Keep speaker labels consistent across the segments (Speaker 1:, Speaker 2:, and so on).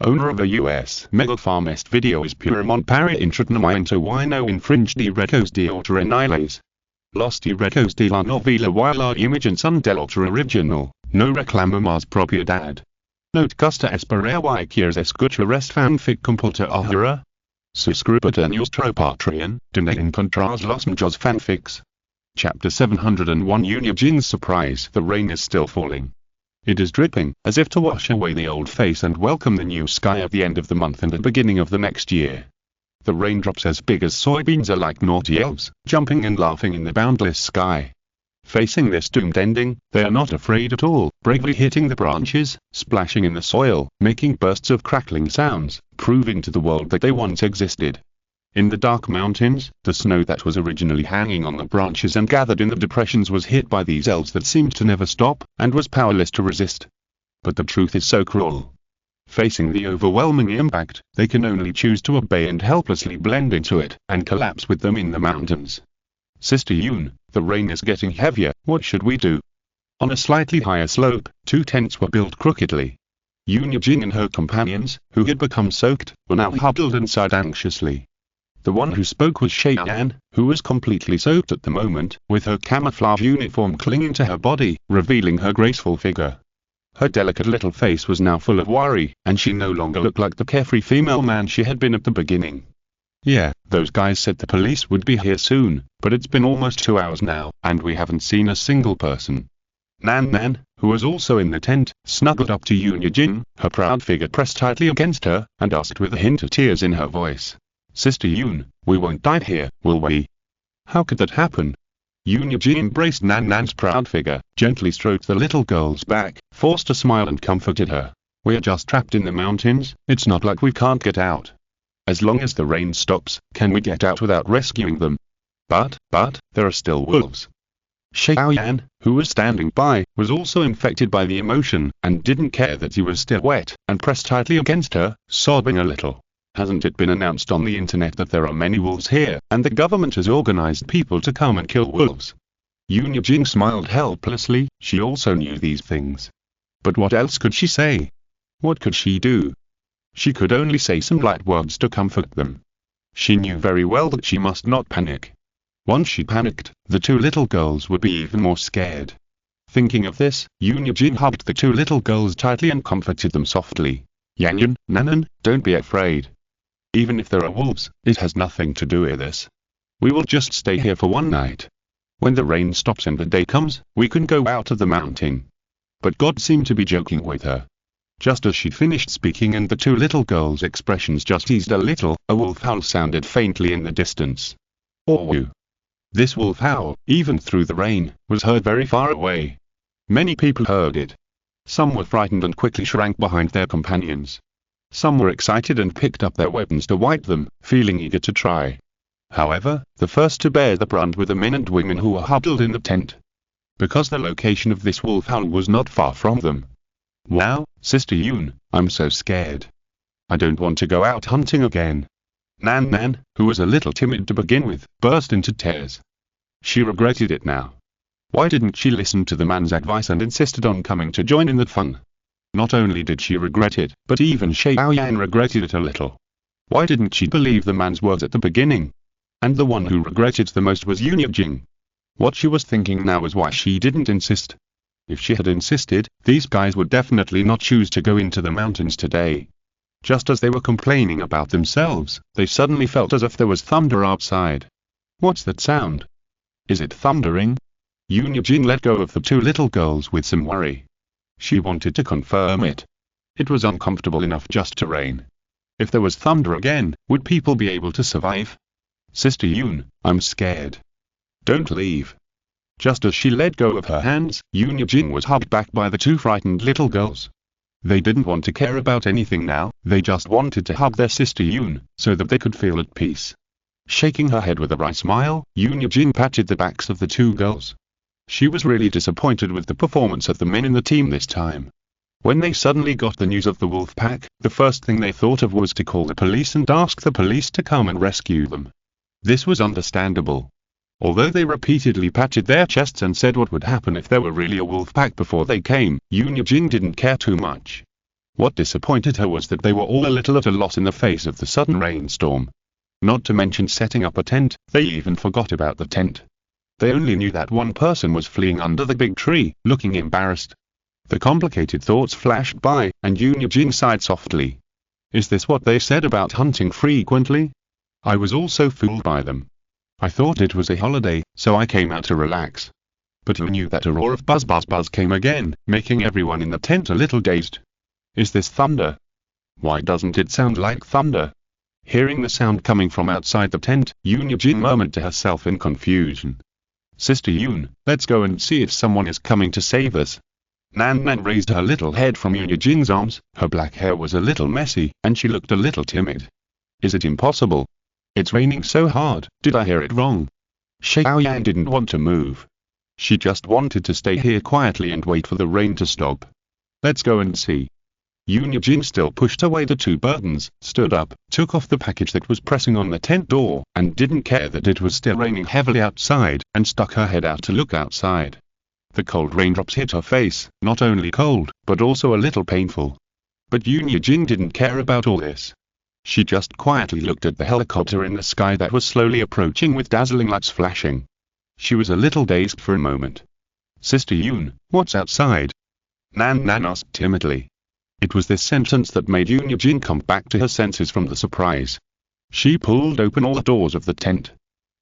Speaker 1: owner of the US Mega Farmest Videos Puramont para Intratnamiento Wino Infringed Recos de Autorenales. Los Recos de la Novela y la Imagen son del autor original, no reclama más propiedad. No te gusta esperar y quieres escuchar este fanfic completo ahora? Suscríbete a nuestro Patreon, donde encontrarás los mejores fanfics. Chapter 701 Yunjing's surprise. The rain is still falling. It is dripping, as if to wash away the old face and welcome the new sky at the end of the month and the beginning of the next year. The raindrops as big as soybeans are like naughty elves, jumping and laughing in the boundless sky. Facing this doomed ending, they are not afraid at all, bravely hitting the branches, splashing in the soil, making bursts of crackling sounds, proving to the world that they once existed. In the dark mountains, the snow that was originally hanging on the branches and gathered in the depressions was hit by these elves that seemed to never stop, and was powerless to resist. But the truth is so cruel. Facing the overwhelming impact, they can only choose to obey and helplessly blend into it, and collapse with them in the mountains. Sister Yun, the rain is getting heavier, what should we do? On a slightly higher slope, two tents were built crookedly. Yunjing and her companions, who had become soaked, were now huddled inside anxiously. The one who spoke was Cheyenne, who was completely soaked at the moment, with her camouflage uniform clinging to her body, revealing her graceful figure. Her delicate little face was now full of worry, and she no longer looked like the carefree female man she had been at the beginning. Yeah, those guys said the police would be here soon, but it's been almost 2 hours now, and we haven't seen a single person. Nan, who was also in the tent, snuggled up to Yunjing, her proud figure pressed tightly against her, and asked with a hint of tears in her voice. Sister Yun, we won't die here, will we? How could that happen? Yunjing embraced Nan's proud figure, gently stroked the little girl's back, forced a smile and comforted her. We're just trapped in the mountains, it's not like we can't get out. As long as the rain stops, can we get out without rescuing them? But, there are still wolves. Xiaoyan, who was standing by, was also infected by the emotion, and didn't care that he was still wet, and pressed tightly against her, sobbing a little. Hasn't it been announced on the internet that there are many wolves here, and the government has organized people to come and kill wolves? Yunjing smiled helplessly, she also knew these things. But what else could she say? What could she do? She could only say some light words to comfort them. She knew very well that she must not panic. Once she panicked, the two little girls would be even more scared. Thinking of this, Yunjing hugged the two little girls tightly and comforted them softly. Yanyan, Nanan, don't be afraid. Even if there are wolves, it has nothing to do with us. We will just stay here for one night. When the rain stops and the day comes, we can go out of the mountain. But God seemed to be joking with her. Just as she finished speaking and the two little girls' expressions just eased a little, a wolf howl sounded faintly in the distance. Orwu. This wolf howl, even through the rain, was heard very far away. Many people heard it. Some were frightened and quickly shrank behind their companions. Some were excited and picked up their weapons to wipe them, feeling eager to try. However, the first to bear the brunt were the men and women who were huddled in the tent. Because the location of this wolf howl was not far from them. Wow, Sister Yun, I'm so scared. I don't want to go out hunting again. Nan, who was a little timid to begin with, burst into tears. She regretted it now. Why didn't she listen to the man's advice and insisted on coming to join in the fun? Not only did she regret it, but even Xiaoyan regretted it a little. Why didn't she believe the man's words at the beginning? And the one who regretted the most was Yunjing. What she was thinking now was why she didn't insist. If she had insisted, these guys would definitely not choose to go into the mountains today. Just as they were complaining about themselves, they suddenly felt as if there was thunder outside. What's that sound? Is it thundering? Yunjing let go of the two little girls with some worry. She wanted to confirm it. It was uncomfortable enough just to rain. If there was thunder again, would people be able to survive? Sister Yun, I'm scared. Don't leave. Just as she let go of her hands, Yunjing was hugged back by the two frightened little girls. They didn't want to care about anything now, they just wanted to hug their sister Yun, so that they could feel at peace. Shaking her head with a wry smile, Yunjing patted the backs of the two girls. She was really disappointed with the performance of the men in the team this time. When they suddenly got the news of the wolf pack, the first thing they thought of was to call the police and ask the police to come and rescue them. This was understandable. Although they repeatedly patted their chests and said what would happen if there were really a wolf pack before they came, Yunjing didn't care too much. What disappointed her was that they were all a little at a loss in the face of the sudden rainstorm. Not to mention setting up a tent, they even forgot about the tent. They only knew that one person was fleeing under the big tree, looking embarrassed. The complicated thoughts flashed by, and Yoon sighed softly. Is this what they said about hunting frequently? I was also fooled by them. I thought it was a holiday, so I came out to relax. But who knew that a roar of buzz buzz buzz came again, making everyone in the tent a little dazed. Is this thunder? Why doesn't it sound like thunder? Hearing the sound coming from outside the tent, Yoon murmured to herself in confusion. Sister Yoon, let's go and see if someone is coming to save us. Nan raised her little head from Yoon's arms. Her black hair was a little messy, and she looked a little timid. Is it impossible? It's raining so hard, did I hear it wrong? Xiaoyan didn't want to move. She just wanted to stay here quietly and wait for the rain to stop. Let's go and see. Yoon still pushed away the two burdens, stood up, took off the package that was pressing on the tent door, and didn't care that it was still raining heavily outside, and stuck her head out to look outside. The cold raindrops hit her face, not only cold, but also a little painful. But Yoon didn't care about all this. She just quietly looked at the helicopter in the sky that was slowly approaching with dazzling lights flashing. She was a little dazed for a moment. Sister Yoon, what's outside? Nan asked timidly. It was this sentence that made Yoon come back to her senses from the surprise. She pulled open all the doors of the tent.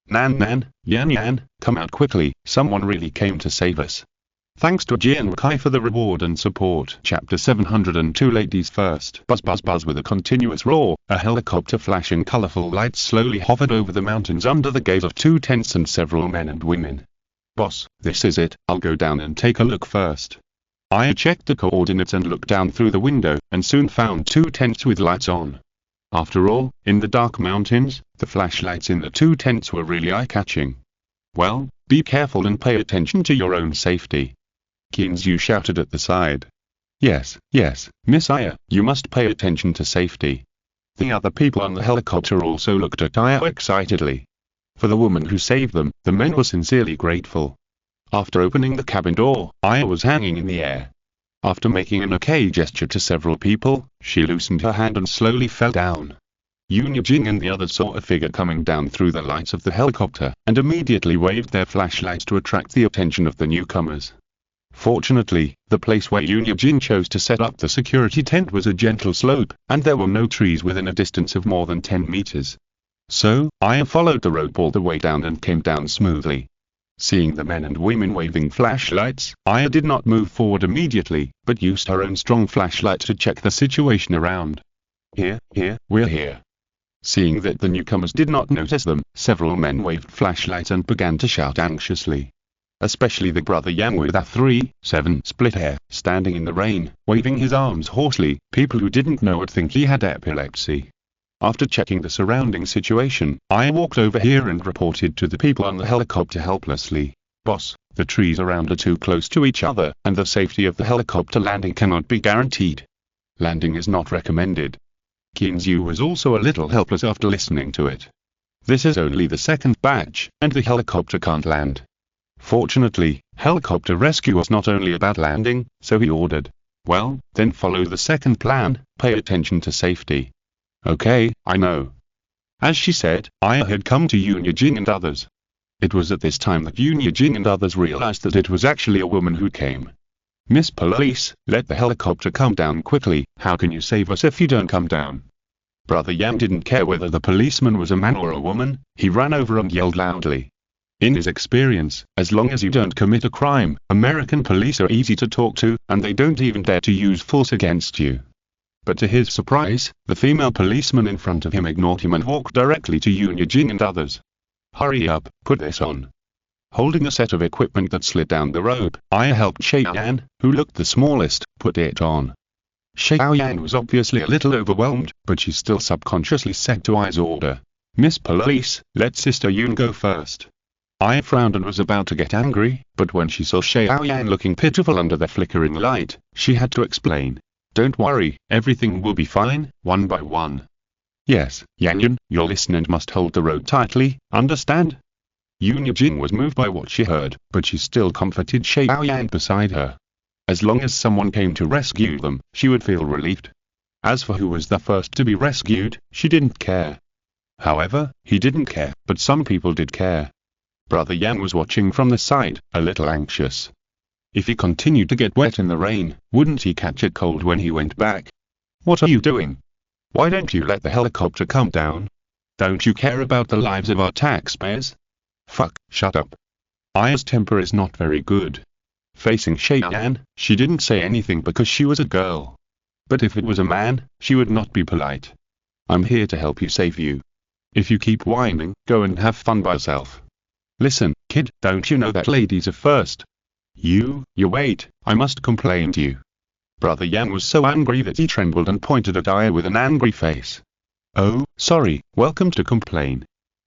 Speaker 1: Nan, Yan, come out quickly, someone really came to save us. Thanks to Jian Kai for the reward and support. Chapter 702 Ladies First. Buzz buzz buzz with a continuous roar, a helicopter flashing colorful lights slowly hovered over the mountains under the gaze of two tents and several men and women. Boss, this is it, I'll go down and take a look first. I checked the coordinates and looked down through the window, and soon found two tents with lights on. After all, in the dark mountains, the flashlights in the two tents were really eye-catching. Well, be careful and pay attention to your own safety. Kinzu shouted at the side. Yes, Miss Aya, you must pay attention to safety. The other people on the helicopter also looked at Aya excitedly. For the woman who saved them, the men were sincerely grateful. After opening the cabin door, Aya was hanging in the air. After making an okay gesture to several people, she loosened her hand and slowly fell down. Yoon and the others saw a figure coming down through the lights of the helicopter, and immediately waved their flashlights to attract the attention of the newcomers. Fortunately, the place where Yoon chose to set up the security tent was a gentle slope, and there were no trees within a distance of more than 10 meters. So, Aya followed the rope all the way down and came down smoothly. Seeing the men and women waving flashlights, Aya did not move forward immediately, but used her own strong flashlight to check the situation around. Here, we're here. Seeing that the newcomers did not notice them, several men waved flashlights and began to shout anxiously. Especially the brother Yang with a 3-7 split hair, standing in the rain, waving his arms hoarsely. People who didn't know would think he had epilepsy. After checking the surrounding situation, I walked over here and reported to the people on the helicopter helplessly. Boss, the trees around are too close to each other, and the safety of the helicopter landing cannot be guaranteed. Landing is not recommended. Kinzu was also a little helpless after listening to it. This is only the second batch, and the helicopter can't land. Fortunately, helicopter rescue was not only about landing, so he ordered. Well, then follow the second plan, pay attention to safety. Okay, I know. As she said, Aya had come to Yoon and others. It was at this time that Yoon and others realized that it was actually a woman who came. Miss Police, let the helicopter come down quickly, how can you save us if you don't come down? Brother Yang didn't care whether the policeman was a man or a woman, he ran over and yelled loudly. In his experience, as long as you don't commit a crime, American police are easy to talk to, and they don't even dare to use force against you. But to his surprise, the female policeman in front of him ignored him and walked directly to Yoon and others. Hurry up, put this on. Holding a set of equipment that slid down the rope, Aya helped Xiaoyan, who looked the smallest, put it on. Xiaoyan was obviously a little overwhelmed, but she still subconsciously said to Aya's order. Miss Police, let Sister Yoon go first. Aya frowned and was about to get angry, but when she saw Xiaoyan looking pitiful under the flickering light, she had to explain. Don't worry, everything will be fine, one by one. Yes, Yanyan, you'll listen and must hold the rope tightly, understand? Yoon was moved by what she heard, but she still comforted Xiaoyan beside her. As long as someone came to rescue them, she would feel relieved. As for who was the first to be rescued, she didn't care. However, he didn't care, but some people did care. Brother Yang was watching from the side, a little anxious. If he continued to get wet in the rain, wouldn't he catch a cold when he went back? What are you doing? Why don't you let the helicopter come down? Don't you care about the lives of our taxpayers? Fuck, shut up. Aya's temper is not very good. Facing Cheyenne, she didn't say anything because she was a girl. But if it was a man, she would not be polite. I'm here to help you save you. If you keep whining, go and have fun by yourself. Listen, kid, don't you know that ladies are first? You wait, I must complain to you. Brother Yang was so angry that he trembled and pointed at Aya with an angry face. Oh, sorry, welcome to complain.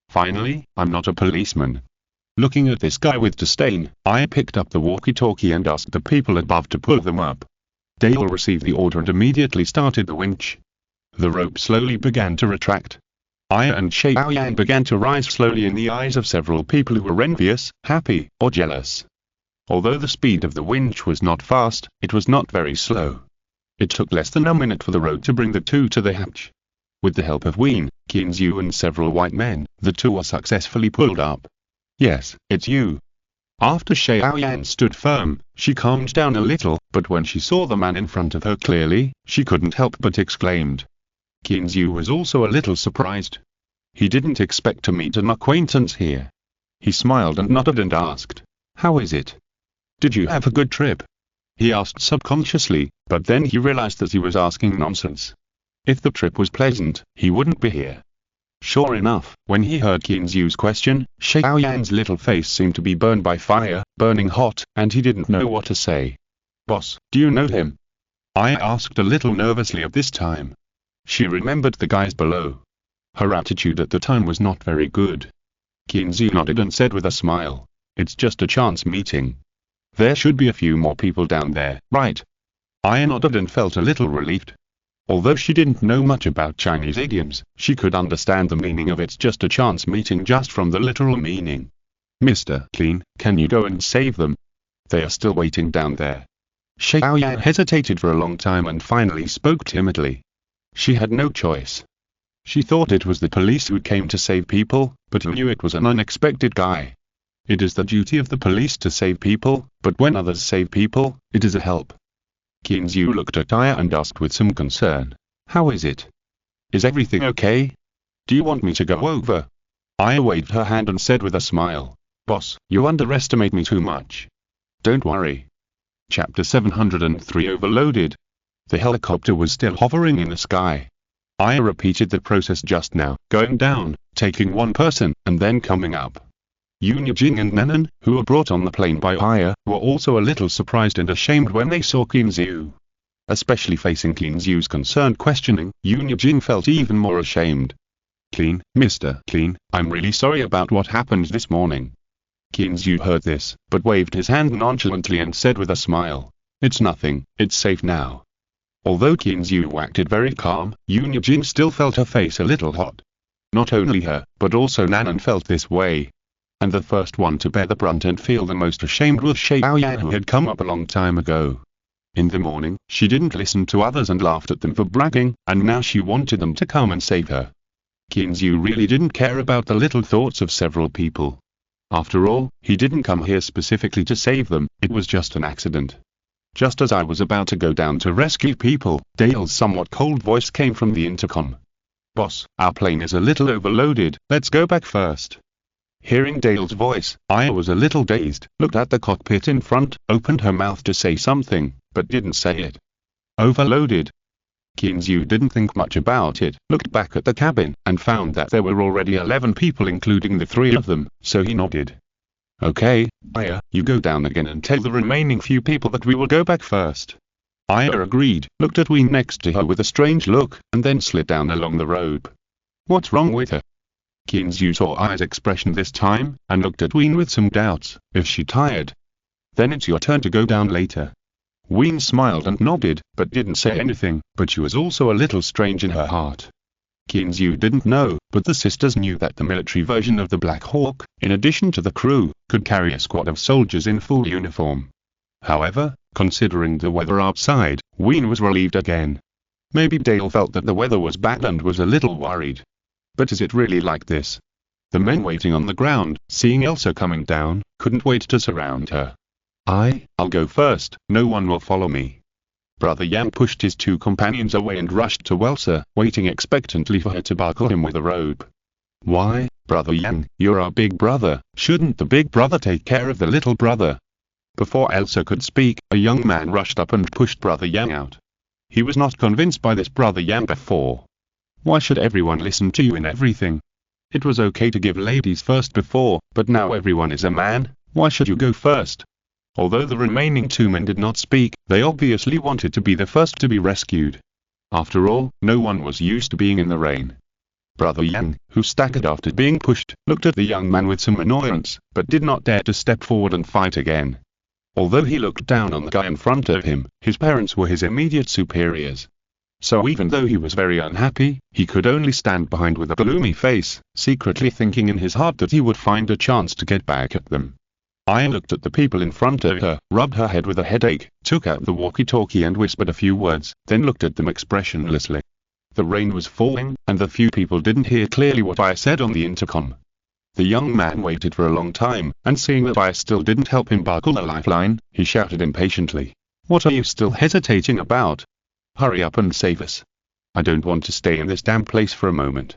Speaker 1: Finally, I'm not a policeman. Looking at this guy with disdain, Aya picked up the walkie-talkie and asked the people above to pull them up. Dale received the order and immediately started the winch. The rope slowly began to retract. Aya and Cheyenne began to rise slowly in the eyes of several people who were envious, happy, or jealous. Although the speed of the winch was not fast, it was not very slow. It took less than a minute for the rope to bring the two to the hatch. With the help of Ween, Kinzu and several white men, the two were successfully pulled up. Yes, it's you. After Cheyenne stood firm, she calmed down a little, but when she saw the man in front of her clearly, she couldn't help but exclaimed. Kinzu was also a little surprised. He didn't expect to meet an acquaintance here. He smiled and nodded and asked, "How is it? Did you have a good trip?" He asked subconsciously, but then he realized that he was asking nonsense. If the trip was pleasant, he wouldn't be here. Sure enough, when he heard Kinzu's question, Cheyenne's little face seemed to be burned by fire, burning hot, and he didn't know what to say. "Boss, do you know him?" I asked a little nervously at this time. She remembered the guys below. Her attitude at the time was not very good. Kinzu nodded and said with a smile, "It's just a chance meeting. There should be a few more people down there, right?" I nodded and felt a little relieved. Although she didn't know much about Chinese idioms, she could understand the meaning of "it's just a chance meeting" just from the literal meaning. "Mr. Clean, can you go and save them? They are still waiting down there." Cheyenne hesitated for a long time and finally spoke timidly. She had no choice. She thought it was the police who came to save people, but knew it was an unexpected guy. It is the duty of the police to save people, but when others save people, it is a help. Kinzu looked at Aya and asked with some concern, "How is it? Is everything okay? Do you want me to go over?" Aya waved her hand and said with a smile, "Boss, you underestimate me too much. Don't worry." Chapter 703 Overloaded. The helicopter was still hovering in the sky. Aya repeated the process just now, going down, taking one person, and then coming up. Yunjing and Nanan, who were brought on the plane by Aya, were also a little surprised and ashamed when they saw Kinzu. Especially facing Kinzu's concerned questioning, Yunjing felt even more ashamed. "Clean, Mr. Clean, I'm really sorry about what happened this morning." Kinzu heard this, but waved his hand nonchalantly and said with a smile, "It's nothing, it's safe now." Although Kinzu acted very calm, Yunjing still felt her face a little hot. Not only her, but also Nanan felt this way. And the first one to bear the brunt and feel the most ashamed was Cheyenne, who had come up a long time ago. In the morning, she didn't listen to others and laughed at them for bragging, and now she wanted them to come and save her. Kinzu really didn't care about the little thoughts of several people. After all, he didn't come here specifically to save them, it was just an accident. Just as I was about to go down to rescue people, Dale's somewhat cold voice came from the intercom. "Boss, our plane is a little overloaded, let's go back first." Hearing Dale's voice, Aya was a little dazed, looked at the cockpit in front, opened her mouth to say something, but didn't say it. Overloaded. Kinzu didn't think much about it, looked back at the cabin, and found that there were already 11 people including the 3 of them, so he nodded. "Okay, Aya, you go down again and tell the remaining few people that we will go back first." Aya agreed, looked at Ween next to her with a strange look, and then slid down along the rope. "What's wrong with her?" Kinzu saw Aya's expression this time, and looked at Ween with some doubts. "Is she tired? Then it's your turn to go down later." Ween smiled and nodded, but didn't say anything, but she was also a little strange in her heart. Kinzu didn't know, but the sisters knew that the military version of the Black Hawk, in addition to the crew, could carry a squad of soldiers in full uniform. However, considering the weather outside, Ween was relieved again. Maybe Dale felt that the weather was bad and was a little worried. But is it really like this? The men waiting on the ground, seeing Elsa coming down, couldn't wait to surround her. I'll go first, no one will follow me. Brother Yang pushed his two companions away and rushed to Elsa, waiting expectantly for her to buckle him with a robe. Why, Brother Yang, you're our big brother, shouldn't the big brother take care of the little brother? Before Elsa could speak, a young man rushed up and pushed Brother Yang out. He was not convinced by this Brother Yang before. Why should everyone listen to you in everything? It was okay to give ladies first before, but now everyone is a man, why should you go first? Although the remaining two men did not speak, they obviously wanted to be the first to be rescued. After all, no one was used to being in the rain. Brother Yang, who staggered after being pushed, looked at the young man with some annoyance, but did not dare to step forward and fight again. Although he looked down on the guy in front of him, his parents were his immediate superiors. So even though he was very unhappy, he could only stand behind with a gloomy face, secretly thinking in his heart that he would find a chance to get back at them. Aya looked at the people in front of her, rubbed her head with a headache, took out the walkie-talkie and whispered a few words, then looked at them expressionlessly. The rain was falling, and the few people didn't hear clearly what Aya said on the intercom. The young man waited for a long time, and seeing that Aya still didn't help him buckle the lifeline, he shouted impatiently. What are you still hesitating about? Hurry up and save us. I don't want to stay in this damn place for a moment.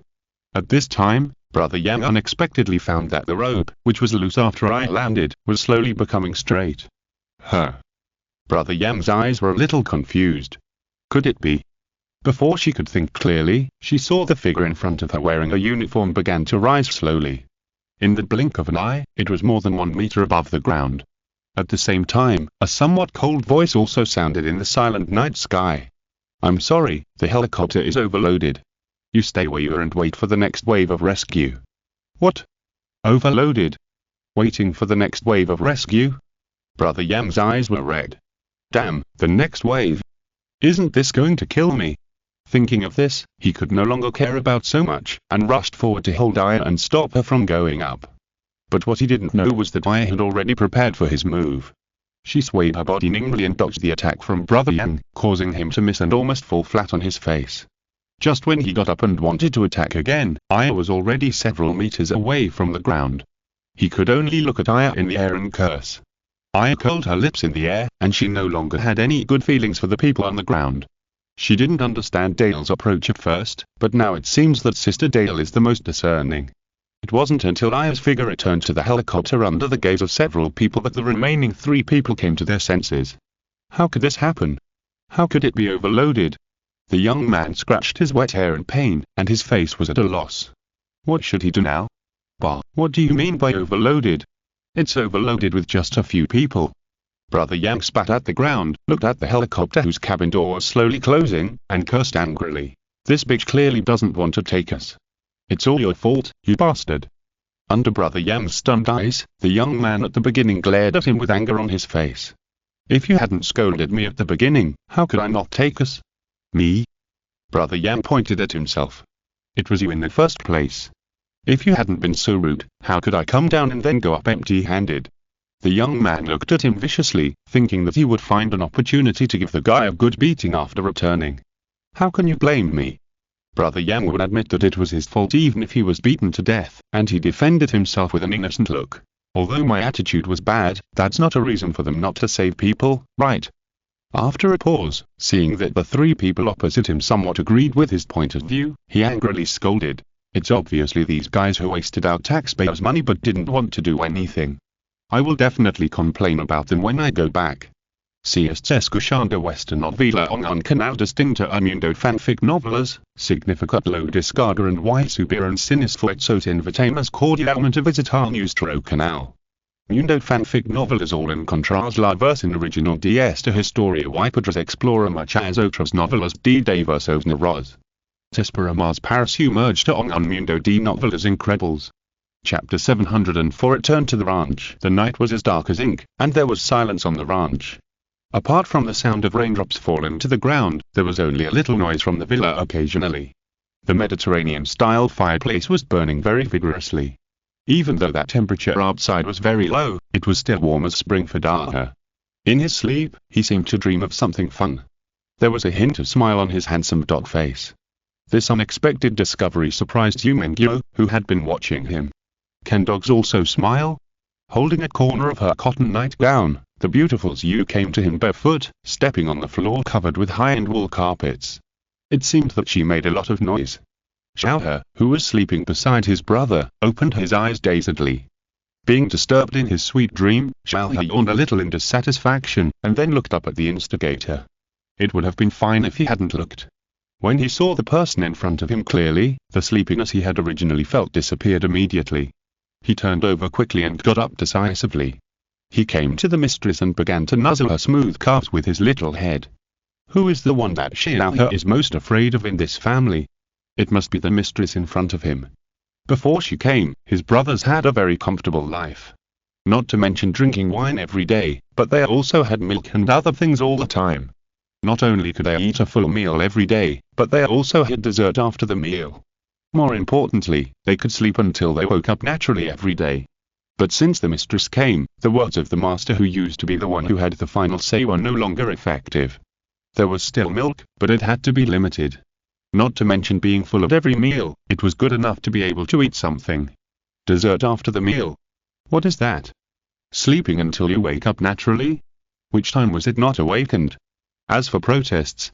Speaker 1: At this time, Brother Yang unexpectedly found that the rope, which was loose after I landed, was slowly becoming straight. Brother Yang's eyes were a little confused. Could it be? Before she could think clearly, she saw the figure in front of her wearing a uniform began to rise slowly. In the blink of an eye, it was more than 1 meter above the ground. At the same time, a somewhat cold voice also sounded in the silent night sky. I'm sorry, the helicopter is overloaded. You stay where you are and wait for the next wave of rescue. What? Overloaded? Waiting for the next wave of rescue? Brother Yang's eyes were red. Damn, the next wave. Isn't this going to kill me? Thinking of this, he could no longer care about so much, and rushed forward to hold Aya and stop her from going up. But what he didn't know was that Aya had already prepared for his move. She swayed her body nimbly and dodged the attack from Brother Yang, causing him to miss and almost fall flat on his face. Just when he got up and wanted to attack again, Aya was already several meters away from the ground. He could only look at Aya in the air and curse. Aya curled her lips in the air, and she no longer had any good feelings for the people on the ground. She didn't understand Dale's approach at first, but now it seems that Sister Dale is the most discerning. It wasn't until Aya's figure returned to the helicopter under the gaze of several people that the remaining 3 people came to their senses. How could this happen? How could it be overloaded? The young man scratched his wet hair in pain, and his face was at a loss. What should he do now? Bah, what do you mean by overloaded? It's overloaded with just a few people. Brother Yang spat at the ground, looked at the helicopter whose cabin door was slowly closing, and cursed angrily. This bitch clearly doesn't want to take us. It's all your fault, you bastard. Under Brother Yang's stunned eyes, the young man at the beginning glared at him with anger on his face. If you hadn't scolded me at the beginning, how could I not take us? Me? Brother Yang pointed at himself. It was you in the first place. If you hadn't been so rude, how could I come down and then go up empty-handed? The young man looked at him viciously, thinking that he would find an opportunity to give the guy a good beating after returning. How can you blame me? Brother Yang would admit that it was his fault even if he was beaten to death, and he defended himself with an innocent look. Although my attitude was bad, that's not a reason for them not to save people, right? After a pause, seeing that the 3 people opposite him somewhat agreed with his point of view, he angrily scolded. It's obviously these guys who wasted our taxpayers' money but didn't want to do anything. I will definitely complain about them when I go back. Si estes escuchando esta novela en un canal distinto a mundo fanfic novelas, significat lo descarga and y subir en cines fuerzos invitamos cordialmente a visitar nuestro canal. Mundo fanfic novelas all encontrás la versión original de esta historia y podrás explorar muchas otras novelas de diversos narradores. Te esperamos para sumergirte en un mundo de novelas increíbles. Chapter 704 It turned to the ranch. The night was as dark as ink, and there was silence on the ranch. Apart from the sound of raindrops falling to the ground, there was only a little noise from the villa occasionally. The Mediterranean-style fireplace was burning very vigorously. Even though that temperature outside was very low, it was still warm as spring for Daha. In his sleep, he seemed to dream of something fun. There was a hint of smile on his handsome dog face. This unexpected discovery surprised Yumengyo, who had been watching him. Can dogs also smile? Holding a corner of her cotton nightgown, the beautiful Zhu came to him barefoot, stepping on the floor covered with high-end wool carpets. It seemed that she made a lot of noise. Xiaohe, who was sleeping beside his brother, opened his eyes dazedly. Being disturbed in his sweet dream, Xiaohe yawned a little in dissatisfaction, and then looked up at the instigator. It would have been fine if he hadn't looked. When he saw the person in front of him clearly, the sleepiness he had originally felt disappeared immediately. He turned over quickly and got up decisively. He came to the mistress and began to nuzzle her smooth calves with his little head. Who is the one that Xiaohe is most afraid of in this family? It must be the mistress in front of him. Before she came, his brothers had a very comfortable life. Not to mention drinking wine every day, but they also had milk and other things all the time. Not only could they eat a full meal every day, but they also had dessert after the meal. More importantly, they could sleep until they woke up naturally every day. But since the mistress came, the words of the master who used to be the one who had the final say were no longer effective. There was still milk, but it had to be limited. Not to mention being full at every meal, it was good enough to be able to eat something. Dessert after the meal. What is that? Sleeping until you wake up naturally? Which time was it not awakened? As for protests,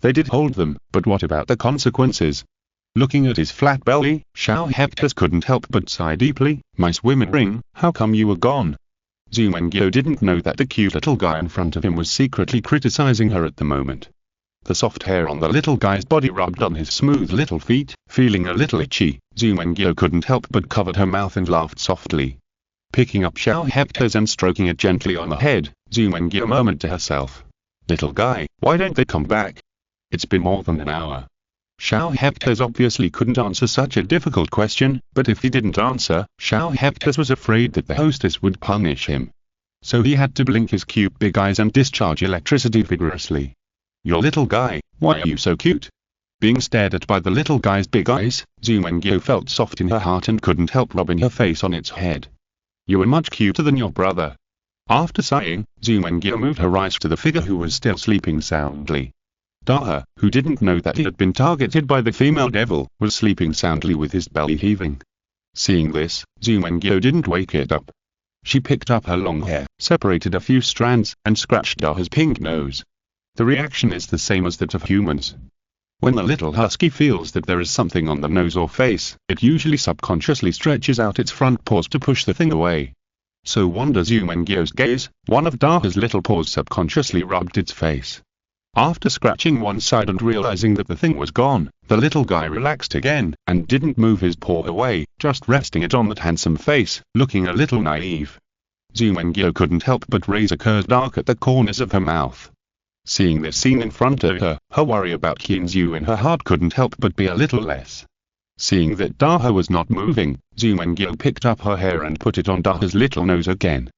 Speaker 1: they did hold them, but what about the consequences? Looking at his flat belly, Xiaohe couldn't help but sigh deeply. My swimming ring, how come you were gone? Zumengyo didn't know that the cute little guy in front of him was secretly criticizing her at the moment. The soft hair on the little guy's body rubbed on his smooth little feet, feeling a little itchy. Zumengyo couldn't help but covered her mouth and laughed softly. Picking up Xiaohe's and stroking it gently on the head, Zumengyo murmured to herself. Little guy, why don't they come back? It's been more than an hour. Xiaohe obviously couldn't answer such a difficult question, but if he didn't answer, Xiaohe was afraid that the hostess would punish him. So he had to blink his cute big eyes and discharge electricity vigorously. Your little guy, why are you so cute? Being stared at by the little guy's big eyes, Zumengyo felt soft in her heart and couldn't help rubbing her face on its head. You are much cuter than your brother. After sighing, Zumengyo moved her eyes to the figure who was still sleeping soundly. Daha, who didn't know that he had been targeted by the female devil, was sleeping soundly with his belly heaving. Seeing this, Zumengyo didn't wake it up. She picked up her long hair, separated a few strands, and scratched Daha's pink nose. The reaction is the same as that of humans. When the little husky feels that there is something on the nose or face, it usually subconsciously stretches out its front paws to push the thing away. So wanders Zumengyo's gaze, one of Daha's little paws subconsciously rubbed its face. After scratching one side and realizing that the thing was gone, the little guy relaxed again, and didn't move his paw away, just resting it on that handsome face, looking a little naive. Zumengyo couldn't help but raise a cursed arc at the corners of her mouth. Seeing this scene in front of her, her worry about Qinzu in her heart couldn't help but be a little less. Seeing that Daha was not moving, Zumengyo picked up her hair and put it on Daha's little nose again.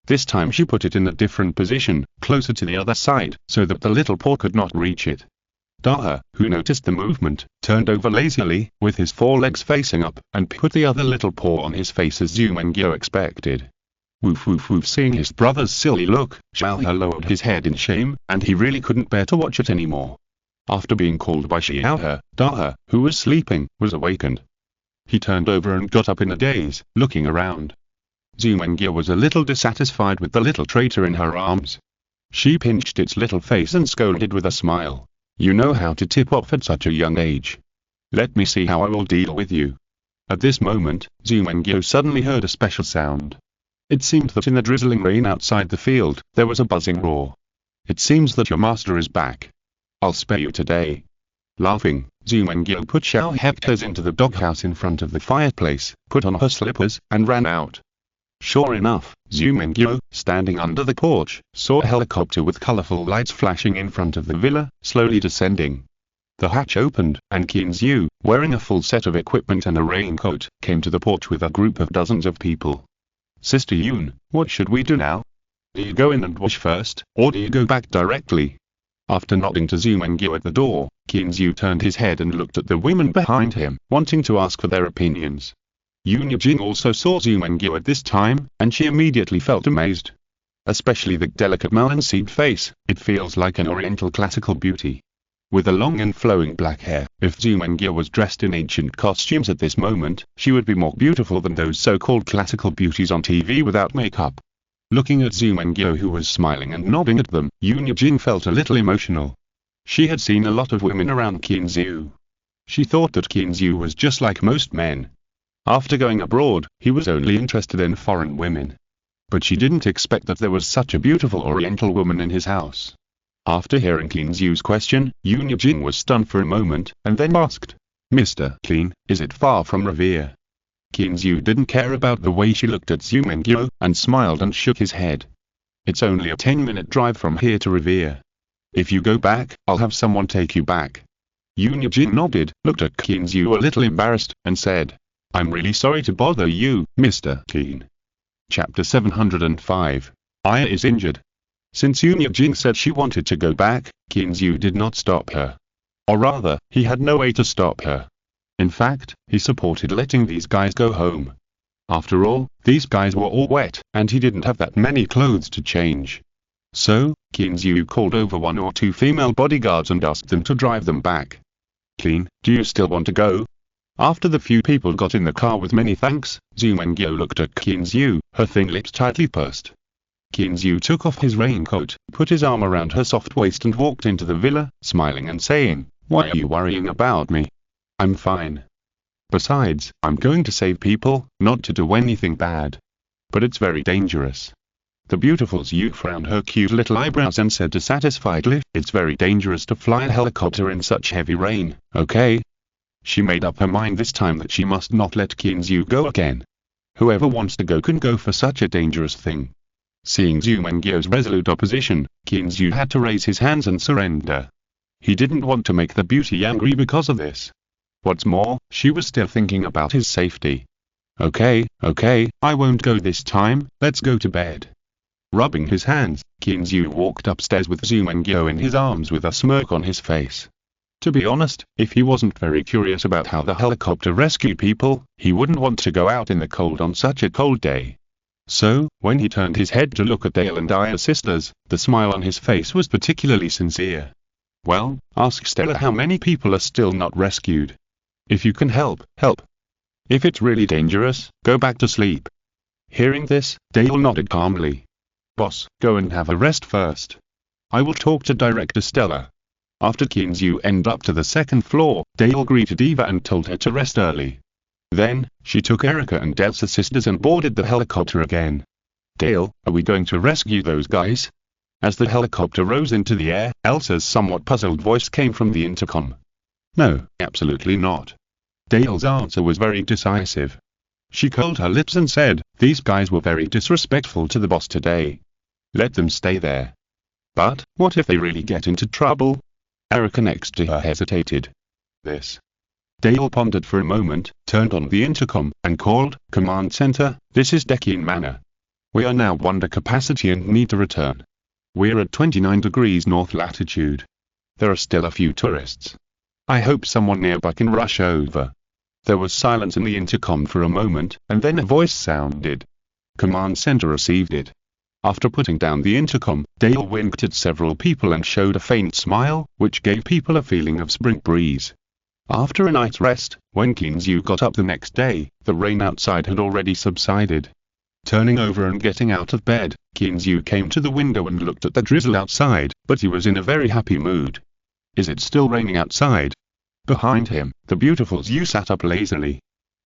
Speaker 1: This time she put it in a different position, closer to the other side, so that the little paw could not reach it. Daha, who noticed the movement, turned over lazily, with his forelegs facing up, and put the other little paw on his face as Zumengyo expected. Woof woof woof. Seeing his brother's silly look, Xiaohe lowered his head in shame, and he really couldn't bear to watch it anymore. After being called by Xiaohe, Daha, who was sleeping, was awakened. He turned over and got up in a daze, looking around. Zumengyo was a little dissatisfied with the little traitor in her arms. She pinched its little face and scolded with a smile. You know how to tip off at such a young age. Let me see how I will deal with you. At this moment, Zumengyo suddenly heard a special sound. It seemed that in the drizzling rain outside the field, there was a buzzing roar. It seems that your master is back. I'll spare you today. Laughing, Zumengyo put Xiaohe into the doghouse in front of the fireplace, put on her slippers, and ran out. Sure enough, Zumengyo, standing under the porch, saw a helicopter with colorful lights flashing in front of the villa, slowly descending. The hatch opened, and Qinzu, wearing a full set of equipment and a raincoat, came to the porch with a group of dozens of people. Sister Yun, what should we do now? Do you go in and wash first, or do you go back directly? After nodding to Zumengyo at the door, Qinzu turned his head and looked at the women behind him, wanting to ask for their opinions. Yun Yijing also saw Zumengyo at this time, and she immediately felt amazed. Especially the delicate melon-seed face, it feels like an oriental classical beauty. With the long and flowing black hair, if Zhu Mengye was dressed in ancient costumes at this moment, she would be more beautiful than those so-called classical beauties on TV without makeup. Looking at Zhu Mengye, who was smiling and nodding at them, Yun Jing felt a little emotional. She had seen a lot of women around Qin Zhu. She thought that Qin Zhu was just like most men. After going abroad, he was only interested in foreign women. But she didn't expect that there was such a beautiful oriental woman in his house. After hearing Qin Zhu's question, Yun Jing was stunned for a moment, and then asked, "Mr. Qin, is it far from Revere?" Qin Zhu didn't care about the way she looked at Zhu Mengye, and smiled and shook his head. "It's only a 10-minute drive from here to Revere. If you go back, I'll have someone take you back." Yun Jing nodded, looked at Qin Zhu a little embarrassed, and said, "I'm really sorry to bother you, Mr. Qin." Chapter 705. Aya is injured. Since Yun Jing said she wanted to go back, Qin Zhu did not stop her. Or rather, he had no way to stop her. In fact, he supported letting these guys go home. After all, these guys were all wet, and he didn't have that many clothes to change. So, Qin Zhu called over 1 or 2 female bodyguards and asked them to drive them back. "Qin, do you still want to go?" After the few people got in the car with many thanks, Zhu Mengye looked at Qin Zhu, her thin lips tightly pursed. Qin Zhu took off his raincoat, put his arm around her soft waist and walked into the villa, smiling and saying, "Why are you worrying about me? I'm fine. Besides, I'm going to save people, not to do anything bad. But it's very dangerous." The beautiful Zhu frowned her cute little eyebrows and said dissatisfiedly, "It's very dangerous to fly a helicopter in such heavy rain, okay?" She made up her mind this time that she must not let Qin Zhu go again. Whoever wants to go can go for such a dangerous thing. Seeing Zhu Mengye's resolute opposition, Qin Zhu had to raise his hands and surrender. He didn't want to make the beauty angry because of this. What's more, she was still thinking about his safety. Okay, I won't go this time, let's go to bed." Rubbing his hands, Qin Zhu walked upstairs with Zhu Mengye in his arms with a smirk on his face. To be honest, if he wasn't very curious about how the helicopter rescued people, he wouldn't want to go out in the cold on such a cold day. So, when he turned his head to look at Dale and Aya's sisters, the smile on his face was particularly sincere. "Well, ask Stella how many people are still not rescued. If you can help, help. If it's really dangerous, go back to sleep." Hearing this, Dale nodded calmly. "Boss, go and have a rest first. I will talk to Director Stella." After Qin Zhu ended up to the 2nd floor, Dale greeted Eva and told her to rest early. Then, she took Erica and Elsa's sisters and boarded the helicopter again. "Dale, are we going to rescue those guys?" As the helicopter rose into the air, Elsa's somewhat puzzled voice came from the intercom. "No, absolutely not." Dale's answer was very decisive. She curled her lips and said, "These guys were very disrespectful to the boss today. Let them stay there." "But, what if they really get into trouble?" Erica next to her hesitated. "This." Dale pondered for a moment, turned on the intercom, and called, "Command Center, this is Dekin Manor. We are now under capacity and need to return. We're at 29 degrees north latitude. There are still a few tourists. I hope someone nearby can rush over." There was silence in the intercom for a moment, and then a voice sounded. Command Center received it. After putting down the intercom, Dale winked at several people and showed a faint smile, which gave people a feeling of spring breeze. After a night's rest, when Qin Zhu got up the next day, the rain outside had already subsided. Turning over and getting out of bed, Qin Zhu came to the window and looked at the drizzle outside, but he was in a very happy mood. "Is it still raining outside?" Behind him, the beautiful Zhu sat up lazily.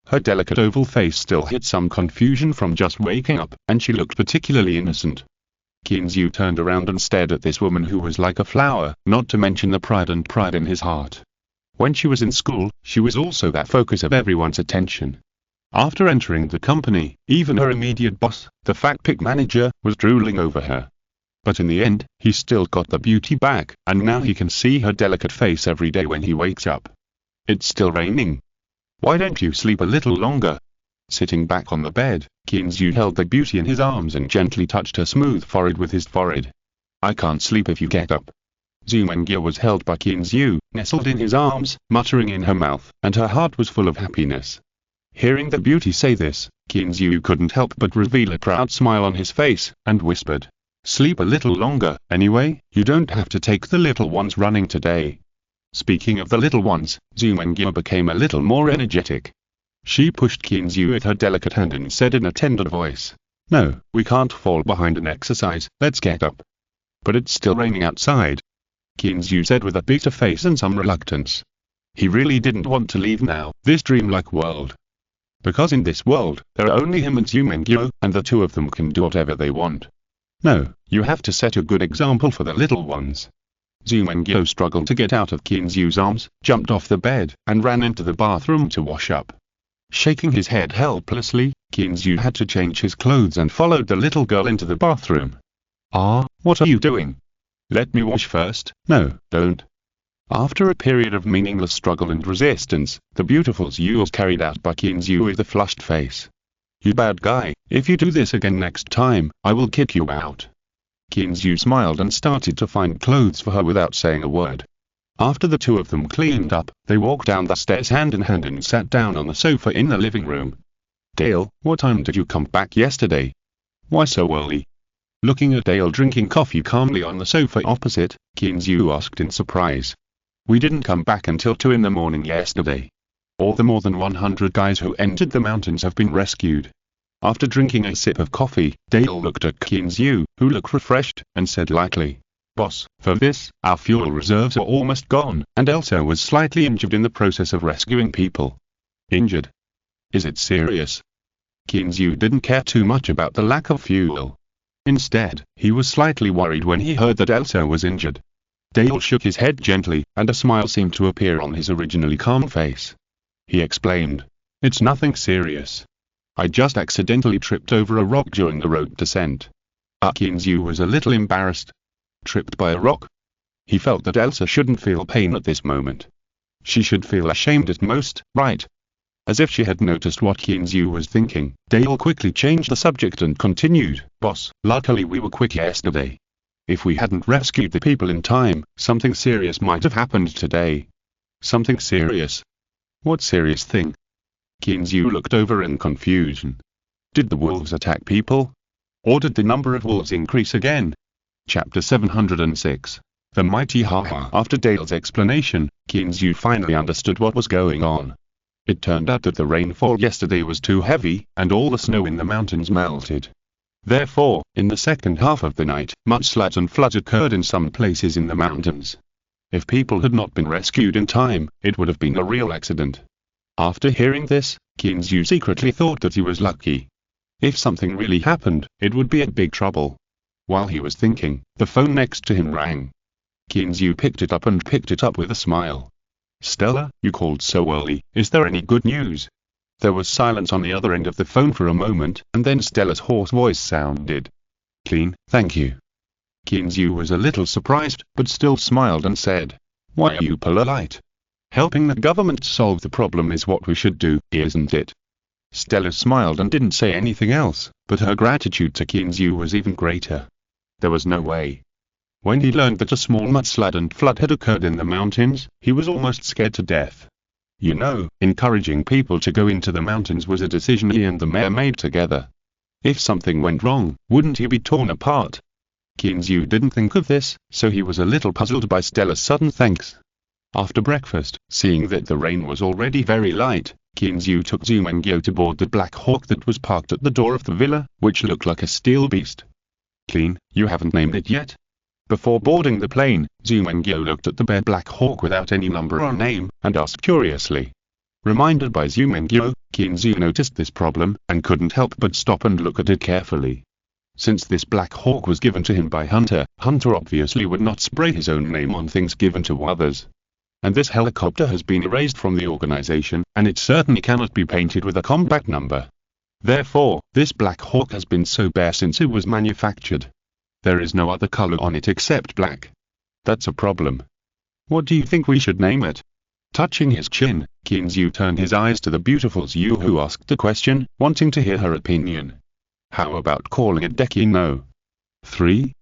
Speaker 1: Her delicate oval face still hid some confusion from just waking up, and she looked particularly innocent. Qin Zhu turned around and stared at this woman who was like a flower, not to mention the pride in his heart. When she was in school, she was also that focus of everyone's attention. After entering the company, even her immediate boss, the fat pig manager, was drooling over her. But in the end, he still got the beauty back, and now he can see her delicate face every day when he wakes up. "It's still raining. Why don't you sleep a little longer?" Sitting back on the bed, Qin Zhu held the beauty in his arms and gently touched her smooth forehead with his forehead. "I can't sleep if you get up." Zhu Mengye was held by Qin Zhu, nestled in his arms, muttering in her mouth, and her heart was full of happiness. Hearing the beauty say this, Qin Zhu couldn't help but reveal a proud smile on his face, and whispered, Sleep a little longer, anyway, you don't have to take the little ones running today. Speaking of the little ones, Zumengyo became a little more energetic. She pushed Kinzu with her delicate hand and said in a tender voice, "No, we can't fall behind an exercise, let's get up." "But it's still raining outside," Kinzu said with a bitter face and some reluctance. He really didn't want to leave now, this dreamlike world. Because in this world, there are only him and Zumengyo, and the two of them can do whatever they want. "No, you have to set a good example for the little ones." Zumengyo struggled to get out of Kinzu's arms, jumped off the bed, and ran into the bathroom to wash up. Shaking his head helplessly, Kinzu had to change his clothes and followed the little girl into the bathroom. "Ah, what are you doing?" "Let me wash first." "No, don't." After a period of meaningless struggle and resistance, the beautiful Zyu was carried out by Kinzu with a flushed face. "You bad guy, if you do this again next time, I will kick you out." Kinzu smiled and started to find clothes for her without saying a word. After the two of them cleaned up, they walked down the stairs hand in hand and sat down on the sofa in the living room. "Dale, what time did you come back yesterday?" "Why so early?" Looking at Dale drinking coffee calmly on the sofa opposite, Kinzu asked in surprise. "We didn't come back until 2 in the morning yesterday. All the more than 100 guys who entered the mountains have been rescued." After drinking a sip of coffee, Dale looked at Kinzu, who looked refreshed, and said lightly, "Boss, for this, our fuel reserves are almost gone, and Elsa was slightly injured in the process of rescuing people." "Injured? Is it serious?" Kinzu didn't care too much about the lack of fuel. Instead, he was slightly worried when he heard that Elsa was injured. Dale shook his head gently, and a smile seemed to appear on his originally calm face. He explained, "It's nothing serious. I just accidentally tripped over a rock during the road descent." Kinzu was a little embarrassed. Tripped by a rock? He felt that Elsa shouldn't feel pain at this moment. She should feel ashamed at most, right? As if she had noticed what Kinzu was thinking, Dale quickly changed the subject and continued, "Boss, luckily we were quick yesterday. If we hadn't rescued the people in time, something serious might have happened today." "Something serious? What serious thing?" Kinzu looked over in confusion. "Did the wolves attack people? Or did the number of wolves increase again?" Chapter 706. The Mighty Haha. After Dale's explanation, Kinzu finally understood what was going on. It turned out that the rainfall yesterday was too heavy, and all the snow in the mountains melted. Therefore, in the second half of the night, mudslides and floods occurred in some places in the mountains. If people had not been rescued in time, it would have been a real accident. After hearing this, Kinzu secretly thought that he was lucky. If something really happened, it would be a big trouble. While he was thinking, the phone next to him rang. Kinzu picked it up with a smile. "Stella, you called so early, is there any good news?" There was silence on the other end of the phone for a moment, and then Stella's hoarse voice sounded. "Clean, thank you." Kinzu was a little surprised, but still smiled and said, "Why are you polite? Helping the government solve the problem is what we should do, isn't it?" Stella smiled and didn't say anything else, but her gratitude to Kinzu was even greater. There was no way. When he learned that a small mudslide and flood had occurred in the mountains, he was almost scared to death. You know, encouraging people to go into the mountains was a decision he and the mayor made together. If something went wrong, wouldn't he be torn apart? Kinzu didn't think of this, so he was a little puzzled by Stella's sudden thanks. After breakfast, seeing that the rain was already very light, Kinzu took Zumengyo to board the Black Hawk that was parked at the door of the villa, which looked like a steel beast. "Clean, you haven't named it yet?" Before boarding the plane, Zumengyo looked at the bare Black Hawk without any number or name, and asked curiously. Reminded by Zumengyo, Kinzu noticed this problem, and couldn't help but stop and look at it carefully. Since this Black Hawk was given to him by Hunter, Hunter obviously would not spray his own name on things given to others. And this helicopter has been erased from the organization, and it certainly cannot be painted with a combat number. Therefore, this Black Hawk has been so bare since it was manufactured. There is no other color on it except black. That's a problem. What do you think we should name it? Touching his chin, Kinzu turned his eyes to the beautiful Zyu who asked the question, wanting to hear her opinion. How about calling it Deki no 3?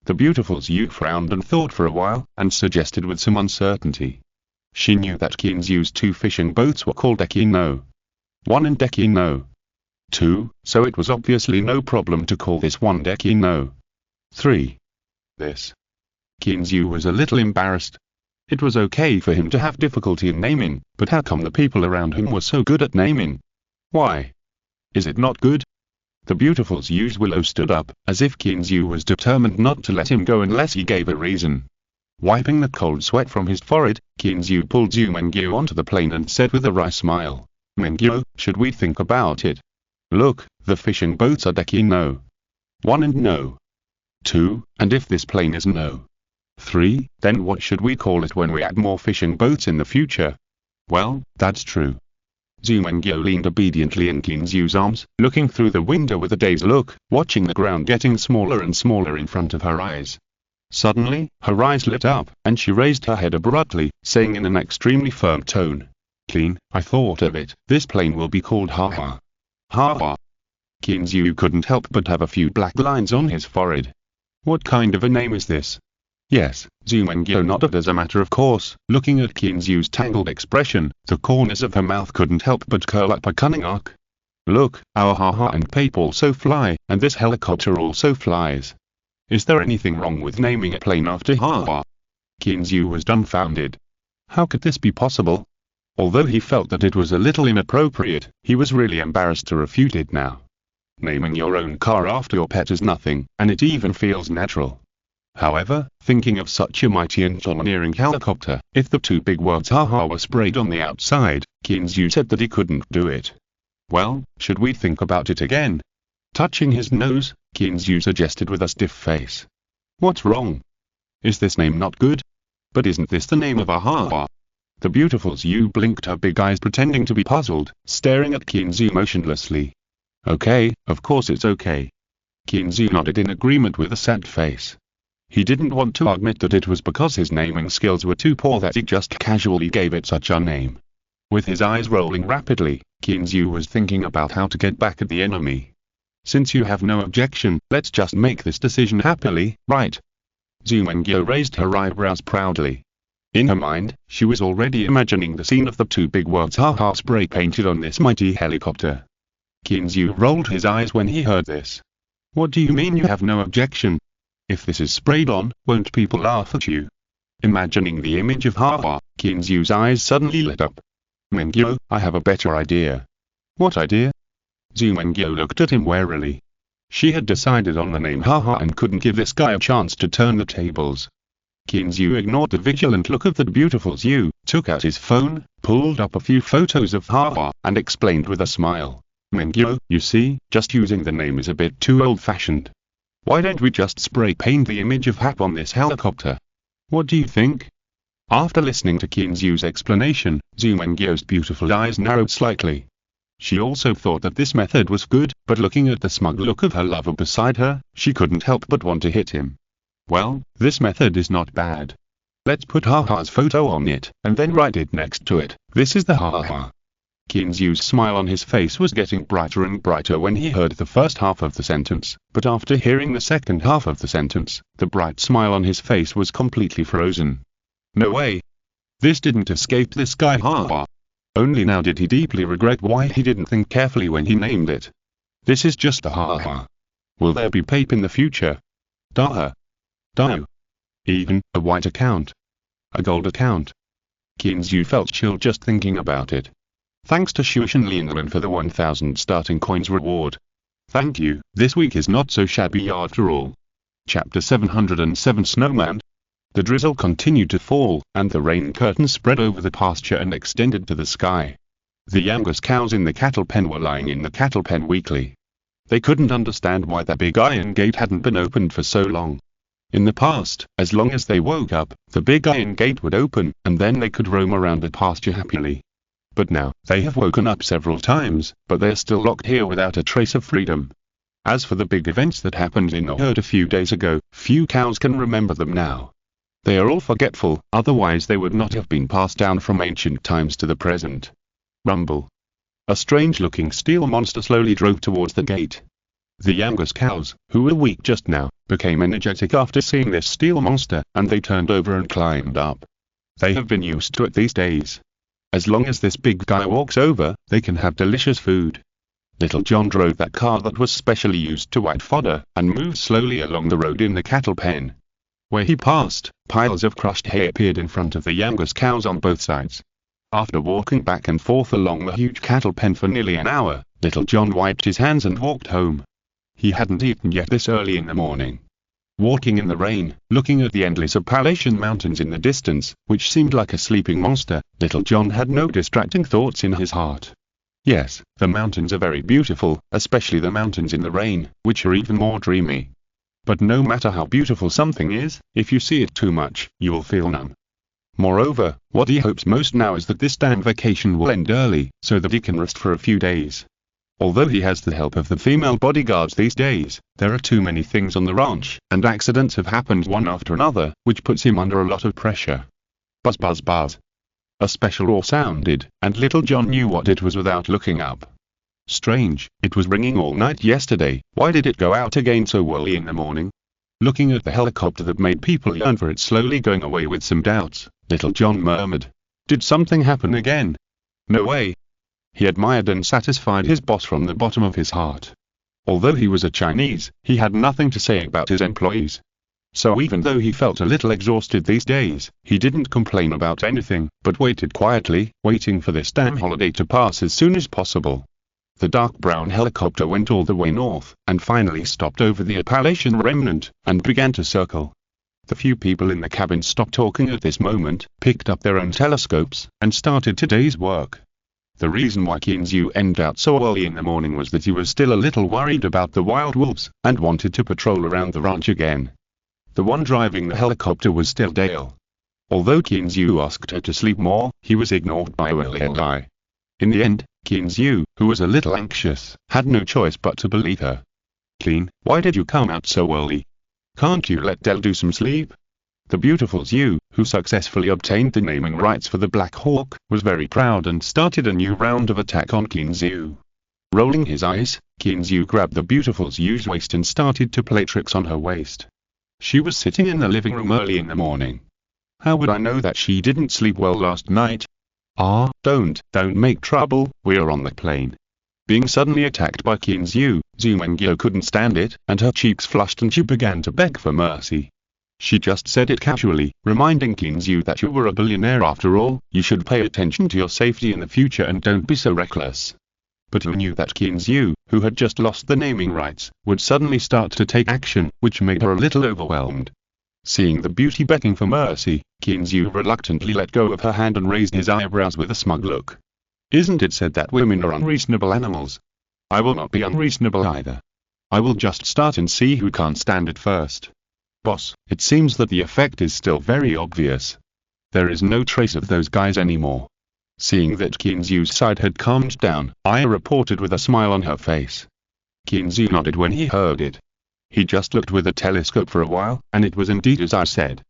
Speaker 1: The beautiful Zyu frowned and thought for a while, and suggested with some uncertainty. She knew that Kinzu's 2 fishing boats were called Deki no 1 and Deki no 2, so it was obviously no problem to call this one Deki no 3. This. Kinzu was a little embarrassed. It was okay for him to have difficulty in naming, but how come the people around him were so good at naming? Why? Is it not good? The beautiful Willow stood up, as if Kinzu was determined not to let him go unless he gave a reason. Wiping the cold sweat from his forehead, Kinzu pulled Mengyo onto the plane and said with a wry smile, "Mengyo, should we think about it? Look, the fishing boats are decking no. 1 and no. 2, and if this plane is no. 3, then what should we call it when we add more fishing boats in the future?" "Well, that's true." Mengyo leaned obediently in Kinzu's arms, looking through the window with a dazed look, watching the ground getting smaller and smaller in front of her eyes. Suddenly, her eyes lit up, and she raised her head abruptly, saying in an extremely firm tone, "Clean, I thought of it, this plane will be called Ha-Ha." Ha-Ha. Kinzu couldn't help but have a few black lines on his forehead. What kind of a name is this? Yes, Mengyo nodded as a matter of course, looking at Kinzu's tangled expression. The corners of her mouth couldn't help but curl up a cunning arc. "Look, our Ha-Ha and Pape also fly, and this helicopter also flies. Is there anything wrong with naming a plane after Ha-Ha?" Kinzu was dumbfounded. How could this be possible? Although he felt that it was a little inappropriate, he was really embarrassed to refute it now. Naming your own car after your pet is nothing, and it even feels natural. However, thinking of such a mighty and domineering helicopter, if the 2 big words Ha-Ha were sprayed on the outside, Kinzu said that he couldn't do it. "Well, should we think about it again?" Touching his nose, Kinzu suggested with a stiff face. "What's wrong? Is this name not good? But isn't this the name of a Ha-Ha?" The beautiful Zhu blinked her big eyes pretending to be puzzled, staring at Kinzu motionlessly. "Okay, of course it's okay." Kinzu nodded in agreement with a sad face. He didn't want to admit that it was because his naming skills were too poor that he just casually gave it such a name. With his eyes rolling rapidly, Kinzu was thinking about how to get back at the enemy. "Since you have no objection, let's just make this decision happily, right?" Mengyo raised her eyebrows proudly. In her mind, she was already imagining the scene of the 2 big words Ha-Ha spray painted on this mighty helicopter. Kinzu rolled his eyes when he heard this. "What do you mean you have no objection? If this is sprayed on, won't people laugh at you?" Imagining the image of Ha-Ha, Kinzu's eyes suddenly lit up. "Mengyo, I have a better idea." "What idea?" Mengyo looked at him warily. She had decided on the name Ha-Ha and couldn't give this guy a chance to turn the tables. Kinzu ignored the vigilant look of the beautiful Zhu, took out his phone, pulled up a few photos of Ha-Ha, and explained with a smile. "Mengyo, you see, just using the name is a bit too old-fashioned. Why don't we just spray paint the image of Hap on this helicopter? What do you think?" After listening to Kinzu's explanation, Mengyo's beautiful eyes narrowed slightly. She also thought that this method was good, but looking at the smug look of her lover beside her, she couldn't help but want to hit him. "Well, this method is not bad. Let's put Ha-Ha's photo on it, and then write it next to it, 'This is the Ha-Ha.'" Kinzu's smile on his face was getting brighter and brighter when he heard the first half of the sentence, but after hearing the second half of the sentence, the bright smile on his face was completely frozen. No way. This didn't escape this guy Ha-Ha. Only now did he deeply regret why he didn't think carefully when he named it. This is just a Ha-Ha. Will there be Pape in the future? Daha. Dio. Even a white account. A gold account. Kinzu felt chill just thinking about it. Thanks to Shuishan Lianren for the 1000 starting coins reward. Thank you, this week is not so shabby after all. Chapter 707 Snowman. The drizzle continued to fall, and the rain curtain spread over the pasture and extended to the sky. The Angus cows in the cattle pen were lying in the cattle pen weakly. They couldn't understand why the big iron gate hadn't been opened for so long. In the past, as long as they woke up, the big iron gate would open, and then they could roam around the pasture happily. But now, they have woken up several times, but they're still locked here without a trace of freedom. As for the big events that happened in the herd a few days ago, few cows can remember them now. They are all forgetful, otherwise they would not have been passed down from ancient times to the present. Rumble. A strange-looking steel monster slowly drove towards the gate. The Angus cows, who were weak just now, became energetic after seeing this steel monster, and they turned over and climbed up. They have been used to it these days. As long as this big guy walks over, they can have delicious food. Little John drove that car that was specially used to white fodder, and moved slowly along the road in the cattle pen. Where he passed, piles of crushed hay appeared in front of the youngest cows on both sides. After walking back and forth along the huge cattle pen for nearly an hour, Little John wiped his hands and walked home. He hadn't eaten yet this early in the morning. Walking in the rain, looking at the endless Appalachian mountains in the distance, which seemed like a sleeping monster, Little John had no distracting thoughts in his heart. Yes, the mountains are very beautiful, especially the mountains in the rain, which are even more dreamy. But no matter how beautiful something is, if you see it too much, you will feel numb. Moreover, what he hopes most now is that this damn vacation will end early, so that he can rest for a few days. Although he has the help of the female bodyguards these days, there are too many things on the ranch, and accidents have happened one after another, which puts him under a lot of pressure. Buzz buzz buzz. A special roar sounded, and Little John knew what it was without looking up. Strange, it was ringing all night yesterday. Why did it go out again so early in the morning? Looking at the helicopter that made people yearn for it slowly going away with some doubts, Little John murmured, "Did something happen again?" "No way." He admired and satisfied his boss from the bottom of his heart. Although he was a Chinese, he had nothing to say about his employees. So even though he felt a little exhausted these days, he didn't complain about anything, but waited quietly, waiting for this damn holiday to pass as soon as possible. The dark brown helicopter went all the way north, and finally stopped over the Appalachian remnant, and began to circle. The few people in the cabin stopped talking at this moment, picked up their own telescopes, and started today's work. The reason why Kinzu ended out so early in the morning was that he was still a little worried about the wild wolves, and wanted to patrol around the ranch again. The one driving the helicopter was still Dale. Although Kinzu asked her to sleep more, he was ignored by Willie and I. In the end, Kinzu, who was a little anxious, had no choice but to believe her. "Clean, why did you come out so early? Can't you let Dell do some sleep?" The beautiful Zhu, who successfully obtained the naming rights for the Black Hawk, was very proud and started a new round of attack on Kinzu. Rolling his eyes, Kinzu grabbed the beautiful Zhu's waist and started to play tricks on her waist. She was sitting in the living room early in the morning. How would I know that she didn't sleep well last night? "Ah, don't make trouble, we're on the plane." Being suddenly attacked by Kinzu, Zumengyo couldn't stand it, and her cheeks flushed and she began to beg for mercy. She just said it casually, reminding Kinzu that you were a billionaire after all, you should pay attention to your safety in the future and don't be so reckless. But who knew that Kinzu, who had just lost the naming rights, would suddenly start to take action, which made her a little overwhelmed. Seeing the beauty begging for mercy, Kinzu reluctantly let go of her hand and raised his eyebrows with a smug look. "Isn't it said that women are unreasonable animals? I will not be unreasonable either. I will just start and see who can't stand it first." "Boss, it seems that the effect is still very obvious. There is no trace of those guys anymore." Seeing that Kinzu's side had calmed down, Aya reported with a smile on her face. Kinzu nodded when he heard it. He just looked with a telescope for a while, and it was indeed as I said.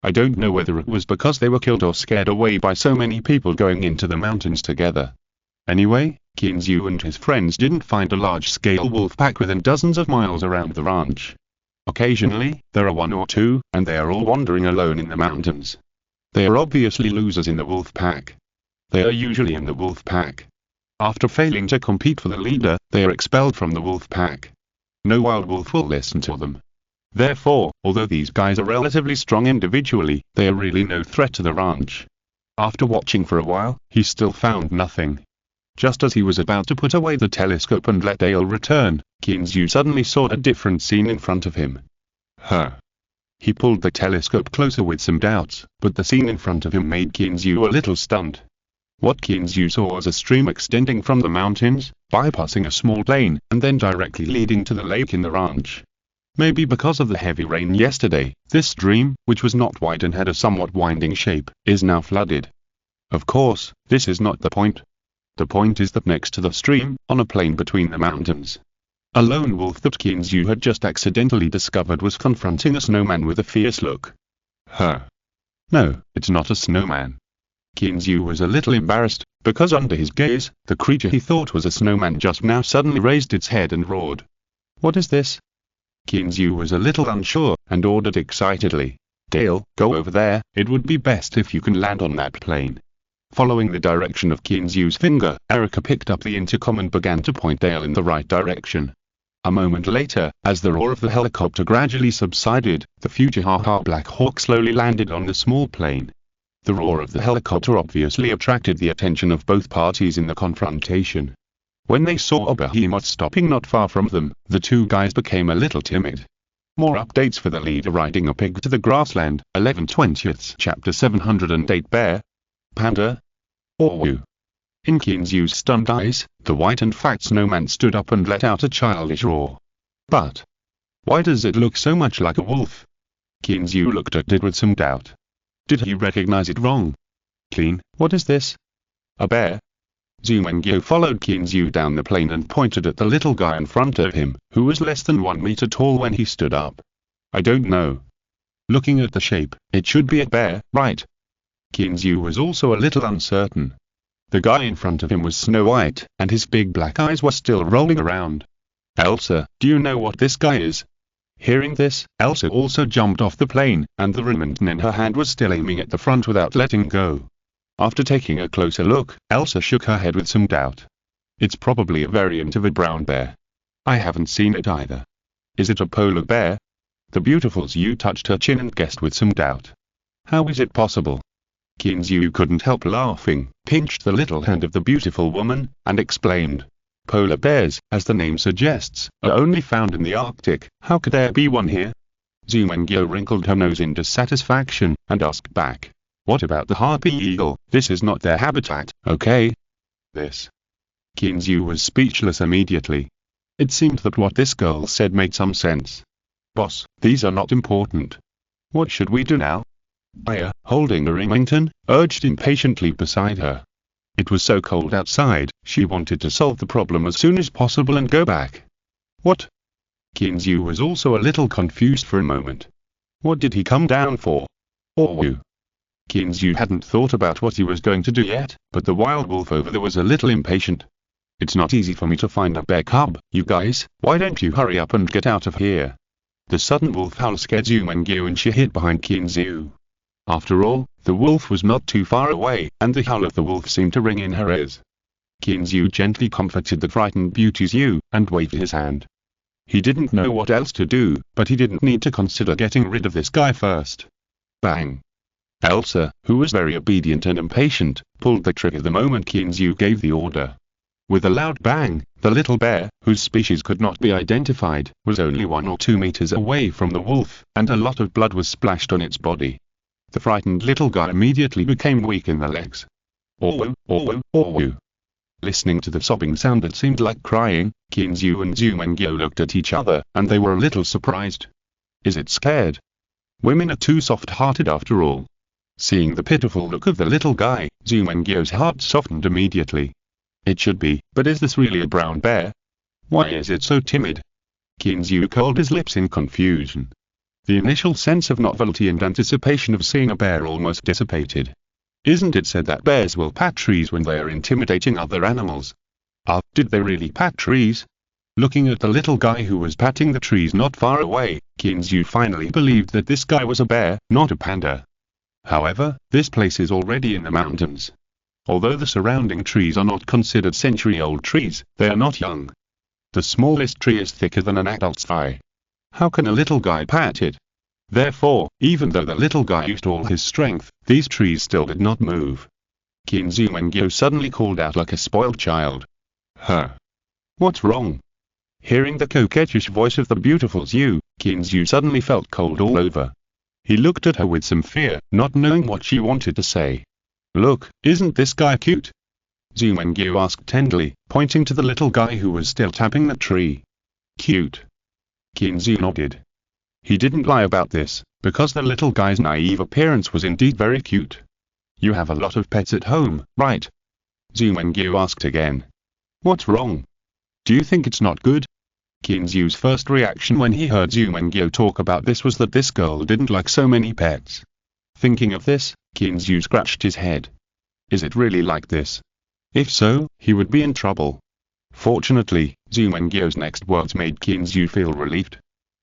Speaker 1: I don't know whether it was because they were killed or scared away by so many people going into the mountains together. Anyway, Kinzu and his friends didn't find a large-scale wolf pack within dozens of miles around the ranch. Occasionally, there are one or two, and they are all wandering alone in the mountains. They are obviously losers in the wolf pack. They are usually in the wolf pack. After failing to compete for the leader, they are expelled from the wolf pack. No wild wolf will listen to them. Therefore, although these guys are relatively strong individually, they are really no threat to the ranch. After watching for a while, he still found nothing. Just as he was about to put away the telescope and let Dale return, Kinzu suddenly saw a different scene in front of him. He pulled the telescope closer with some doubts, but the scene in front of him made Kinzu a little stunned. What Kinzu saw was a stream extending from the mountains, bypassing a small plain, and then directly leading to the lake in the ranch. Maybe because of the heavy rain yesterday, this stream, which was not wide and had a somewhat winding shape, is now flooded. Of course, this is not the point. The point is that next to the stream, on a plain between the mountains, a lone wolf that Kinzu had just accidentally discovered was confronting a snowman with a fierce look. No, it's not a snowman. Kinzu was a little embarrassed, because under his gaze, the creature he thought was a snowman just now suddenly raised its head and roared. "What is this?" Kinzu was a little unsure, and ordered excitedly, "Dale, go over there, it would be best if you can land on that plane." Following the direction of Kinzu's finger, Erica picked up the intercom and began to point Dale in the right direction. A moment later, as the roar of the helicopter gradually subsided, the Fujiha Black Hawk slowly landed on the small plane. The roar of the helicopter obviously attracted the attention of both parties in the confrontation. When they saw a behemoth stopping not far from them, the two guys became a little timid. More updates for the leader riding a pig to the grassland, 11/20, Chapter 708 Bear. Panda? Or In Kinzu's stunned eyes, the white and fat snowman stood up and let out a childish roar. But why does it look so much like a wolf? Kinzu looked at it with some doubt. Did he recognize it wrong? Clean, what is this? A bear? Zumengyo followed Kinzu down the plane and pointed at the little guy in front of him, who was less than 1 meter tall when he stood up. I don't know. Looking at the shape, it should be a bear, right? Kinzu was also a little uncertain. The guy in front of him was Snow White, and his big black eyes were still rolling around. Elsa, do you know what this guy is? Hearing this, Elsa also jumped off the plane, and the Remington in her hand was still aiming at the front without letting go. After taking a closer look, Elsa shook her head with some doubt. It's probably a variant of a brown bear. I haven't seen it either. Is it a polar bear? The beautiful Zhu touched her chin and guessed with some doubt. How is it possible? Kinzu couldn't help laughing, pinched the little hand of the beautiful woman, and exclaimed, Polar bears, as the name suggests, are only found in the Arctic. How could there be one here? Zumengyo wrinkled her nose in dissatisfaction, and asked back, what about the harpy eagle? This is not their habitat, okay? This. Kinzu was speechless immediately. It seemed that what this girl said made some sense. Boss, these are not important. What should we do now? Aya, holding a Remington, urged impatiently beside her. It was so cold outside, she wanted to solve the problem as soon as possible and go back. What? Kinzu was also a little confused for a moment. What did he come down for? Or Kinzu hadn't thought about what he was going to do yet, but the wild wolf over there was a little impatient. It's not easy for me to find a bear cub, you guys, why don't you hurry up and get out of here? The sudden wolf howl scared Zumengyo and she hid behind Kinzu. After all, the wolf was not too far away, and the howl of the wolf seemed to ring in her ears. Kinzu gently comforted the frightened beauty Zhu, and waved his hand. He didn't know what else to do, but he didn't need to consider getting rid of this guy first. Bang! Elsa, who was very obedient and impatient, pulled the trigger the moment Kinzu gave the order. With a loud bang, the little bear, whose species could not be identified, was only 1 or 2 meters away from the wolf, and a lot of blood was splashed on its body. The frightened little guy immediately became weak in the legs. Orwu. Listening to the sobbing sound that seemed like crying, Kinzu and Zumengyo looked at each other, and they were a little surprised. Is it scared? Women are too soft-hearted after all. Seeing the pitiful look of the little guy, Zumengyo's heart softened immediately. It should be, but is this really a brown bear? Why is it so timid? Kinzu curled his lips in confusion. The initial sense of novelty and anticipation of seeing a bear almost dissipated. Isn't it said that bears will pat trees when they are intimidating other animals? Did they really pat trees? Looking at the little guy who was patting the trees not far away, Kinzu finally believed that this guy was a bear, not a panda. However, this place is already in the mountains. Although the surrounding trees are not considered century-old trees, they are not young. The smallest tree is thicker than an adult's thigh. How can a little guy pat it? Therefore, even though the little guy used all his strength, these trees still did not move. Kinzumengyo suddenly called out like a spoiled child. What's wrong? Hearing the coquettish voice of the beautiful Zhu, Kinzu suddenly felt cold all over. He looked at her with some fear, not knowing what she wanted to say. Look, isn't this guy cute? Zumengyo asked tenderly, pointing to the little guy who was still tapping the tree. Cute. Kinzu nodded. He didn't lie about this, because the little guy's naive appearance was indeed very cute. You have a lot of pets at home, right? Zumengyo asked again. What's wrong? Do you think it's not good? Kinzu's first reaction when he heard Zumengyo talk about this was that this girl didn't like so many pets. Thinking of this, Kinzu scratched his head. Is it really like this? If so, he would be in trouble. Fortunately, Zumengyo's next words made Kinzu feel relieved.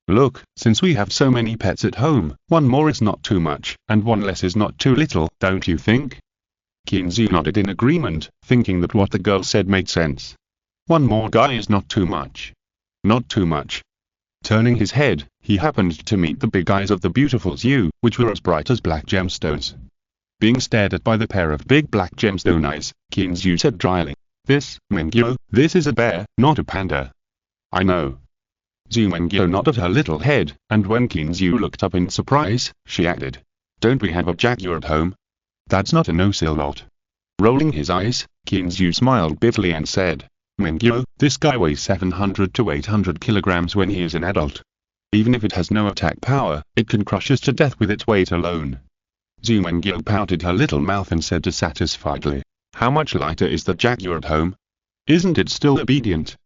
Speaker 1: Look, since we have so many pets at home, one more is not too much, and one less is not too little, don't you think? Kinzu nodded in agreement, thinking that what the girl said made sense. One more guy is not too much. Not too much. Turning his head, he happened to meet the big eyes of the beautiful Zhu, which were as bright as black gemstones. Being stared at by the pair of big black gemstone eyes, Kinzu said dryly, "This, Mengyo, this is a bear, not a panda." "I know." Zhu Mengyo nodded her little head, and when Kinzu looked up in surprise, she added, "Don't we have a jaguar at home?" "That's not a no-silot." Rolling his eyes, Kinzu smiled bitterly and said, "Mengyo, this guy weighs 700 to 800 kilograms when he is an adult. Even if it has no attack power, it can crush us to death with its weight alone." Zhu Mengyo pouted her little mouth and said dissatisfiedly, "How much lighter is the jaguar at home? Isn't it still obedient?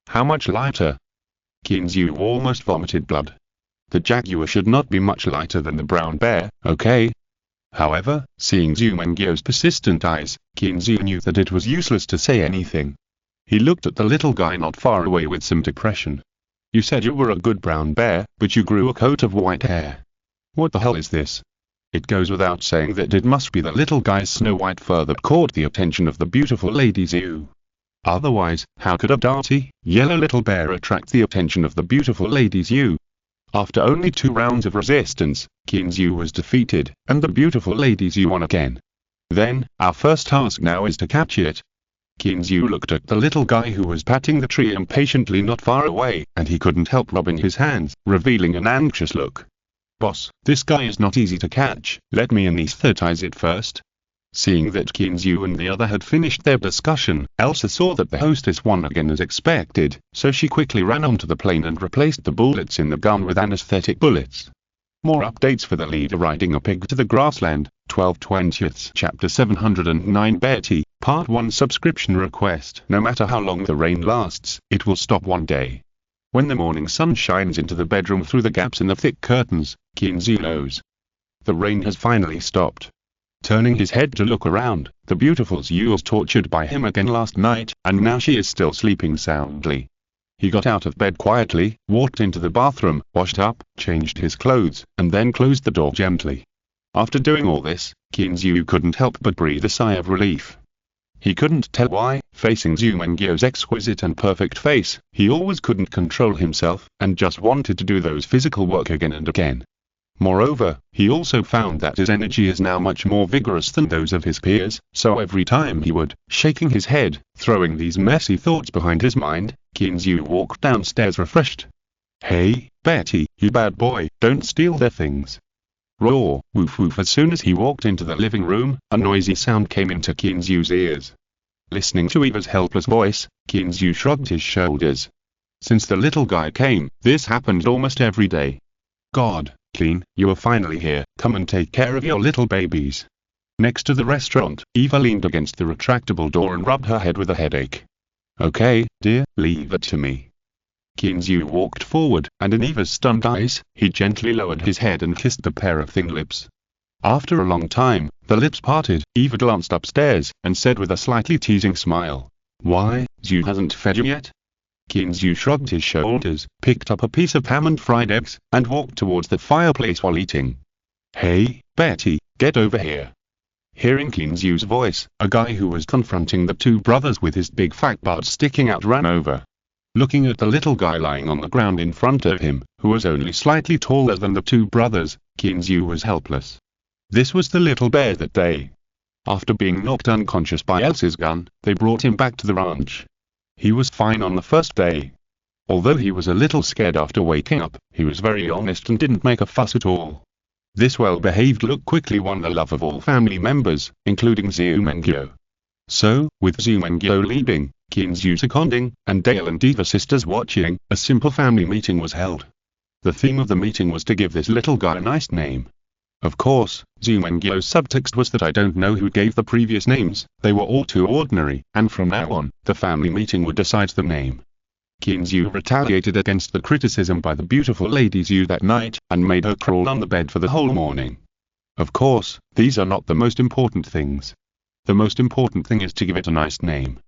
Speaker 1: How much lighter?" Kinzu almost vomited blood. The jaguar should not be much lighter than the brown bear, okay? However, seeing Zhu Mengyo's persistent eyes, Kinzu knew that it was useless to say anything. He looked at the little guy not far away with some depression. "You said you were a good brown bear, but you grew a coat of white hair. What the hell is this?" It goes without saying that it must be the little guy's snow white fur that caught the attention of the beautiful Lady Zhu. Otherwise, how could a dirty, yellow little bear attract the attention of the beautiful Lady Zhu? After only 2 rounds of resistance, Kinzu was defeated, and the beautiful Lady Zhu won again. "Then, our first task now is to catch it." Kinzu looked at the little guy who was patting the tree impatiently not far away, and he couldn't help rubbing his hands, revealing an anxious look. "Boss, this guy is not easy to catch, let me anesthetize it first." Seeing that Kinzu and the other had finished their discussion, Elsa saw that the hostess won again as expected, so she quickly ran onto the plane and replaced the bullets in the gun with anesthetic bullets. More updates for the leader riding a pig to the grassland, 12/20, Chapter 709 Betty, Part 1 Subscription request. No matter how long the rain lasts, it will stop one day. When the morning sun shines into the bedroom through the gaps in the thick curtains, Kinzu knows the rain has finally stopped. Turning his head to look around, the beautiful Zhu was tortured by him again last night, and now she is still sleeping soundly. He got out of bed quietly, walked into the bathroom, washed up, changed his clothes, and then closed the door gently. After doing all this, Kinzu couldn't help but breathe a sigh of relief. He couldn't tell why, facing Zhu Mengyo's exquisite and perfect face, he always couldn't control himself, and just wanted to do those physical work again and again. Moreover, he also found that his energy is now much more vigorous than those of his peers, so every time he would, shaking his head, throwing these messy thoughts behind his mind, Kinzu walked downstairs refreshed. "Hey, Betty, you bad boy, don't steal their things." Roar, woof woof. As soon as he walked into the living room, a noisy sound came into Kinzu's ears. Listening to Eva's helpless voice, Kinzu shrugged his shoulders. Since the little guy came, this happened almost every day. "God, Clean, you are finally here, come and take care of your little babies." Next to the restaurant, Eva leaned against the retractable door and rubbed her head with a headache. "Okay, dear, leave it to me." Kinzu walked forward, and in Eva's stunned eyes, he gently lowered his head and kissed the pair of thin lips. After a long time, the lips parted. Eva glanced upstairs, and said with a slightly teasing smile, "Why, Zhu hasn't fed you yet?" Kinzu shrugged his shoulders, picked up a piece of ham and fried eggs, and walked towards the fireplace while eating. "Hey, Betty, get over here." Hearing Kinzu's voice, a guy who was confronting the 2 brothers with his big fat butt sticking out ran over. Looking at the little guy lying on the ground in front of him, who was only slightly taller than the 2 brothers, Kinzu was helpless. This was the little bear that day. After being knocked unconscious by Elsa's gun, they brought him back to the ranch. He was fine on the first day. Although he was a little scared after waking up, he was very honest and didn't make a fuss at all. This well-behaved look quickly won the love of all family members, including Zhu Mengyo. So, with Zhu Mengyo leaving, Kinzu seconding, and Dale and Eva sisters watching, a simple family meeting was held. The theme of the meeting was to give this little guy a nice name. Of course, Zhu Mengyo's subtext was that I don't know who gave the previous names, they were all too ordinary, and from now on, the family meeting would decide the name. Kinzu retaliated against the criticism by the beautiful Lady Zhu that night, and made her crawl on the bed for the whole morning. Of course, these are not the most important things. The most important thing is to give it a nice name.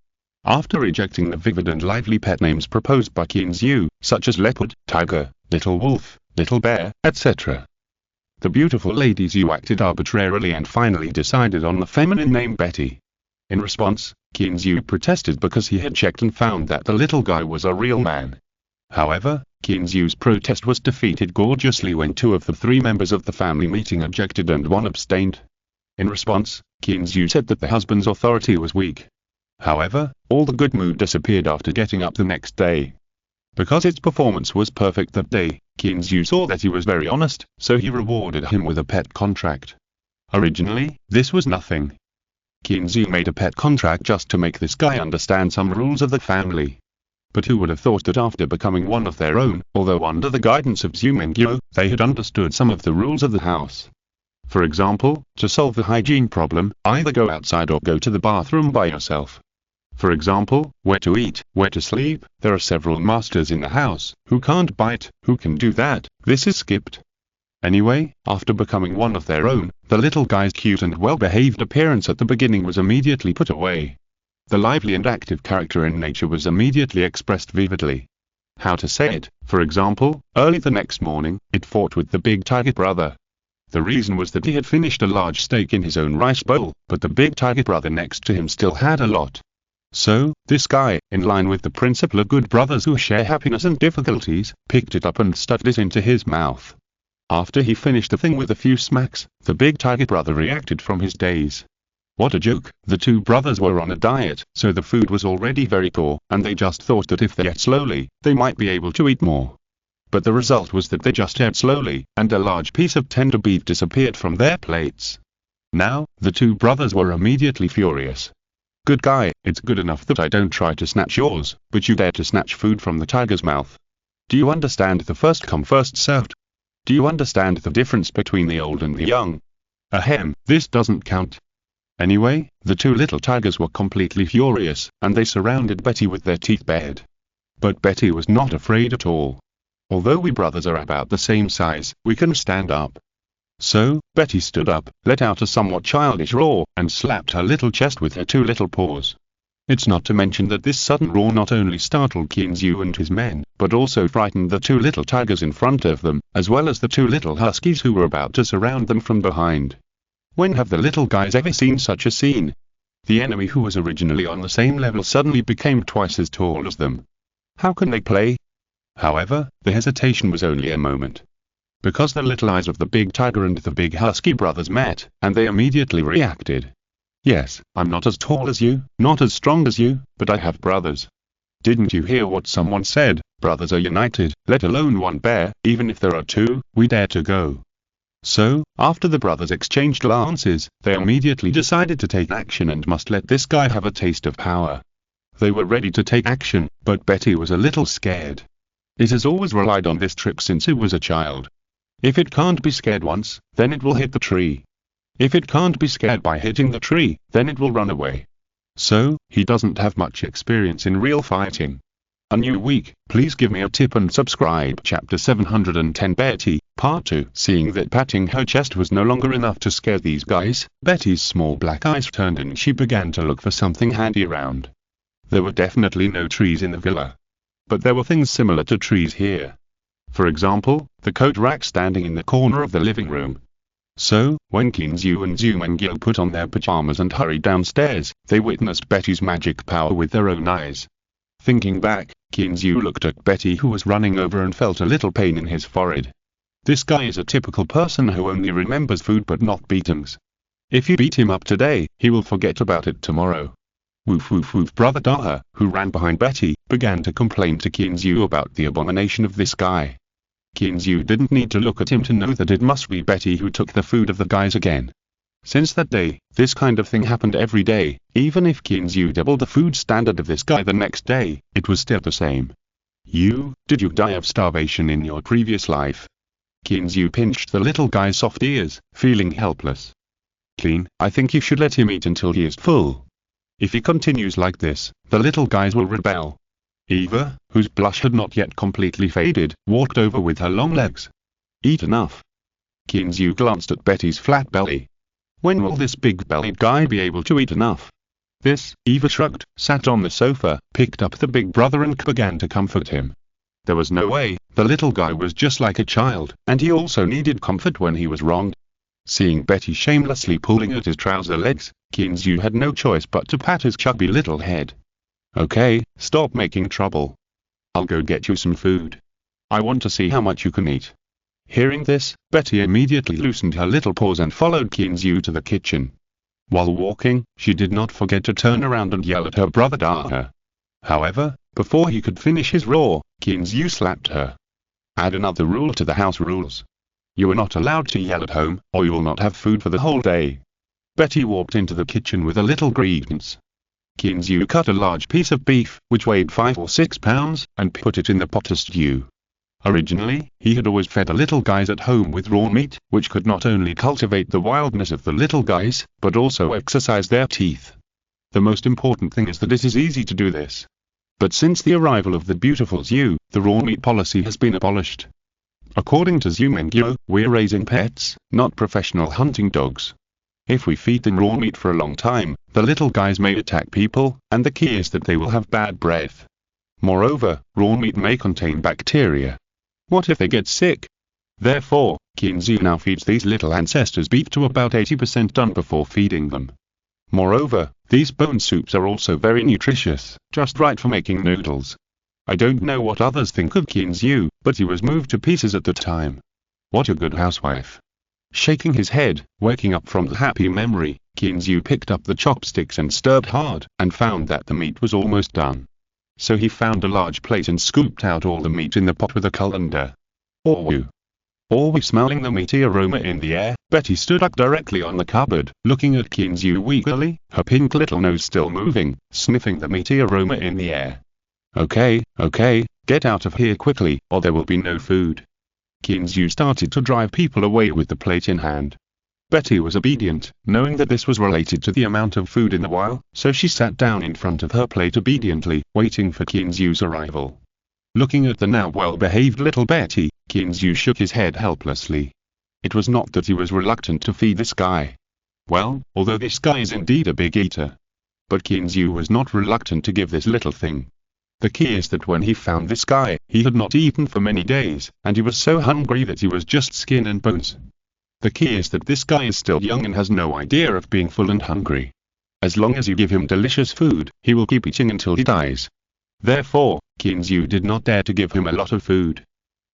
Speaker 1: After rejecting the vivid and lively pet names proposed by Kinzu, such as leopard, tiger, little wolf, little bear, etc., The beautiful lady Zhu acted arbitrarily and finally decided on the feminine name Betty. In response, Qin Zhu protested because he had checked and found that the little guy was a real man. However, Qin Zhu's protest was defeated gorgeously when 2 of the 3 members of the family meeting objected and 1 abstained. In response, Qin Zhu said that the husband's authority was weak. However, all the good mood disappeared after getting up the next day. Because its performance was perfect that day, Qin Zhu saw that he was very honest, so he rewarded him with a pet contract. Originally, this was nothing. Qin Zhu made a pet contract just to make this guy understand some rules of the family. But who would have thought that after becoming one of their own, although under the guidance of Zhu Mengyo, they had understood some of the rules of the house. For example, to solve the hygiene problem, either go outside or go to the bathroom by yourself. For example, where to eat, where to sleep, there are several masters in the house. Who can't bite, who can do that, this is skipped. Anyway, after becoming one of their own, the little guy's cute and well-behaved appearance at the beginning was immediately put away. The lively and active character in nature was immediately expressed vividly. How to say it, for example, early the next morning, it fought with the big tiger brother. The reason was that he had finished a large steak in his own rice bowl, but the big tiger brother next to him still had a lot. So, this guy, in line with the principle of good brothers who share happiness and difficulties, picked it up and stuffed it into his mouth. After he finished the thing with a few smacks, the big tiger brother reacted from his daze. What a joke, the 2 brothers were on a diet, so the food was already very poor, and they just thought that if they ate slowly, they might be able to eat more. But the result was that they just ate slowly, and a large piece of tender beef disappeared from their plates. Now, the 2 brothers were immediately furious. Good guy, it's good enough that I don't try to snatch yours, but you dare to snatch food from the tiger's mouth. Do you understand the first come first served? Do you understand the difference between the old and the young? Ahem, this doesn't count. Anyway, the 2 little tigers were completely furious, and they surrounded Betty with their teeth bared. But Betty was not afraid at all. Although we brothers are about the same size, we can stand up. So, Betty stood up, let out a somewhat childish roar, and slapped her little chest with her 2 little paws. It's not to mention that this sudden roar not only startled Qin Zhu and his men, but also frightened the 2 little tigers in front of them, as well as the 2 little huskies who were about to surround them from behind. When have the little guys ever seen such a scene? The enemy who was originally on the same level suddenly became twice as tall as them. How can they play? However, the hesitation was only a moment. Because the little eyes of the big tiger and the big husky brothers met, and they immediately reacted. Yes, I'm not as tall as you, not as strong as you, but I have brothers. Didn't you hear what someone said? Brothers are united, let alone one bear, even if there are 2, we dare to go. So, after the brothers exchanged glances, they immediately decided to take action and must let this guy have a taste of power. They were ready to take action, but Betty was a little scared. It has always relied on this trick since it was a child. If it can't be scared once, then it will hit the tree. If it can't be scared by hitting the tree, then it will run away. So, he doesn't have much experience in real fighting. A new week, please give me a tip and subscribe. Chapter 710 Betty, Part 2. Seeing that patting her chest was no longer enough to scare these guys, Betty's small black eyes turned and she began to look for something handy around. There were definitely no trees in the villa. But there were things similar to trees here. For example, the coat rack standing in the corner of the living room. So, when Qin Zhu and Zhu Mengyo put on their pajamas and hurried downstairs, they witnessed Betty's magic power with their own eyes. Thinking back, Qin Zhu looked at Betty who was running over and felt a little pain in his forehead. This guy is a typical person who only remembers food but not beatings. If you beat him up today, he will forget about it tomorrow. Woof woof woof. Brother Daha, who ran behind Betty, began to complain to Qin Zhu about the abomination of this guy. Qin Zhu didn't need to look at him to know that it must be Betty who took the food of the guys again. Since that day, this kind of thing happened every day. Even if Qin Zhu doubled the food standard of this guy the next day, it was still the same. Did you die of starvation in your previous life? Qin Zhu pinched the little guy's soft ears, feeling helpless. Clean, I think you should let him eat until he is full. If he continues like this, the little guys will rebel. Eva, whose blush had not yet completely faded, walked over with her long legs. Eat enough. Qin Zhu glanced at Betty's flat belly. When will this big-bellied guy be able to eat enough? Eva shrugged, sat on the sofa, picked up the big brother and began to comfort him. There was no way, The little guy was just like a child, and he also needed comfort when he was wronged. Seeing Betty shamelessly pulling at his trouser legs, Kinzu had no choice but to pat his chubby little head. "Okay, stop making trouble. I'll go get you some food. I want to see how much you can eat." Hearing this, Betty immediately loosened her little paws and followed Kinzu to the kitchen. While walking, she did not forget to turn around and yell at her brother Daha. However, before he could finish his roar, Kinzu slapped her. Add another rule to the house rules. You are not allowed to yell at home, or you will not have food for the whole day. Betty walked into the kitchen with a little grievance. Kinzu cut a large piece of beef, which weighed 5 or 6 pounds, and put it in the pot to stew. Originally, he had always fed the little guys at home with raw meat, which could not only cultivate the wildness of the little guys, but also exercise their teeth. The most important thing is that it is easy to do this. But since the arrival of the beautiful Zhu, the raw meat policy has been abolished. According to Zhu Mengyo, we're raising pets, not professional hunting dogs. If we feed them raw meat for a long time, the little guys may attack people, and the key is that they will have bad breath. Moreover, raw meat may contain bacteria. What if they get sick? Therefore, Kinzu now feeds these little ancestors beef to about 80% done before feeding them. Moreover, these bone soups are also very nutritious, just right for making noodles. I don't know what others think of Kinzu, but he was moved to pieces at the time. What a good housewife. Shaking his head, waking up from the happy memory, Kinzu picked up the chopsticks and stirred hard, and found that the meat was almost done. So he found a large plate and scooped out all the meat in the pot with a colander. Smelling the meaty aroma in the air, Betty stood up directly on the cupboard, looking at Kinzu eagerly, her pink little nose still moving, sniffing the meaty aroma in the air. Okay, get out of here quickly, or there will be no food. Kinzu started to drive people away with the plate in hand. Betty was obedient, knowing that this was related to the amount of food in the while, so she sat down in front of her plate obediently, waiting for Kinzu's arrival. Looking at the now well-behaved little Betty, Kinzu shook his head helplessly. It was not that he was reluctant to feed this guy. Well, although this guy is indeed a big eater. But Kinzu was not reluctant to give this little thing. The key is that when he found this guy, he had not eaten for many days, and he was so hungry that he was just skin and bones. The key is that this guy is still young and has no idea of being full and hungry. As long as you give him delicious food, he will keep eating until he dies. Therefore, Kinzu did not dare to give him a lot of food.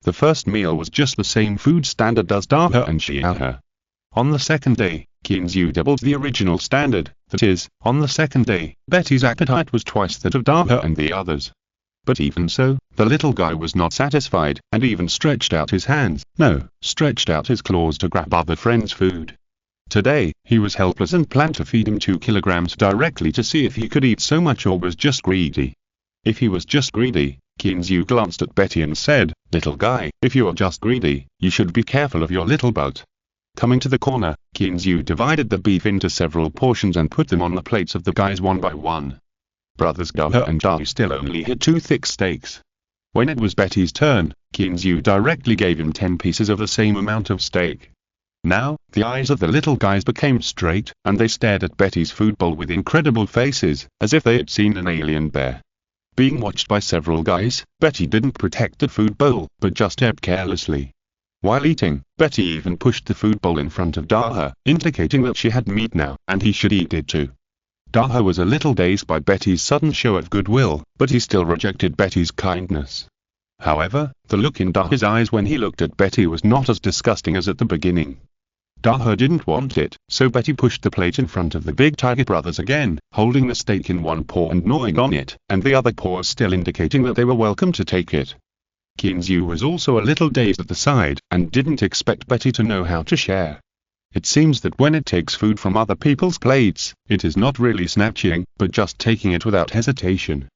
Speaker 1: The first meal was just the same food standard as Daha and Xiaohe. On the second day, Kinzu doubled the original standard, that is, on the second day, Betty's appetite was twice that of Daha and the others. But even so, the little guy was not satisfied, and even stretched out his claws to grab other friends' food. Today, he was helpless and planned to feed him 2 kilograms directly to see if he could eat so much or was just greedy. If he was just greedy, Kinzu glanced at Betty and said, "Little guy, if you are just greedy, you should be careful of your little butt." Coming to the corner, Kinzu divided the beef into several portions and put them on the plates of the guys one by one. Brothers Daha and Dahu still only had 2 thick steaks. When it was Betty's turn, Kinzu directly gave him 10 pieces of the same amount of steak. Now, the eyes of the little guys became straight, and they stared at Betty's food bowl with incredible faces, as if they had seen an alien bear. Being watched by several guys, Betty didn't protect the food bowl, but just ate carelessly. While eating, Betty even pushed the food bowl in front of Daha, indicating that she had meat now, and he should eat it too. Daha was a little dazed by Betty's sudden show of goodwill, but he still rejected Betty's kindness. However, the look in Daha's eyes when he looked at Betty was not as disgusting as at the beginning. Daha didn't want it, so Betty pushed the plate in front of the big tiger brothers again, holding the steak in one paw and gnawing on it, and the other paw still indicating that they were welcome to take it. Kinzu was also a little dazed at the side, and didn't expect Betty to know how to share. It seems that when it takes food from other people's plates, it is not really snatching, but just taking it without hesitation.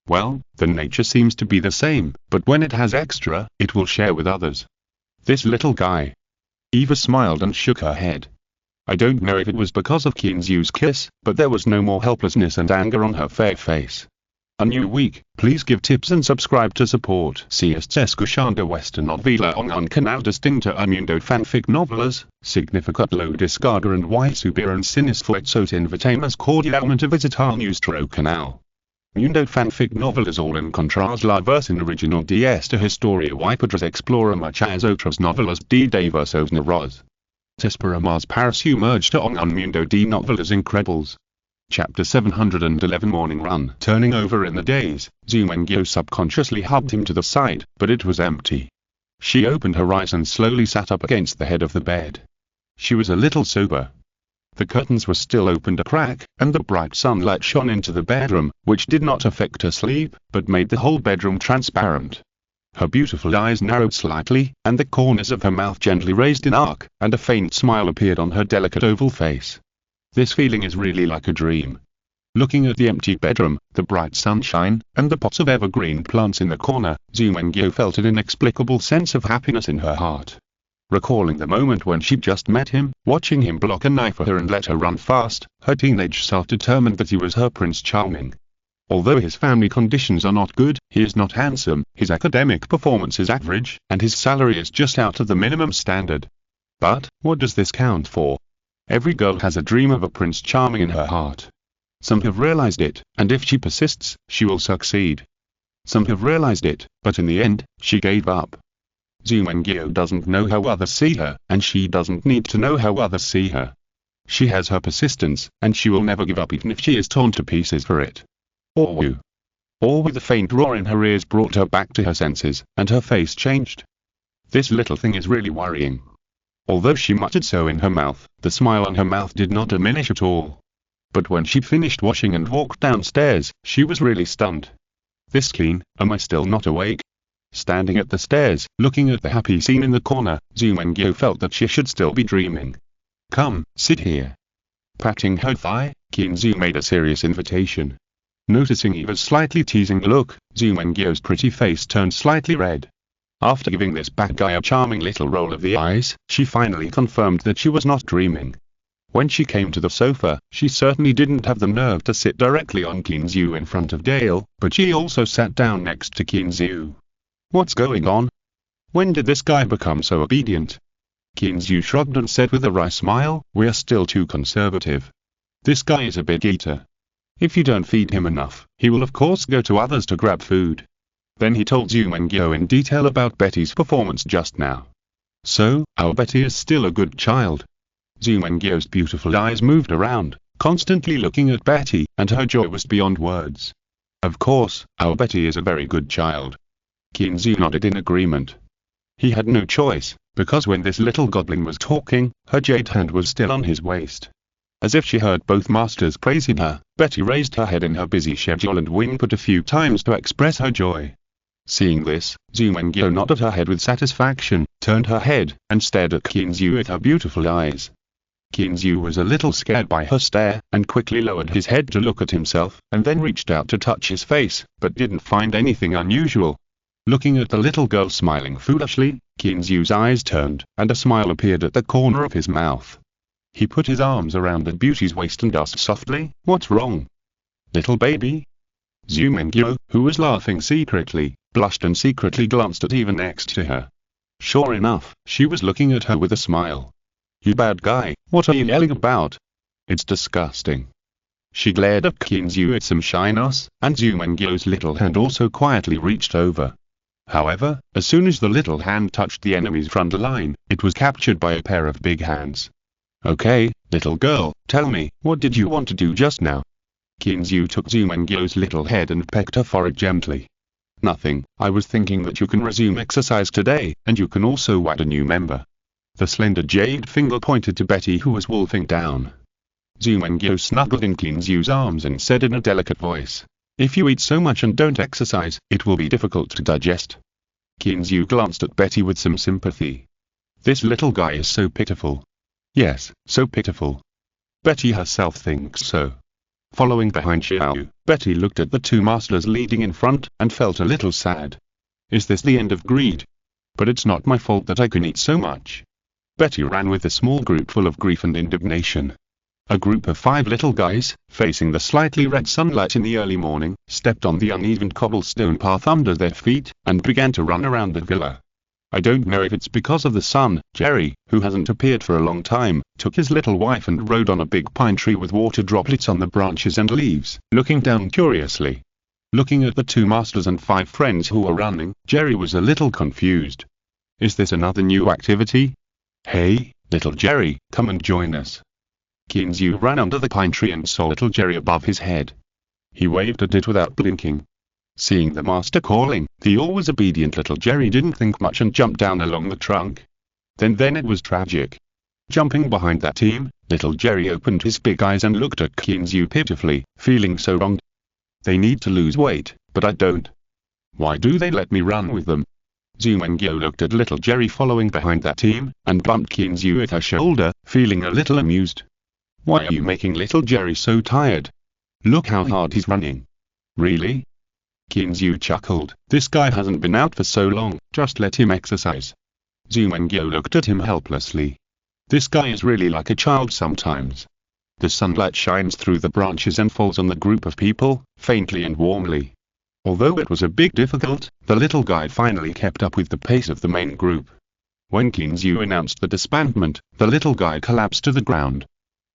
Speaker 1: Well, the nature seems to be the same, but when it has extra, it will share with others. This little guy. Eva smiled and shook her head. I don't know if it was because of Kinzu's kiss, but there was no more helplessness and anger on her fair face. A new week, please give tips and subscribe to support. Si estás escuchando esta novela en un canal distinto a mundo fanfic novelas, significa lo descarga and y subir en cines fuertes invitamos cordialmente a visitar nuestro canal. Mundo fanfic novel is all in contrast la version original de esta historia y podrás explorar muchas otras novelas de diversos narradores. Te esperamos para sumergirte en un mundo de novelas incredibles. Chapter 711 Morning Run. Turning over in the daze, Zumengyo subconsciously hugged him to the side, but it was empty. She opened her eyes and slowly sat up against the head of the bed. She was a little sober. The curtains were still opened a crack, and the bright sunlight shone into the bedroom, which did not affect her sleep, but made the whole bedroom transparent. Her beautiful eyes narrowed slightly, and the corners of her mouth gently raised in arc, and a faint smile appeared on her delicate oval face. This feeling is really like a dream. Looking at the empty bedroom, the bright sunshine, and the pots of evergreen plants in the corner, Zumengyo felt an inexplicable sense of happiness in her heart. Recalling the moment when she'd just met him, watching him block a knife for her and let her run fast, her teenage self determined that he was her Prince Charming. Although his family conditions are not good, he is not handsome, his academic performance is average, and his salary is just out of the minimum standard. But, what does this count for? Every girl has a dream of a Prince Charming in her heart. Some have realized it, and if she persists, she will succeed. Some have realized it, but in the end, she gave up. Zumengyo doesn't know how others see her, and she doesn't need to know how others see her. She has her persistence, and she will never give up even if she is torn to pieces for it. Or with a faint roar in her ears brought her back to her senses, and her face changed. This little thing is really worrying. Although she muttered so in her mouth, the smile on her mouth did not diminish at all. But when she finished washing and walked downstairs, she was really stunned. This clean, am I still not awake? Standing at the stairs, looking at the happy scene in the corner, Zumengyo felt that she should still be dreaming. Come, sit here. Patting her thigh, Kinzu made a serious invitation. Noticing Eva's slightly teasing look, Zumengyo's pretty face turned slightly red. After giving this bad guy a charming little roll of the eyes, she finally confirmed that she was not dreaming. When she came to the sofa, she certainly didn't have the nerve to sit directly on Kinzu in front of Dale, but she also sat down next to Kinzu. What's going on? When did this guy become so obedient? Kinzu shrugged and said with a wry smile, we are still too conservative. This guy is a big eater. If you don't feed him enough, he will of course go to others to grab food. Then he told Zumengyo in detail about Betty's performance just now. So, our Betty is still a good child. Zumengyo's beautiful eyes moved around, constantly looking at Betty, and her joy was beyond words. Of course, our Betty is a very good child. Kinzu nodded in agreement. He had no choice, because when this little goblin was talking, her jade hand was still on his waist. As if she heard both masters praising her, Betty raised her head in her busy schedule and whimpered a few times to express her joy. Seeing this, Zumengyo nodded her head with satisfaction, turned her head, and stared at Kinzu with her beautiful eyes. Kinzu was a little scared by her stare, and quickly lowered his head to look at himself, and then reached out to touch his face, but didn't find anything unusual. Looking at the little girl smiling foolishly, Kinzu's eyes turned, and a smile appeared at the corner of his mouth. He put his arms around the beauty's waist and asked softly, "What's wrong? Little baby?" Zumengyo, who was laughing secretly, blushed and secretly glanced at Eva next to her. Sure enough, she was looking at her with a smile. You bad guy, what are you yelling about? It's disgusting. She glared at Kinzu with some shyness, and Zumengyo's little hand also quietly reached over. However, as soon as the little hand touched the enemy's front line, it was captured by a pair of big hands. Okay, little girl, tell me, what did you want to do just now? Kinzu took Zumengyo's little head and pecked her forehead gently. Nothing, I was thinking that you can resume exercise today, and you can also add a new member. The slender jade finger pointed to Betty who was wolfing down. Zumengyo snuggled in Kinzu's arms and said in a delicate voice, if you eat so much and don't exercise, it will be difficult to digest. Kinzu glanced at Betty with some sympathy. This little guy is so pitiful. Yes, so pitiful. Betty herself thinks so. Following behind Xiao, Betty looked at the two masters leading in front, and felt a little sad. Is this the end of greed? But it's not my fault that I can eat so much. Betty ran with a small group full of grief and indignation. A group of 5 little guys, facing the slightly red sunlight in the early morning, stepped on the uneven cobblestone path under their feet, and began to run around the villa. I don't know if it's because of the sun. Jerry, who hasn't appeared for a long time, took his little wife and rode on a big pine tree with water droplets on the branches and leaves, looking down curiously. Looking at the two masters and 5 friends who were running, Jerry was a little confused. Is this another new activity? Hey, little Jerry, come and join us. Kinzu ran under the pine tree and saw little Jerry above his head. He waved at it without blinking. Seeing the master calling, the always obedient little Jerry didn't think much and jumped down along the trunk. Then it was tragic. Jumping behind that team, little Jerry opened his big eyes and looked at Kinzu pitifully, feeling so wronged. They need to lose weight, but I don't. Why do they let me run with them? Zumengyo looked at little Jerry following behind that team, and bumped Kinzu with her shoulder, feeling a little amused. Why are you making little Jerry so tired? Look how hard he's running. Really? Kinzu chuckled. This guy hasn't been out for so long, just let him exercise. Zumengyo looked at him helplessly. This guy is really like a child sometimes. The sunlight shines through the branches and falls on the group of people, faintly and warmly. Although it was a bit difficult, the little guy finally kept up with the pace of the main group. When Kinzu announced the disbandment, the little guy collapsed to the ground.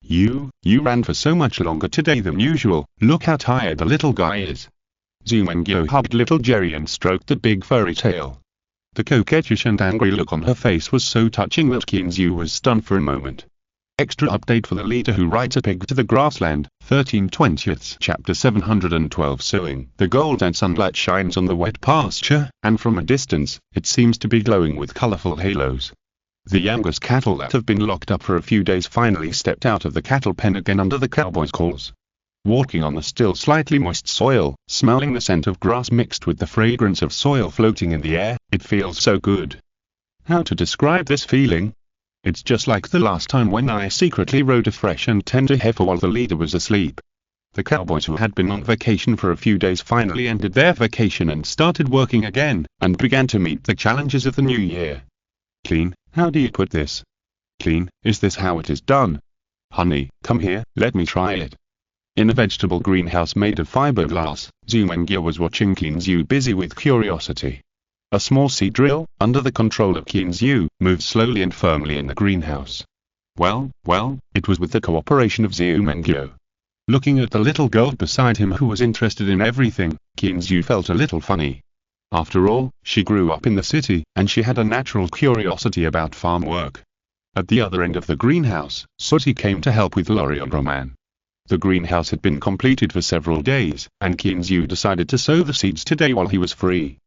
Speaker 1: You ran for so much longer today than usual, look how tired the little guy is. Zumengyo hugged little Jerry and stroked the big furry tail. The coquettish and angry look on her face was so touching that Kinzu was stunned for a moment. Extra update for the leader who rides a pig to the grassland, 13/20 chapter 712 sewing. The golden sunlight shines on the wet pasture, and from a distance, it seems to be glowing with colorful halos. The youngest cattle that have been locked up for a few days finally stepped out of the cattle pen again under the cowboy's calls. Walking on the still slightly moist soil, smelling the scent of grass mixed with the fragrance of soil floating in the air, it feels so good. How to describe this feeling? It's just like the last time when I secretly rode a fresh and tender heifer while the leader was asleep. The cowboys who had been on vacation for a few days finally ended their vacation and started working again, and began to meet the challenges of the new year. Clean, how do you put this? Clean, is this how it is done? Honey, come here, let me try it. In a vegetable greenhouse made of fiberglass, Zumengyo was watching Kinzu busy with curiosity. A small seed drill, under the control of Kinzu, moved slowly and firmly in the greenhouse. Well, it was with the cooperation of Zumengyo. Looking at the little girl beside him who was interested in everything, Kinzu felt a little funny. After all, she grew up in the city, and she had a natural curiosity about farm work. At the other end of the greenhouse, Sooty came to help with Lori and Roman. The greenhouse had been completed for several days, and Kinzu decided to sow the seeds today while he was free.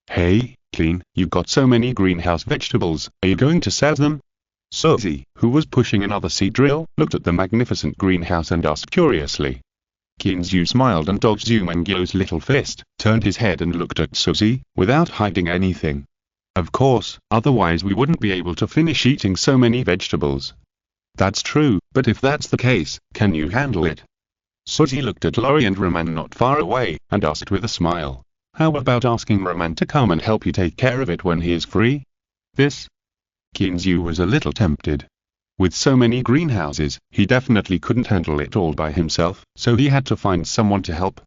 Speaker 1: Hey, Clean, you got so many greenhouse vegetables, are you going to sell them? Sooty, who was pushing another seed drill, looked at the magnificent greenhouse and asked curiously. Kinzu smiled and dodged Zumengyo's little fist, turned his head and looked at Sooty, without hiding anything. Of course, otherwise we wouldn't be able to finish eating so many vegetables. That's true, but if that's the case, can you handle it? Sooty looked at Lori and Roman not far away, and asked with a smile. How about asking Roman to come and help you take care of it when he is free? This? Kinzu was a little tempted. With so many greenhouses, he definitely couldn't handle it all by himself, so he had to find someone to help.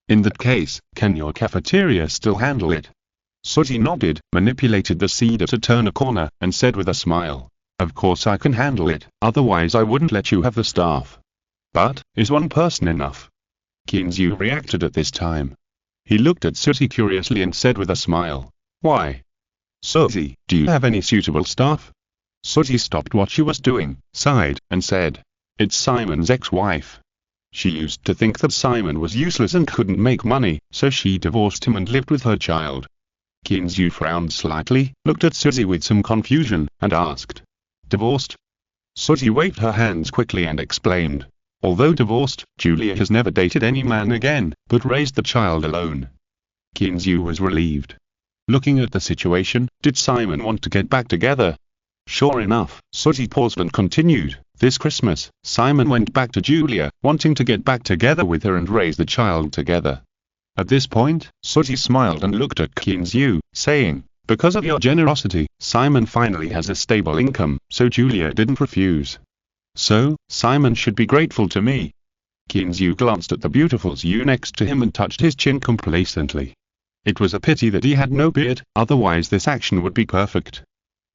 Speaker 1: In that case, can your cafeteria still handle it? Sooty nodded, manipulated the seeder to turn a corner, and said with a smile. Of course I can handle it, otherwise I wouldn't let you have the staff. But, is one person enough? Kinzu reacted at this time. He looked at Sooty curiously and said with a smile. Why? Sooty, do you have any suitable staff? Sooty stopped what she was doing, sighed, and said. It's Simon's ex-wife. She used to think that Simon was useless and couldn't make money, so she divorced him and lived with her child. Kinzu frowned slightly, looked at Sooty with some confusion, and asked. Divorced? Sooty waved her hands quickly and explained. Although divorced, Julia has never dated any man again, but raised the child alone. Kinzu was relieved. Looking at the situation, did Simon want to get back together? Sure enough, Sooty paused and continued. This Christmas, Simon went back to Julia, wanting to get back together with her and raise the child together. At this point, Sooty smiled and looked at Kinzu, saying, because of your generosity, Simon finally has a stable income, so Julia didn't refuse. So, Simon should be grateful to me. Kinzu glanced at the beautiful Zhu next to him and touched his chin complacently. It was a pity that he had no beard, otherwise this action would be perfect.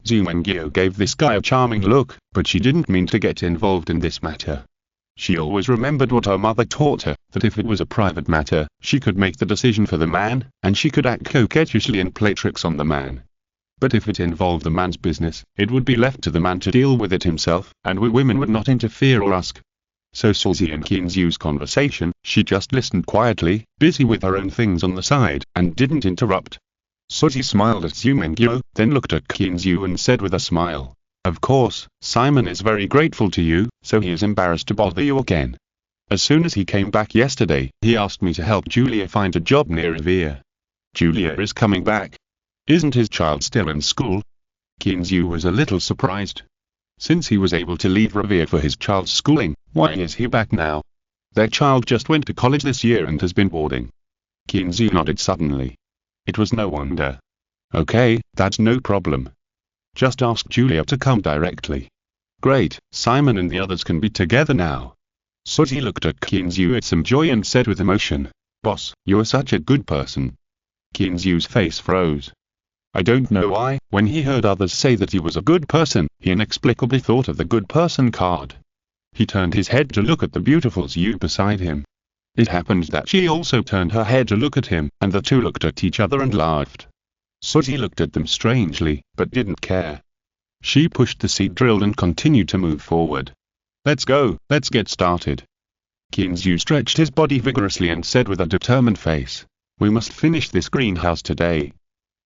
Speaker 1: Zumengyo gave this guy a charming look, but she didn't mean to get involved in this matter. She always remembered what her mother taught her, that if it was a private matter, she could make the decision for the man, and she could act coquettishly and play tricks on the man. But if it involved the man's business, it would be left to the man to deal with it himself, and we women would not interfere or ask. So Susie and Kinzu's conversation, she just listened quietly, busy with her own things on the side, and didn't interrupt. Susie smiled at Zumengyo, then looked at Kinzu and said with a smile, "Of course, Simon is very grateful to you, so he is embarrassed to bother you again. As soon as he came back yesterday, he asked me to help Julia find a job near Revere. Julia is coming back. Isn't his child still in school?" Kinzu was a little surprised. Since he was able to leave Revere for his child's schooling, why is he back now? Their child just went to college this year and has been boarding. Kinzu nodded suddenly. It was no wonder. "Okay, that's no problem. Just ask Julia to come directly." "Great, Simon and the others can be together now." Susie looked at Kinzu with some joy and said with emotion, "Boss, you are such a good person." Kinzu's face froze. I don't know why, when he heard others say that he was a good person, he inexplicably thought of the good person card. He turned his head to look at the beautiful Zhu beside him. It happened that she also turned her head to look at him, and the two looked at each other and laughed. Susie looked at them strangely, but didn't care. She pushed the seed drill and continued to move forward. "Let's go, let's get started." Kinzu stretched his body vigorously and said with a determined face, "We must finish this greenhouse today."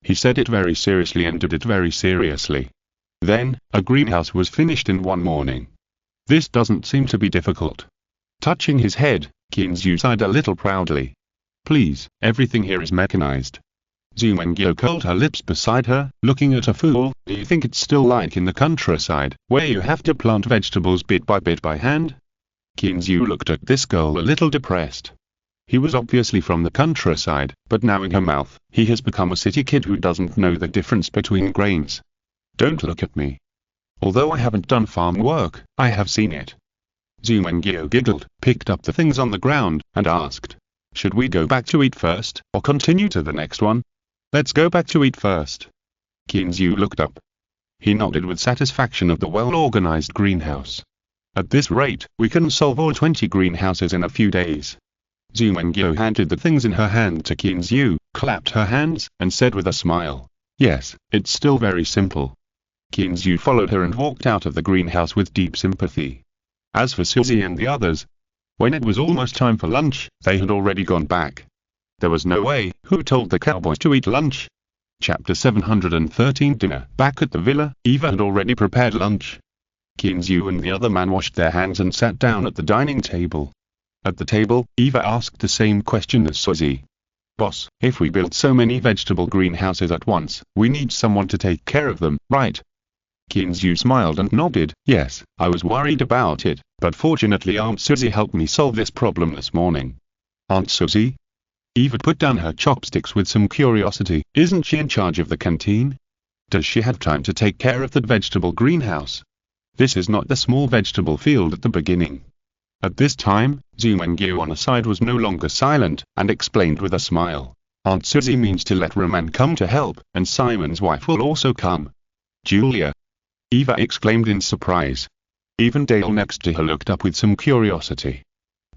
Speaker 1: He said it very seriously and did it very seriously. Then, a greenhouse was finished in one morning. This doesn't seem to be difficult. Touching his head, Kinzu sighed a little proudly. "Please, everything here is mechanized." Zumengyo curled her lips beside her, looking at a fool. "Do you think it's still like in the countryside, where you have to plant vegetables bit by hand?" Kinzu looked at this girl a little depressed. He was obviously from the countryside, but now in her mouth, he has become a city kid who doesn't know the difference between grains. "Don't look at me. Although I haven't done farm work, I have seen it." Zumengyo giggled, picked up the things on the ground, and asked, "Should we go back to eat first, or continue to the next one?" "Let's go back to eat first." Kinzu looked up. He nodded with satisfaction of the well-organized greenhouse. "At this rate, we can solve all 20 greenhouses in a few days." Zumengyo handed the things in her hand to Kinzu, clapped her hands, and said with a smile, "Yes, it's still very simple." Kinzu followed her and walked out of the greenhouse with deep sympathy. As for Susie and the others, when it was almost time for lunch, they had already gone back. There was no way. Who told the cowboys to eat lunch? Chapter 713 Dinner. Back at the villa, Eva had already prepared lunch. Kinzu and the other man washed their hands and sat down at the dining table. At the table, Eva asked the same question as Susie. "Boss, if we build so many vegetable greenhouses at once, we need someone to take care of them, right?" Kinzu smiled and nodded. "Yes, I was worried about it, but fortunately Aunt Susie helped me solve this problem this morning." "Aunt Susie?" Eva put down her chopsticks with some curiosity. "Isn't she in charge of the canteen? Does she have time to take care of the vegetable greenhouse? This is not the small vegetable field at the beginning." At this time, Zumengyo on the side was no longer silent, and explained with a smile. "Aunt Susie means to let Roman come to help, and Simon's wife will also come." "Julia!" Eva exclaimed in surprise. Even Dale next to her looked up with some curiosity.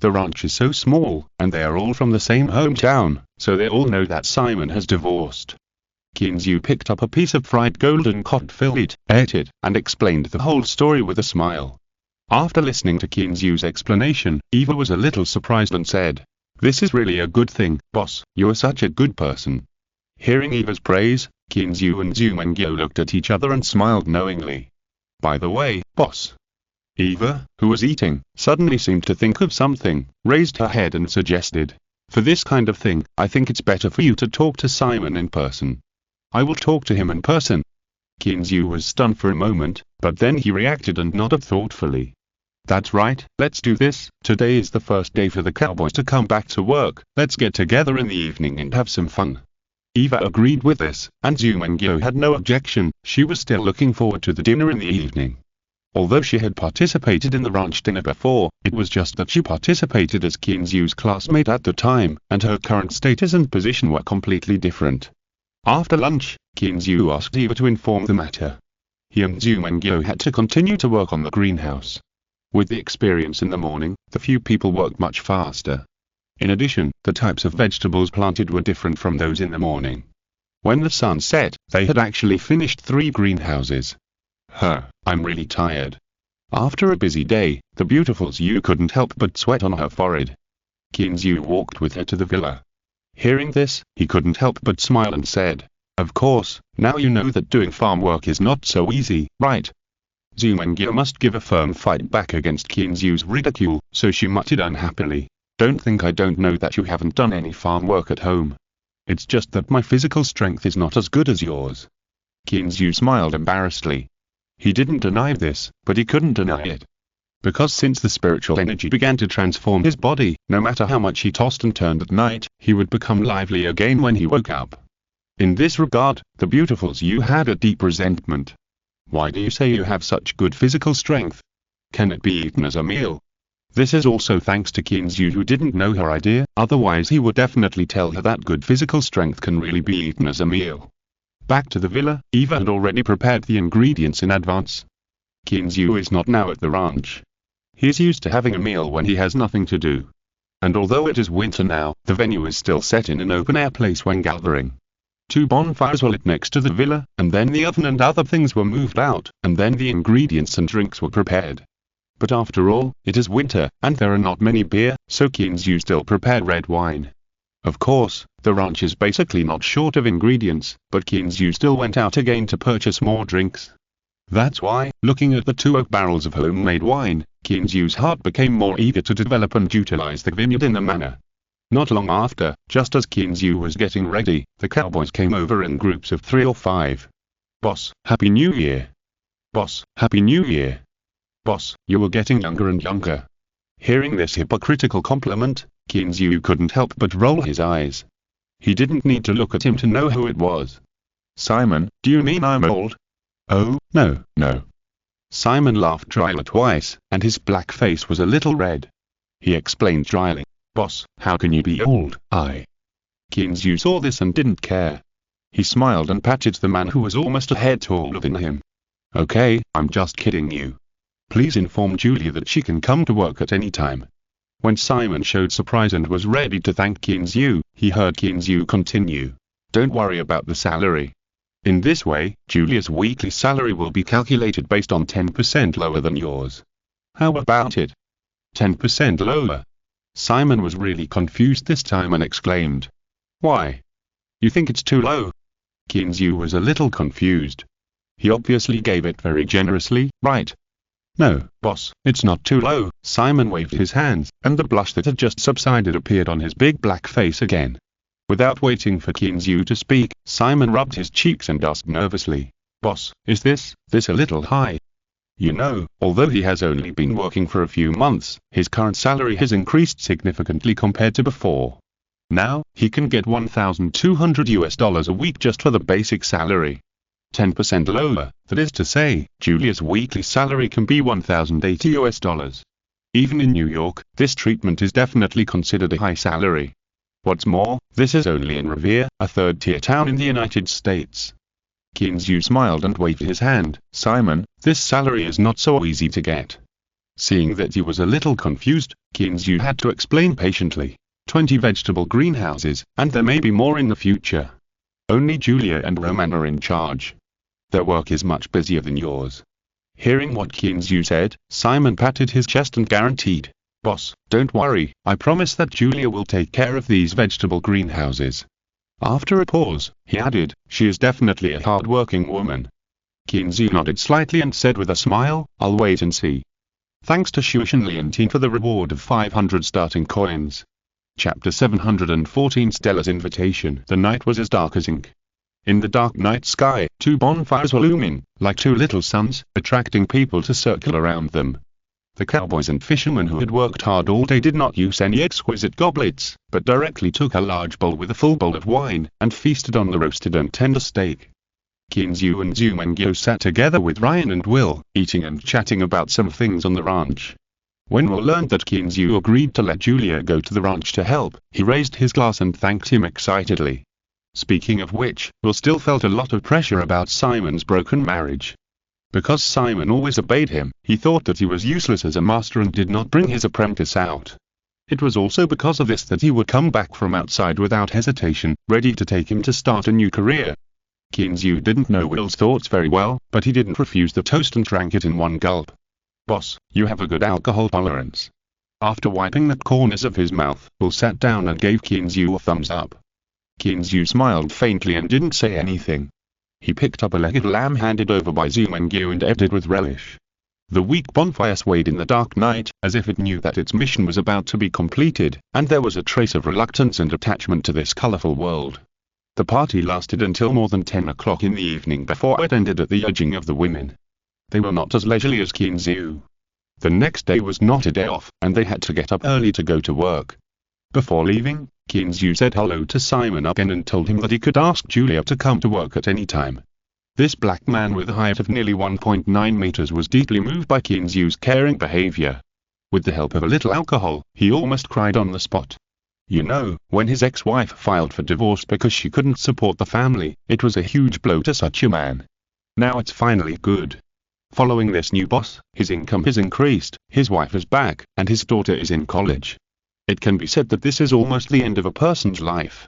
Speaker 1: The ranch is so small, and they are all from the same hometown, so they all know that Simon has divorced. Kinzu picked up a piece of fried golden cod fillet, ate it, and explained the whole story with a smile. After listening to Kinzu's explanation, Eva was a little surprised and said, "This is really a good thing, boss, you are such a good person." Hearing Eva's praise, Kinzu and Zumengyo looked at each other and smiled knowingly. "By the way, boss." Eva, who was eating, suddenly seemed to think of something, raised her head and suggested, "For this kind of thing, I think it's better for you to talk to Simon in person." "I will talk to him in person." Kinzu was stunned for a moment, but then he reacted and nodded thoughtfully. "That's right, let's do this. Today is the first day for the cowboys to come back to work. Let's get together in the evening and have some fun." Eva agreed with this, and Zumengyo had no objection. She was still looking forward to the dinner in the evening. Although she had participated in the ranch dinner before, it was just that she participated as Kinzu's classmate at the time, and her current status and position were completely different. After lunch, Kinzu asked Eva to inform the matter. He and Zumengyo had to continue to work on the greenhouse. With the experience in the morning, the few people worked much faster. In addition, the types of vegetables planted were different from those in the morning. When the sun set, they had actually finished 3 greenhouses. I'm really tired. After a busy day, the beautiful Zhu couldn't help but sweat on her forehead. Zhu walked with her to the villa. Hearing this, he couldn't help but smile and said, "Of course, now you know that doing farm work is not so easy, right?" Zhu must give a firm fight back against Zhu's ridicule, so she muttered unhappily, "Don't think I don't know that you haven't done any farm work at home. It's just that my physical strength is not as good as yours." Zhu smiled embarrassedly. He didn't deny this, but he couldn't deny it. Because since the spiritual energy began to transform his body, no matter how much he tossed and turned at night, he would become lively again when he woke up. In this regard, the beautiful Zhu had a deep resentment. "Why do you say you have such good physical strength? Can it be eaten as a meal?" This is also thanks to Zhu, who didn't know her idea, otherwise he would definitely tell her that good physical strength can really be eaten as a meal. Back to the villa, Eva had already prepared the ingredients in advance. Zhu is not now at the ranch. He is used to having a meal when he has nothing to do. And although it is winter now, the venue is still set in an open-air place when gathering. 2 bonfires were lit next to the villa, and then the oven and other things were moved out, and then the ingredients and drinks were prepared. But after all, it is winter, and there are not many beer, so Zhu still prepared red wine. Of course, the ranch is basically not short of ingredients, but Zhu still went out again to purchase more drinks. That's why, looking at the 2 oak barrels of homemade wine, Zhu's heart became more eager to develop and utilize the vineyard in the manor. Not long after, just as Zhu was getting ready, the cowboys came over in groups of 3 or 5. "Boss, Happy New Year! Boss, Happy New Year! Boss, you are getting younger and younger." Hearing this hypocritical compliment, Zhu couldn't help but roll his eyes. He didn't need to look at him to know who it was. "Simon, do you mean I'm old?" "Oh, no. Simon laughed dryly twice, and his black face was a little red. He explained dryly, "Boss, how can you be old? Zhu saw this and didn't care. He smiled and patted the man who was almost a head taller than him. "Okay, I'm just kidding you. Please inform Julia that she can come to work at any time." When Simon showed surprise and was ready to thank Zhu, he heard Zhu continue, "Don't worry about the salary. In this way, Julia's weekly salary will be calculated based on 10% lower than yours." "How about it? 10% lower?" Simon was really confused this time and exclaimed, "Why? You think it's too low?" Zhu was a little confused. He obviously gave it very generously, right? "No, boss, it's not too low." Simon waved his hands, and the blush that had just subsided appeared on his big black face again. Without waiting for Zhu to speak, Simon rubbed his cheeks and asked nervously, "Boss, is this a little high? You know, although he has only been working for a few months, his current salary has increased significantly compared to before. Now, he can get $1,200 a week just for the basic salary. 10% lower, that is to say, Julia's weekly salary can be $1,080. Even in New York, this treatment is definitely considered a high salary. What's more, this is only in Revere, a third-tier town in the United States." Zhu smiled and waved his hand. "Simon, this salary is not so easy to get." Seeing that he was a little confused, Zhu had to explain patiently, 20 vegetable greenhouses, and there may be more in the future. Only Julia and Roman are in charge. Their work is much busier than yours." Hearing what Zhu said, Simon patted his chest and guaranteed, "Boss, don't worry, I promise that Julia will take care of these vegetable greenhouses." After a pause, he added, "She is definitely a hard-working woman." Zhu nodded slightly and said with a smile, "I'll wait and see." Thanks to Shush and Leontine for the reward of 500 starting coins. Chapter 714 Stella's Invitation. The night was as dark as ink. In the dark night sky, 2 bonfires were looming, like 2 little suns, attracting people to circle around them. The cowboys and fishermen who had worked hard all day did not use any exquisite goblets, but directly took a large bowl with a full bowl of wine, and feasted on the roasted and tender steak. Zhu and Zhu sat together with Ryan and Will, eating and chatting about some things on the ranch. When Will learned that Zhu agreed to let Julia go to the ranch to help, he raised his glass and thanked him excitedly. Speaking of which, Will still felt a lot of pressure about Simon's broken marriage. Because Simon always obeyed him, he thought that he was useless as a master and did not bring his apprentice out. It was also because of this that he would come back from outside without hesitation, ready to take him to start a new career. Kinzu didn't know Will's thoughts very well, but he didn't refuse the toast and drank it in one gulp. "Boss, you have a good alcohol tolerance." After wiping the corners of his mouth, Will sat down and gave Kinzu a thumbs up. Kinzu smiled faintly and didn't say anything. He picked up a legged lamb handed over by Zumengyo and ate it with relish. The weak bonfire swayed in the dark night, as if it knew that its mission was about to be completed, and there was a trace of reluctance and attachment to this colorful world. The party lasted until more than 10 o'clock in the evening before it ended at the urging of the women. They were not as leisurely as Kinzu. The next day was not a day off, and they had to get up early to go to work. Before leaving, Kinzu said hello to Simon again and told him that he could ask Julia to come to work at any time. This black man with a height of nearly 1.9 meters was deeply moved by Kinzu's caring behavior. With the help of a little alcohol, he almost cried on the spot. You know, when his ex-wife filed for divorce because she couldn't support the family, it was a huge blow to such a man. Now it's finally good. Following this new boss, his income has increased, his wife is back, and his daughter is in college. It can be said that this is almost the end of a person's life.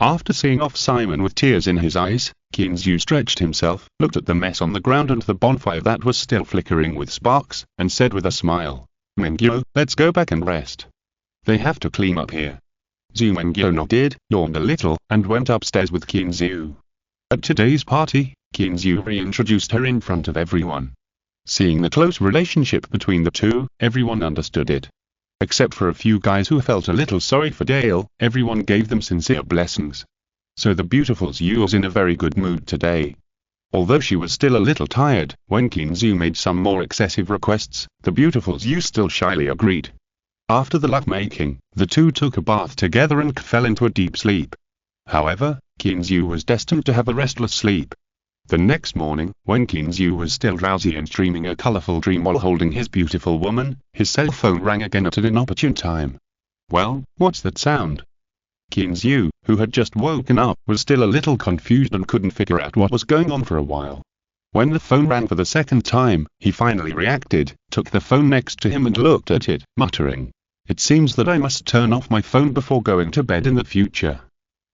Speaker 1: After seeing off Simon with tears in his eyes, Kinzu stretched himself, looked at the mess on the ground and the bonfire that was still flickering with sparks, and said with a smile, "Mengyo, let's go back and rest. They have to clean up here." Zumengyo nodded, yawned a little, and went upstairs with Kinzu. At today's party, Kinzu reintroduced her in front of everyone. Seeing the close relationship between the two, everyone understood it. Except for a few guys who felt a little sorry for Dale, everyone gave them sincere blessings. So the beautiful Zhu was in a very good mood today. Although she was still a little tired, when Kinzu made some more excessive requests, the beautiful Zhu still shyly agreed. After the lovemaking, the two took a bath together and fell into a deep sleep. However, Kinzu was destined to have a restless sleep. The next morning, when Kinzu was still drowsy and dreaming a colorful dream while holding his beautiful woman, his cell phone rang again at an inopportune time. Well, what's that sound? Kinzu, who had just woken up, was still a little confused and couldn't figure out what was going on for a while. When the phone rang for the second time, he finally reacted, took the phone next to him and looked at it, muttering, "It seems that I must turn off my phone before going to bed in the future.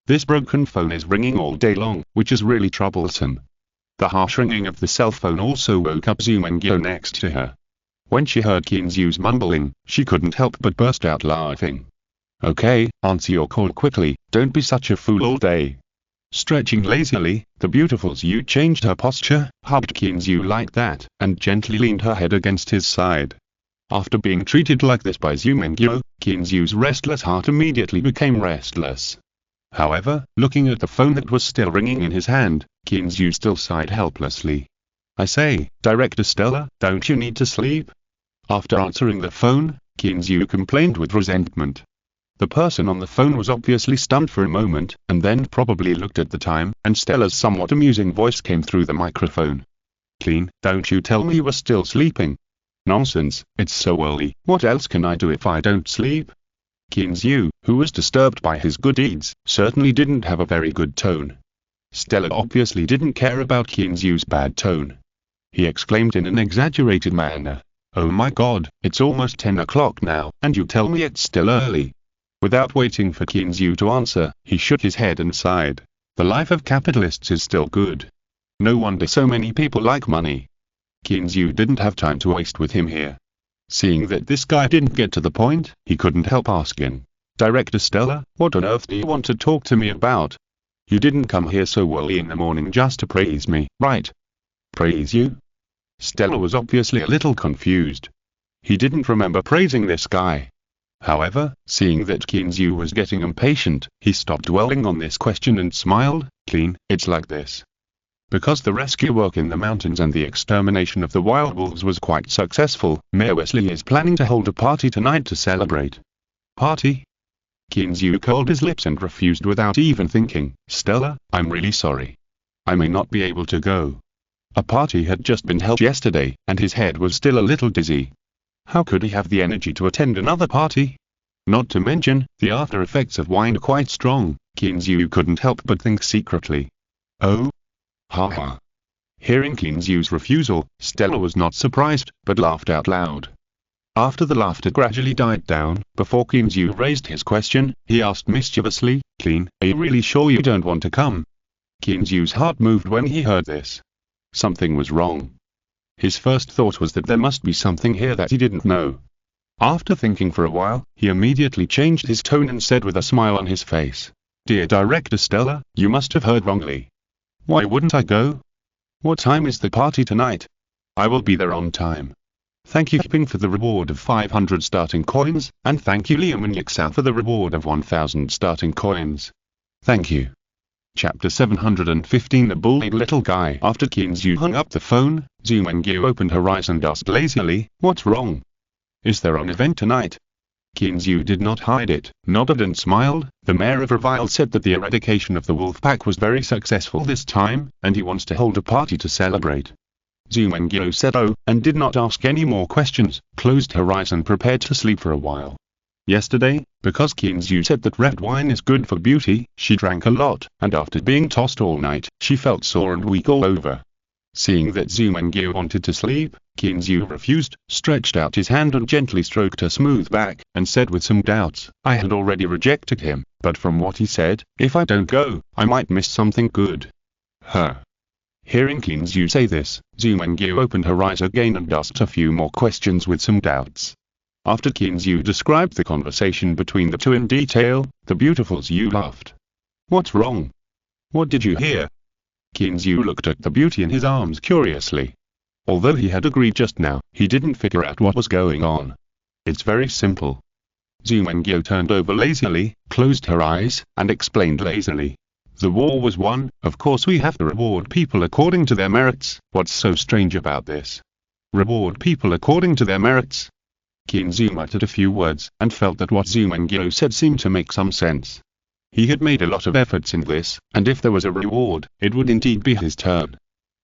Speaker 1: This broken phone is ringing all day long, which is really troublesome." The harsh ringing of the cell phone also woke up Zumengyo next to her. When she heard Kinzu's mumbling, she couldn't help but burst out laughing. "Okay, answer your call quickly, don't be such a fool all day." Stretching lazily, the beautiful Zhu changed her posture, hugged Kinzu like that, and gently leaned her head against his side. After being treated like this by Zumengyo, Kinzu's restless heart immediately became restless. However, looking at the phone that was still ringing in his hand, Kinzu still sighed helplessly. "I say, Director Stella, don't you need to sleep?" After answering the phone, Kinzu complained with resentment. The person on the phone was obviously stunned for a moment, and then probably looked at the time, and Stella's somewhat amusing voice came through the microphone. "Clean, don't you tell me you were still sleeping." "Nonsense, it's so early, what else can I do if I don't sleep?" Kinzu, who was disturbed by his good deeds, certainly didn't have a very good tone. Stella obviously didn't care about Kinzu's bad tone. He exclaimed in an exaggerated manner, "Oh my god, it's almost 10 o'clock now, and you tell me it's still early." Without waiting for Kinzu to answer, he shook his head and sighed. The life of capitalists is still good. No wonder so many people like money. Kinzu didn't have time to waste with him here. Seeing that this guy didn't get to the point, he couldn't help asking, "Director Stella, what on earth do you want to talk to me about? You didn't come here so early in the morning just to praise me, right?" "Praise you?" Stella was obviously a little confused. He didn't remember praising this guy. However, seeing that Kinzu was getting impatient, he stopped dwelling on this question and smiled. "Clean, it's like this. Because the rescue work in the mountains and the extermination of the wild wolves was quite successful, Mayor Wesley is planning to hold a party tonight to celebrate." "Party?" Kinzu curled his lips and refused without even thinking. "Stella, I'm really sorry. I may not be able to go." A party had just been held yesterday, and his head was still a little dizzy. How could he have the energy to attend another party? Not to mention, the after effects of wine are quite strong. Kinzu couldn't help but think secretly. "Oh? Haha." Hearing Kinzu's refusal, Stella was not surprised, but laughed out loud. After the laughter gradually died down, before Kinzu raised his question, he asked mischievously, "Clean, are you really sure you don't want to come?" Kinzu's heart moved when he heard this. Something was wrong. His first thought was that there must be something here that he didn't know. After thinking for a while, he immediately changed his tone and said with a smile on his face, "Dear Director Stella, you must have heard wrongly. Why wouldn't I go? What time is the party tonight? I will be there on time. Thank you Keeping for the reward of 500 starting coins, and thank you Liam and Yixao for the reward of 1000 starting coins. Thank you." Chapter 715 The Bullied Little Guy. After Kinzu hung up the phone, Zumengyu opened her eyes and asked lazily, "What's wrong? Is there an event tonight?" Kinzu did not hide it, nodded and smiled. The mayor of Revile said that the eradication of the wolf pack was very successful this time, and he wants to hold a party to celebrate. Zumengyu said oh, and did not ask any more questions, closed her eyes and prepared to sleep for a while. Yesterday, because Kinzu said that red wine is good for beauty, she drank a lot, and after being tossed all night, she felt sore and weak all over. Seeing that Zumengyu wanted to sleep, Kinzu refused, stretched out his hand and gently stroked her smooth back, and said with some doubts, "I had already rejected him, but from what he said, if I don't go, I might miss something good." Her. Hearing Kinzu say this, Zumengyu opened her eyes again and asked a few more questions with some doubts. After Kinzu described the conversation between the two in detail, the beautiful Zhu laughed. "What's wrong? What did you hear?" Kinzu looked at the beauty in his arms curiously. Although he had agreed just now, he didn't figure out what was going on. "It's very simple." Zumengyu turned over lazily, closed her eyes, and explained lazily. "The war was won, of course we have to reward people according to their merits. What's so strange about this? Reward people according to their merits?" Kinzu muttered a few words, and felt that what Zumengyu said seemed to make some sense. He had made a lot of efforts in this, and if there was a reward, it would indeed be his turn.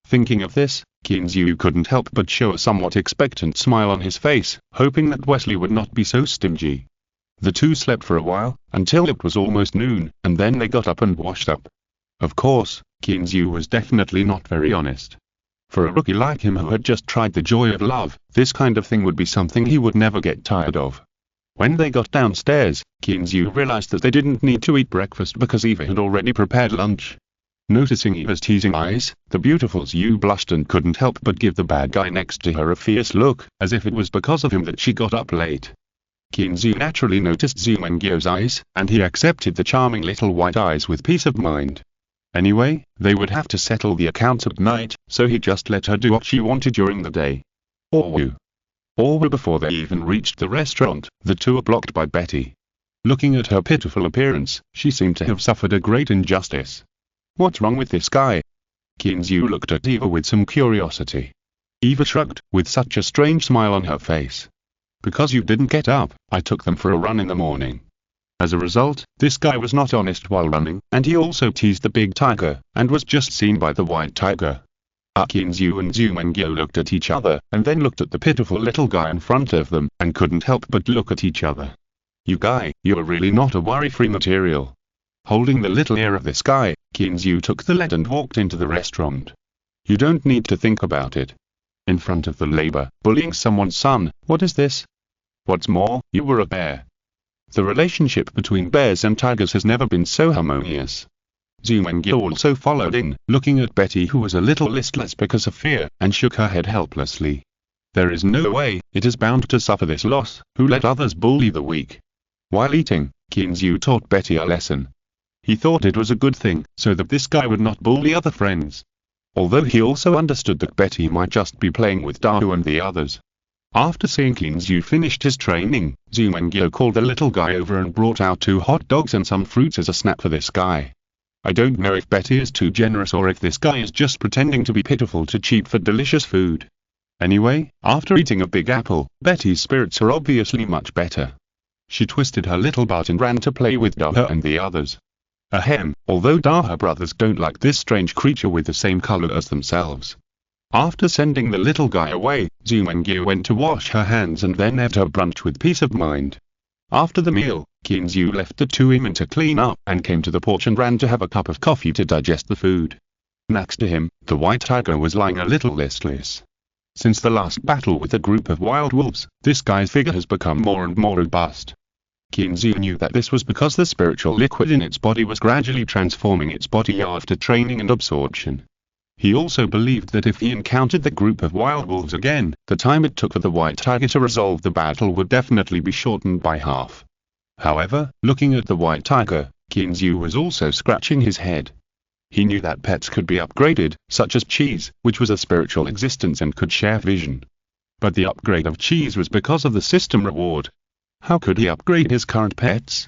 Speaker 1: Thinking of this, Kinzu couldn't help but show a somewhat expectant smile on his face, hoping that Wesley would not be so stingy. The two slept for a while, until it was almost noon, and then they got up and washed up. Of course, Kinzu was definitely not very honest. For a rookie like him who had just tried the joy of love, this kind of thing would be something he would never get tired of. When they got downstairs, Kinzu realized that they didn't need to eat breakfast because Eva had already prepared lunch. Noticing Eva's teasing eyes, the beautiful Zhu blushed and couldn't help but give the bad guy next to her a fierce look, as if it was because of him that she got up late. Kinzu naturally noticed Zumengyu's eyes, and he accepted the charming little white eyes with peace of mind. Anyway, they would have to settle the accounts at night, so he just let her do what she wanted during the day. Or before they even reached the restaurant, the two were blocked by Betty. Looking at her pitiful appearance, she seemed to have suffered a great injustice. "What's wrong with this guy?" Kinzu looked at Eva with some curiosity. Eva shrugged, with such a strange smile on her face. "Because you didn't get up, I took them for a run in the morning. As a result, this guy was not honest while running, and he also teased the big tiger, and was just seen by the white tiger." Kinzu and Zumengyu looked at each other, and then looked at the pitiful little guy in front of them, and couldn't help but look at each other. "You guy, you are really not a worry-free material." Holding the little ear of this guy, Kinzu took the lead and walked into the restaurant. "You don't need to think about it. In front of the labor, bullying someone's son, what is this? What's more, you were a bear. The relationship between bears and tigers has never been so harmonious." Zumengyu also followed in, looking at Betty who was a little listless because of fear, and shook her head helplessly. "There is no way, it is bound to suffer this loss, who let others bully the weak." While eating, Kinzu taught Betty a lesson. He thought it was a good thing, so that this guy would not bully other friends. Although he also understood that Betty might just be playing with Dahu and the others. After seeing Kinzu finished his training, Zumengyu called the little guy over and brought out 2 hot dogs and some fruits as a snack for this guy. I don't know if Betty is too generous or if this guy is just pretending to be pitiful to cheap for delicious food. Anyway, after eating a big apple, Betty's spirits are obviously much better. She twisted her little butt and ran to play with Daha and the others. Ahem, although Daha brothers don't like this strange creature with the same color as themselves. After sending the little guy away, Zumengyu went to wash her hands and then ate her brunch with peace of mind. After the meal, Kinzu left the two women to clean up and came to the porch and ran to have a cup of coffee to digest the food. Next to him, the white tiger was lying a little listless. Since the last battle with a group of wild wolves, this guy's figure has become more and more robust. Kinzu knew that this was because the spiritual liquid in its body was gradually transforming its body after training and absorption. He also believed that if he encountered the group of wild wolves again, the time it took for the white tiger to resolve the battle would definitely be shortened by half. However, looking at the white tiger, Kinzu was also scratching his head. He knew that pets could be upgraded, such as Cheese, which was a spiritual existence and could share vision. But the upgrade of Cheese was because of the system reward. How could he upgrade his current pets?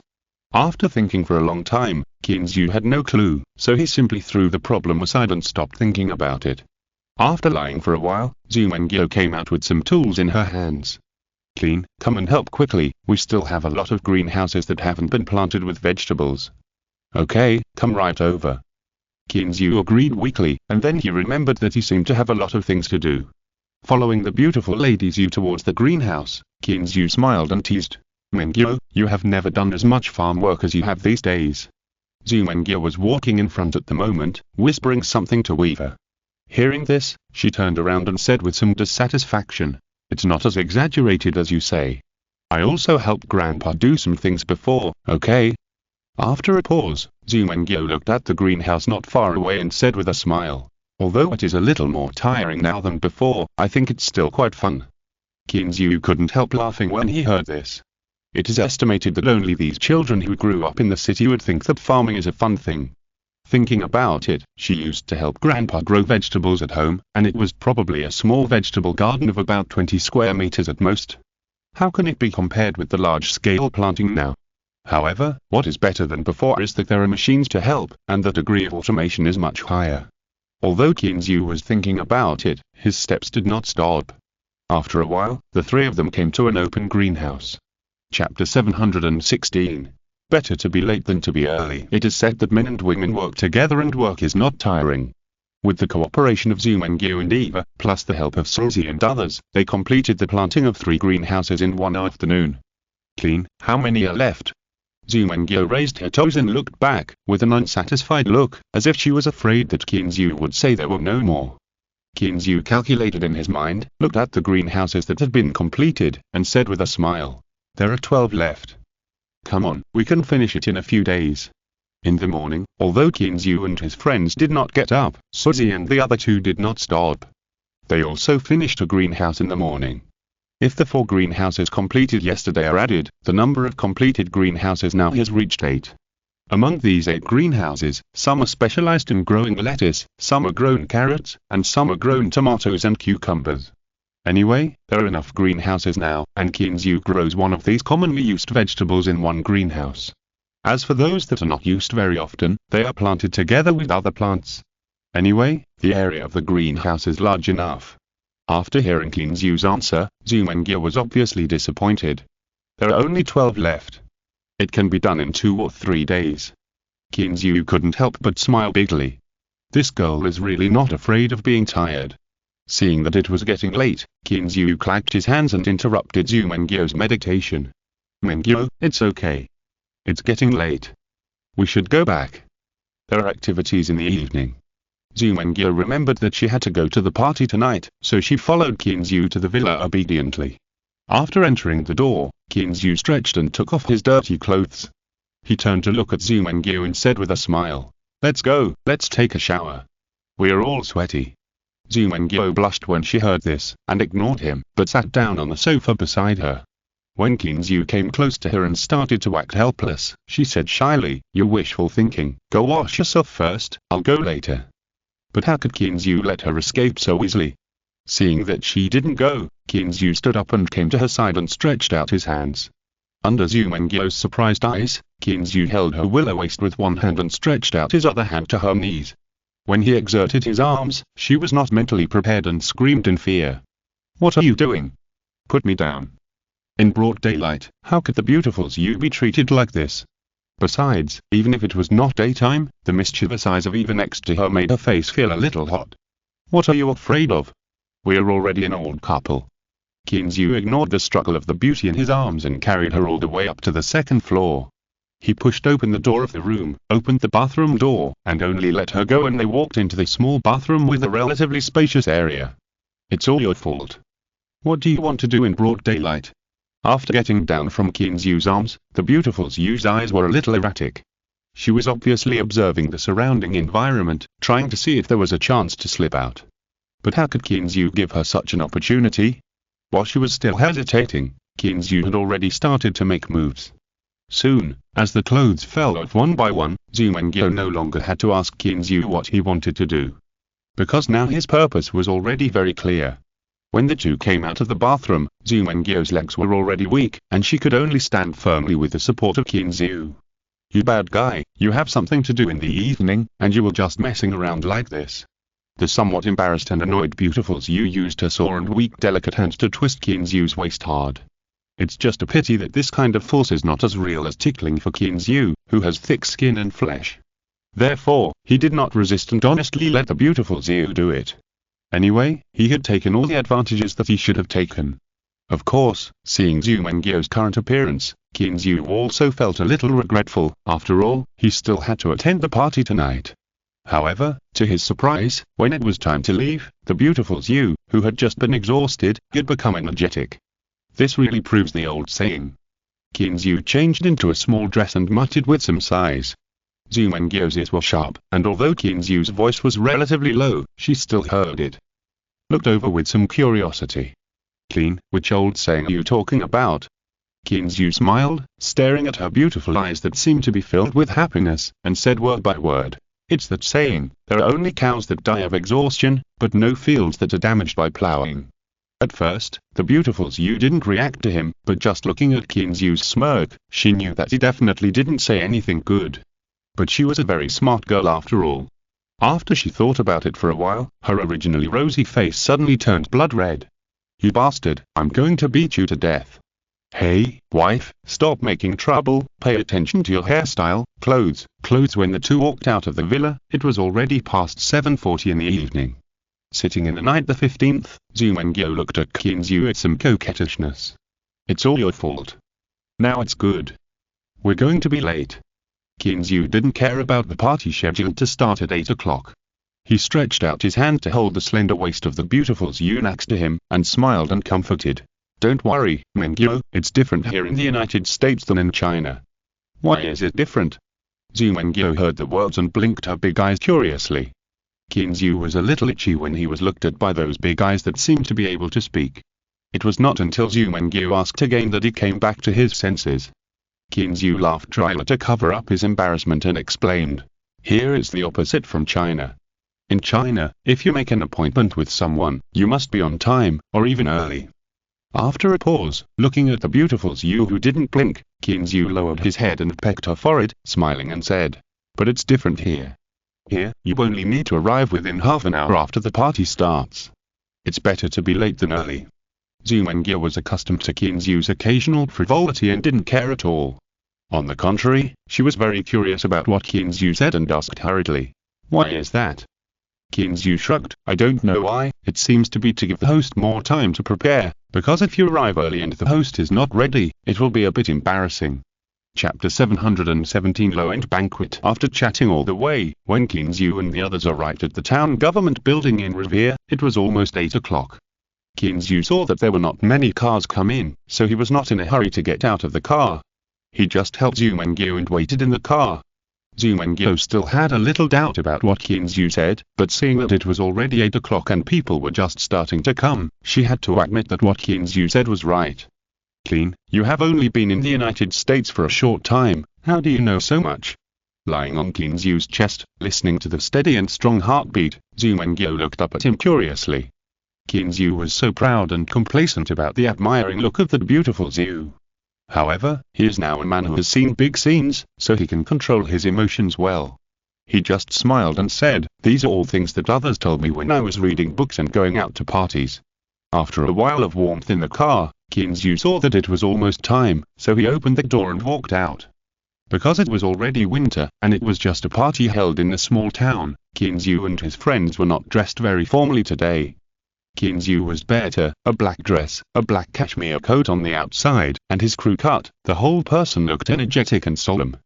Speaker 1: After thinking for a long time, Kinzu had no clue, so he simply threw the problem aside and stopped thinking about it. After lying for a while, Zumengyo came out with some tools in her hands. Clean, come and help quickly, we still have a lot of greenhouses that haven't been planted with vegetables. Okay, come right over. Kinzu agreed weakly, and then he remembered that he seemed to have a lot of things to do. Following the beautiful lady Zhu towards the greenhouse, Kinzu smiled and teased, Mengyo, you have never done as much farm work as you have these days. Zumengyo was walking in front at the moment, whispering something to Weaver. Hearing this, she turned around and said with some dissatisfaction, it's not as exaggerated as you say. I also helped Grandpa do some things before, okay? After a pause, Zumengyo looked at the greenhouse not far away and said with a smile, although it is a little more tiring now than before, I think it's still quite fun. Kinzu couldn't help laughing when he heard this. It is estimated that only these children who grew up in the city would think that farming is a fun thing. Thinking about it, she used to help Grandpa grow vegetables at home, and it was probably a small vegetable garden of about 20 square meters at most. How can it be compared with the large-scale planting now? However, what is better than before is that there are machines to help, and the degree of automation is much higher. Although Kinzu was thinking about it, his steps did not stop. After a while, the three of them came to an open greenhouse. Chapter 716. Better to be late than to be early. It is said that men and women work together and work is not tiring. With the cooperation of Zumengyo and Eva, plus the help of Suzy and others, they completed the planting of 3 greenhouses in one afternoon. Clean, how many are left? Zumengyo raised her toes and looked back, with an unsatisfied look, as if she was afraid that Kinzu would say there were no more. Kinzu calculated in his mind, looked at the greenhouses that had been completed, and said with a smile, there are 12 left. Come on, we can finish it in a few days. In the morning, although Kinzu and his friends did not get up, Suzy and the other 2 did not stop. They also finished a greenhouse in the morning. If the 4 greenhouses completed yesterday are added, the number of completed greenhouses now has reached 8. Among these 8 greenhouses, some are specialized in growing lettuce, some are grown carrots, and some are grown tomatoes and cucumbers. Anyway, there are enough greenhouses now, and Kinzu grows one of these commonly used vegetables in one greenhouse. As for those that are not used very often, they are planted together with other plants. Anyway, the area of the greenhouse is large enough. After hearing Kinzu's answer, Zumengyo was obviously disappointed. There are only 12 left. It can be done in 2 or 3 days. Kinzu couldn't help but smile bigly. This girl is really not afraid of being tired. Seeing that it was getting late, Kinzu clapped his hands and interrupted Zumengyo's meditation. Mengyo, it's okay. It's getting late. We should go back. There are activities in the evening. Zumengyo remembered that she had to go to the party tonight, so she followed Kinzu to the villa obediently. After entering the door, Kinzu stretched and took off his dirty clothes. He turned to look at Zumengyo and said with a smile, let's go, let's take a shower. We are all sweaty. Zumengyo blushed when she heard this, and ignored him, but sat down on the sofa beside her. When Kinzu came close to her and started to act helpless, she said shyly, you're wishful thinking, go wash yourself first, I'll go later. But how could Kinzu let her escape so easily? Seeing that she didn't go, Kinzu stood up and came to her side and stretched out his hands. Under Zumengyo's surprised eyes, Kinzu held her willow waist with one hand and stretched out his other hand to her knees. When he exerted his arms, she was not mentally prepared and screamed in fear. What are you doing? Put me down. In broad daylight, how could the beautiful Zhu be treated like this? Besides, even if it was not daytime, the mischievous eyes of Eva next to her made her face feel a little hot. What are you afraid of? We're already an old couple. Kinzu ignored the struggle of the beauty in his arms and carried her all the way up to the 2nd floor. He pushed open the door of the room, opened the bathroom door, and only let her go when they walked into the small bathroom with a relatively spacious area. It's all your fault. What do you want to do in broad daylight? After getting down from Qin Zhu's arms, the beautiful Zhu's eyes were a little erratic. She was obviously observing the surrounding environment, trying to see if there was a chance to slip out. But how could Qin Zhu give her such an opportunity? While she was still hesitating, Qin Zhu had already started to make moves. Soon, as the clothes fell off one by one, Zhu Wenguo no longer had to ask Qin Zhu what he wanted to do. Because now his purpose was already very clear. When the two came out of the bathroom, Zhu Wenguo's legs were already weak, and she could only stand firmly with the support of Qin Zhu. You bad guy, you have something to do in the evening, and you were just messing around like this. The somewhat embarrassed and annoyed beautiful Zhu used her sore and weak delicate hands to twist Qin Zhu's waist hard. It's just a pity that this kind of force is not as real as tickling for Qin Zhu, who has thick skin and flesh. Therefore, he did not resist and honestly let the beautiful Zhu do it. Anyway, he had taken all the advantages that he should have taken. Of course, seeing Zhu Wenguo's current appearance, Qin Zhu also felt a little regretful. After all, he still had to attend the party tonight. However, to his surprise, when it was time to leave, the beautiful Zhu, who had just been exhausted, had become energetic. This really proves the old saying. Qin Zhu changed into a small dress and muttered with some sighs. Zhu Wenguo's ears were sharp, and although Qin Zhu's voice was relatively low, she still heard it. Looked over with some curiosity. Clean, which old saying are you talking about? Qin Zhu smiled, staring at her beautiful eyes that seemed to be filled with happiness, and said word by word. It's that saying, there are only cows that die of exhaustion, but no fields that are damaged by plowing. At first, the beautiful Zhu didn't react to him, but just looking at Qin Zhu's smirk, she knew that he definitely didn't say anything good. But she was a very smart girl after all. After she thought about it for a while, her originally rosy face suddenly turned blood red. You bastard, I'm going to beat you to death. Hey, wife, stop making trouble, pay attention to your hairstyle, clothes. When the two walked out of the villa, it was already past 7:40 in the evening. Sitting in the night the 15th, Zhu Wenguo looked at Qin Zhu with some coquettishness. It's all your fault. Now it's good. We're going to be late. Qin Zhu didn't care about the party scheduled to start at 8 o'clock. He stretched out his hand to hold the slender waist of the beautiful Zhu next to him, and smiled and comforted. Don't worry, Wenguo, it's different here in the United States than in China. Why is it different? Zhu Wenguo heard the words and blinked her big eyes curiously. Qin Zhu was a little itchy when he was looked at by those big eyes that seemed to be able to speak. It was not until Zhu Wenguo asked again that he came back to his senses. Qin Zhu laughed dryly to cover up his embarrassment and explained. Here is the opposite from China. In China, if you make an appointment with someone, you must be on time, or even early. After a pause, looking at the beautiful Zhu who didn't blink, Qin Zhu lowered his head and pecked her forehead, smiling and said, but it's different here. Here, you only need to arrive within half an hour after the party starts. It's better to be late than early. Zhu Wenguo was accustomed to Qin Zhu's occasional frivolity and didn't care at all. On the contrary, she was very curious about what Qin Zhu said and asked hurriedly, why is that? Qin Zhu shrugged, I don't know why, it seems to be to give the host more time to prepare, because if you arrive early and the host is not ready, it will be a bit embarrassing. Chapter 717 Low-End Banquet. After chatting all the way, when Qin Zhu and the others arrived at the town government building in Revere, it was almost 8 o'clock. Qin Zhu saw that there were not many cars come in, so he was not in a hurry to get out of the car. He just helped Zhu Wenguo and waited in the car. Zhu Wenguo still had a little doubt about what Qin Zhu said, but seeing that it was already 8 o'clock and people were just starting to come, she had to admit that what Qin Zhu said was right. Clean, you have only been in the United States for a short time, how do you know so much? Lying on Qin Zhu's chest, listening to the steady and strong heartbeat, Zhu Wenguo looked up at him curiously. Qin Zhu was so proud and complacent about the admiring look of the beautiful Zhu. However, he is now a man who has seen big scenes, so he can control his emotions well. He just smiled and said, these are all things that others told me when I was reading books and going out to parties. After a while of warmth in the car, Qin Zhu saw that it was almost time, so he opened the door and walked out. Because it was already winter, and it was just a party held in a small town, Qin Zhu and his friends were not dressed very formally today. Qin Zhu was bare, a black dress, a black cashmere coat on the outside, and his crew cut. The whole person looked energetic and solemn.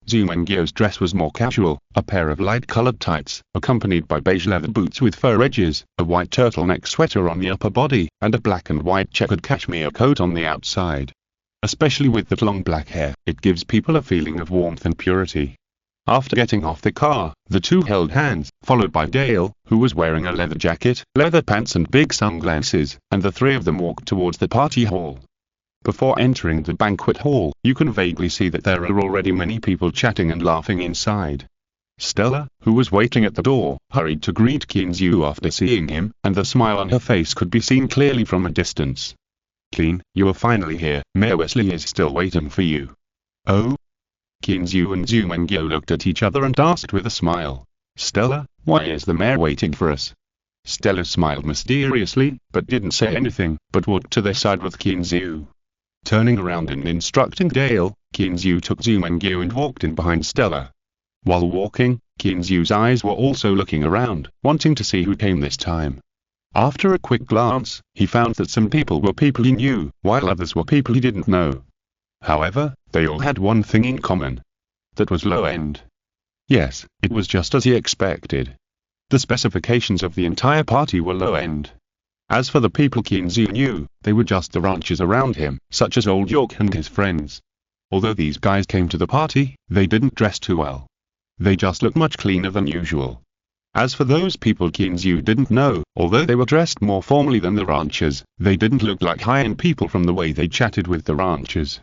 Speaker 1: Zumengyo's dress was more casual, a pair of light-colored tights, accompanied by beige leather boots with fur edges, a white turtleneck sweater on the upper body, and a black and white checkered cashmere coat on the outside. Especially with that long black hair, it gives people a feeling of warmth and purity. After getting off the car, the two held hands, followed by Dale, who was wearing a leather jacket, leather pants and big sunglasses, and the three of them walked towards the party hall. Before entering the banquet hall, you can vaguely see that there are already many people chatting and laughing inside. Stella, who was waiting at the door, hurried to greet Kinzu after seeing him, and the smile on her face could be seen clearly from a distance. "Clean, you are finally here. Mayor Wesley is still waiting for you." "Oh?" Kinzu and Zumengyo looked at each other and asked with a smile. "Stella, why is the mayor waiting for us?" Stella smiled mysteriously, but didn't say anything, but walked to their side with Kinzu. Turning around and instructing Dale, Kinzu took Zumengyo and walked in behind Stella. While walking, Kinzu's eyes were also looking around, wanting to see who came this time. After a quick glance, he found that some people were people he knew, while others were people he didn't know. However, they all had one thing in common. That was low-end. Yes, it was just as he expected. The specifications of the entire party were low-end. As for the people Kinzu knew, they were just the ranchers around him, such as Old York and his friends. Although these guys came to the party, they didn't dress too well. They just looked much cleaner than usual. As for those people Kinzu didn't know, although they were dressed more formally than the ranchers, they didn't look like high-end people from the way they chatted with the ranchers.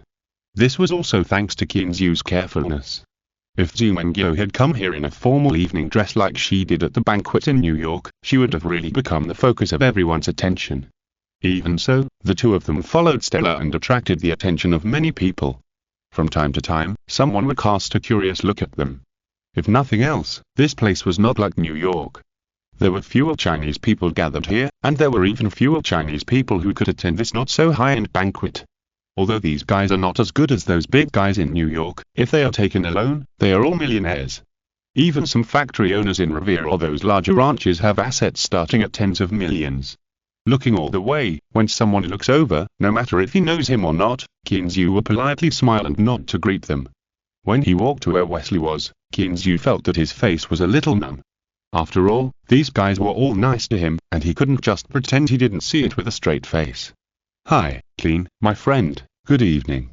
Speaker 1: This was also thanks to Kinzu's carefulness. If Zumengyo had come here in a formal evening dress like she did at the banquet in New York, she would have really become the focus of everyone's attention. Even so, the two of them followed Stella and attracted the attention of many people. From time to time, someone would cast a curious look at them. If nothing else, this place was not like New York. There were fewer Chinese people gathered here, and there were even fewer Chinese people who could attend this not-so-high-end banquet. Although these guys are not as good as those big guys in New York, if they are taken alone, they are all millionaires. Even some factory owners in Revere or those larger ranches have assets starting at tens of millions. Looking all the way, when someone looks over, no matter if he knows him or not, Kinzu will politely smile and nod to greet them. When he walked to where Wesley was, Kinzu felt that his face was a little numb. After all, these guys were all nice to him, and he couldn't just pretend he didn't see it with a straight face. "Hi, Clean, my friend, good evening."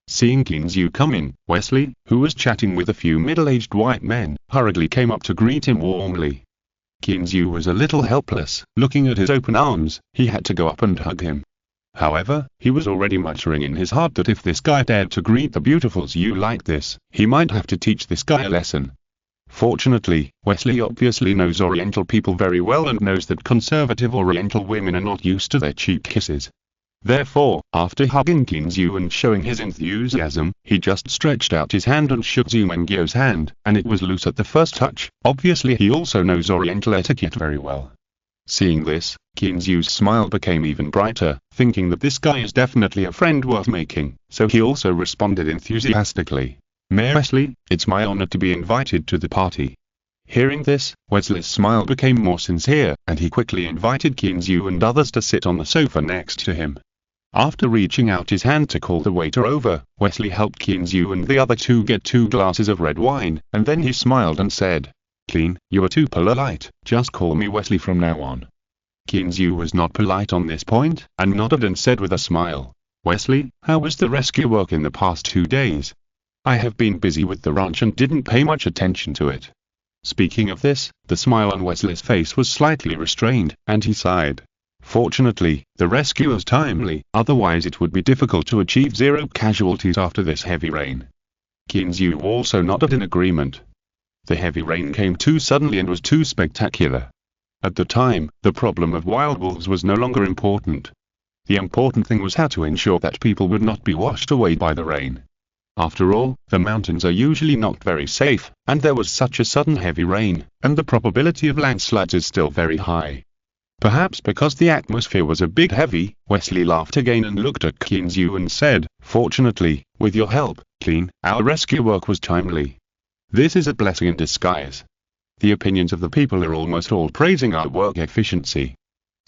Speaker 1: Seeing Kinzu come in, Wesley, who was chatting with a few middle-aged white men, hurriedly came up to greet him warmly. Kinzu was a little helpless, looking at his open arms. He had to go up and hug him. However, he was already muttering in his heart that if this guy dared to greet the beautifuls like this, he might have to teach this guy a lesson. Fortunately, Wesley obviously knows Oriental people very well and knows that conservative Oriental women are not used to their cheek kisses. Therefore, after hugging Kinzu and showing his enthusiasm, he just stretched out his hand and shook Zumengyo's hand, and it was loose at the first touch. Obviously he also knows Oriental etiquette very well. Seeing this, Kinzu's smile became even brighter, thinking that this guy is definitely a friend worth making, so he also responded enthusiastically. "Mayor Wesley, it's my honor to be invited to the party." Hearing this, Wesley's smile became more sincere, and he quickly invited Kinzu and others to sit on the sofa next to him. After reaching out his hand to call the waiter over, Wesley helped Kinzu and the other two get 2 glasses of red wine, and then he smiled and said, "Clean, you are too polite, just call me Wesley from now on." Kinzu was not polite on this point, and nodded and said with a smile, "Wesley, how was the rescue work in the past 2 days? I have been busy with the ranch and didn't pay much attention to it." Speaking of this, the smile on Wesley's face was slightly restrained, and he sighed. Fortunately, the rescue was timely, otherwise it would be difficult to achieve 0 casualties after this heavy rain. Kinzu also nodded in agreement. The heavy rain came too suddenly and was too spectacular. At the time, the problem of wild wolves was no longer important. The important thing was how to ensure that people would not be washed away by the rain. After all, the mountains are usually not very safe, and there was such a sudden heavy rain, and the probability of landslides is still very high. Perhaps because the atmosphere was a bit heavy, Wesley laughed again and looked at Kinzu and said, "Fortunately, with your help, Clean, our rescue work was timely. This is a blessing in disguise." The opinions of the people are almost all praising our work efficiency.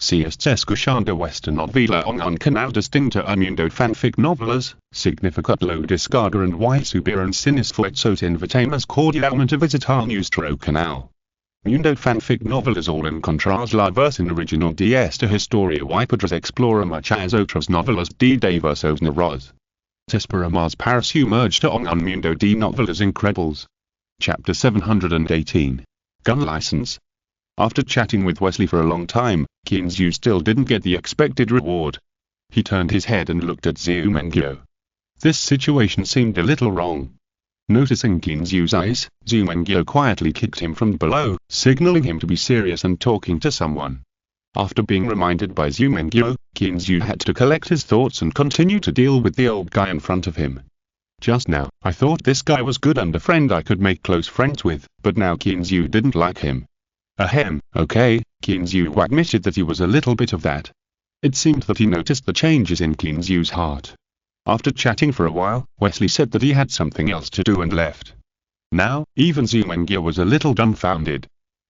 Speaker 1: Si est escuchando esta novela en un canal distinto al mundo fanfic novelas, significat lo descargar y subir en esfuerzos invitamos cordialmente a visitar nuestro canal. Mundo fanfic novelas al encontrar la versión original de esta historia y podrás explorar muchas otras novelas de diversos narradores. Te esperamos para sumergirte en un mundo de novelas increíbles. Chapter 718. Gun License. After chatting with Wesley for a long time, Kinzu still didn't get the expected reward. He turned his head and looked at Zumengyo. This situation seemed a little wrong. Noticing Kinzu's eyes, Zumengyo quietly kicked him from below, signaling him to be serious and talking to someone. After being reminded by Zumengyo, Kinzu had to collect his thoughts and continue to deal with the old guy in front of him. Just now, I thought this guy was good and a friend I could make close friends with, but now Kinzu didn't like him. Ahem, okay, Kinzu admitted that he was a little bit of that. It seemed that he noticed the changes in Kinzu's heart. After chatting for a while, Wesley said that he had something else to do and left. Now, even Zumengyo was a little dumbfounded.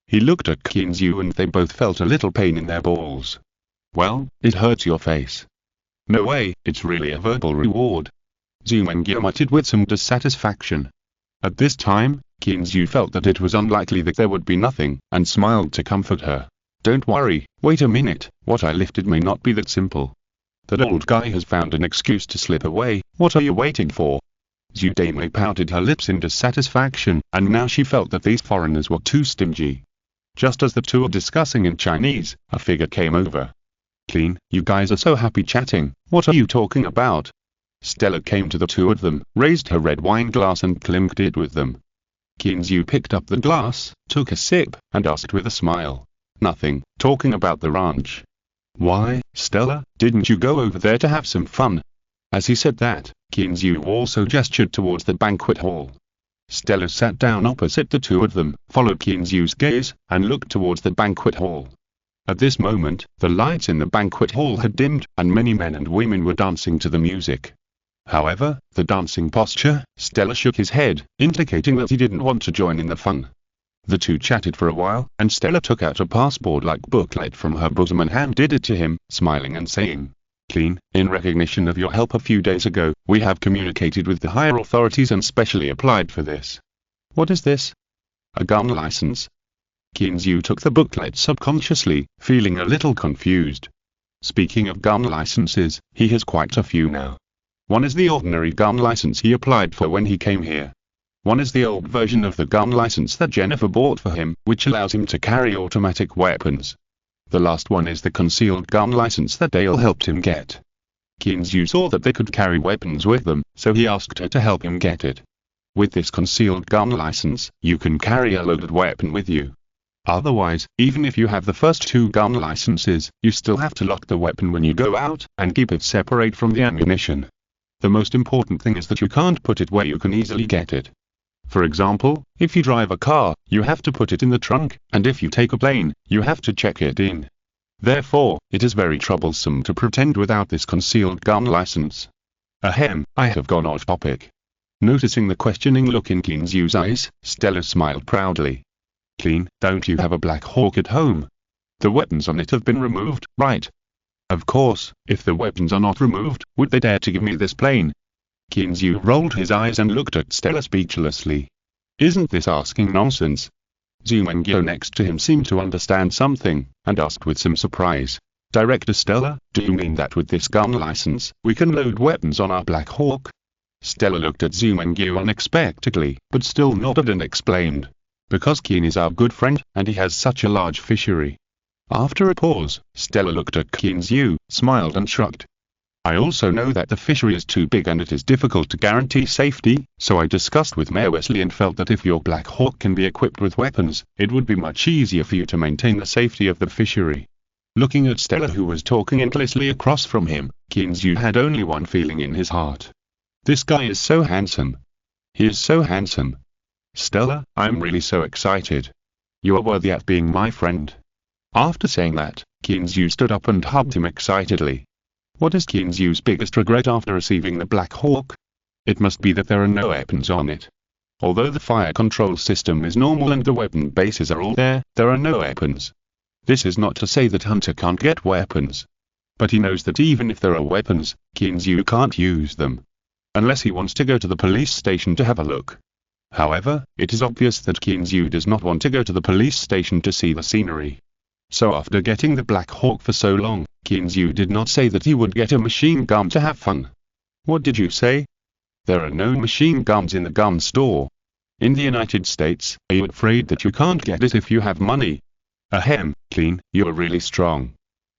Speaker 1: He looked at Kinzu and they both felt a little pain in their balls. Well, it hurts your face. No way, it's really a verbal reward. Zumengyo muttered with some dissatisfaction. At this time, Kinzu felt that it was unlikely that there would be nothing, and smiled to comfort her. Don't worry, wait a minute, what I lifted may not be that simple. That old guy has found an excuse to slip away, what are you waiting for? Zudame pouted her lips in dissatisfaction, and now she felt that these foreigners were too stingy. Just as the two were discussing in Chinese, a figure came over. Clean, you guys are so happy chatting, what are you talking about? Stella came to the two of them, raised her red wine glass and clinked it with them. Kinzu picked up the glass, took a sip, and asked with a smile. Nothing, talking about the ranch. Why, Stella, didn't you go over there to have some fun? As he said that, Kinzu also gestured towards the banquet hall. Stella sat down opposite the two of them, followed Kinzu's gaze, and looked towards the banquet hall. At this moment, the lights in the banquet hall had dimmed, and many men and women were dancing to the music. However, the dancing posture, Stella shook his head, indicating that he didn't want to join in the fun. The two chatted for a while, and Stella took out a passport-like booklet from her bosom and handed it to him, smiling and saying, Clean, in recognition of your help a few days ago, we have communicated with the higher authorities and specially applied for this. What is this? A gun license? Kinzu took the booklet subconsciously, feeling a little confused. Speaking of gun licenses, he has quite a few now. One is the ordinary gun license he applied for when he came here. One is the old version of the gun license that Jennifer bought for him, which allows him to carry automatic weapons. The last one is the concealed gun license that Dale helped him get. Kinzu saw that they could carry weapons with them, so he asked her to help him get it. With this concealed gun license, you can carry a loaded weapon with you. Otherwise, even if you have the first two gun licenses, you still have to lock the weapon when you go out, and keep it separate from the ammunition. The most important thing is that you can't put it where you can easily get it. For example, if you drive a car, you have to put it in the trunk, and if you take a plane, you have to check it in. Therefore, it is very troublesome to pretend without this concealed gun license. Ahem, I have gone off topic. Noticing the questioning look in Kinzu's eyes, Stella smiled proudly. Clean, don't you have a Black Hawk at home? The weapons on it have been removed, right? Of course, if the weapons are not removed, would they dare to give me this plane? Kinzu rolled his eyes and looked at Stella speechlessly. Isn't this asking nonsense? Zumengyo next to him seemed to understand something, and asked with some surprise. Director Stella, do you mean that with this gun license, we can load weapons on our Black Hawk? Stella looked at Zumengyo unexpectedly, but still nodded and explained. Because Kin is our good friend, and he has such a large fishery. After a pause, Stella looked at Kinzu, smiled and shrugged. I also know that the fishery is too big and it is difficult to guarantee safety, so I discussed with Mayor Wesley and felt that if your Black Hawk can be equipped with weapons, it would be much easier for you to maintain the safety of the fishery. Looking at Stella who was talking endlessly across from him, Kinzu had only one feeling in his heart. This guy is so handsome. He is so handsome. Stella, I'm really so excited. You are worthy of being my friend. After saying that, Kinzu stood up and hugged him excitedly. What is Kinzu's biggest regret after receiving the Black Hawk? It must be that there are no weapons on it. Although the fire control system is normal and the weapon bases are all there, there are no weapons. This is not to say that Hunter can't get weapons. But he knows that even if there are weapons, Kinzu can't use them. Unless he wants to go to the police station to have a look. However, it is obvious that Kinzu does not want to go to the police station to see the scenery. So after getting the Black Hawk for so long, Kinzu did not say that he would get a machine gun to have fun. What did you say? There are no machine guns in the gun store. In the United States, are you afraid that you can't get it if you have money? Ahem, Clean, you're really strong.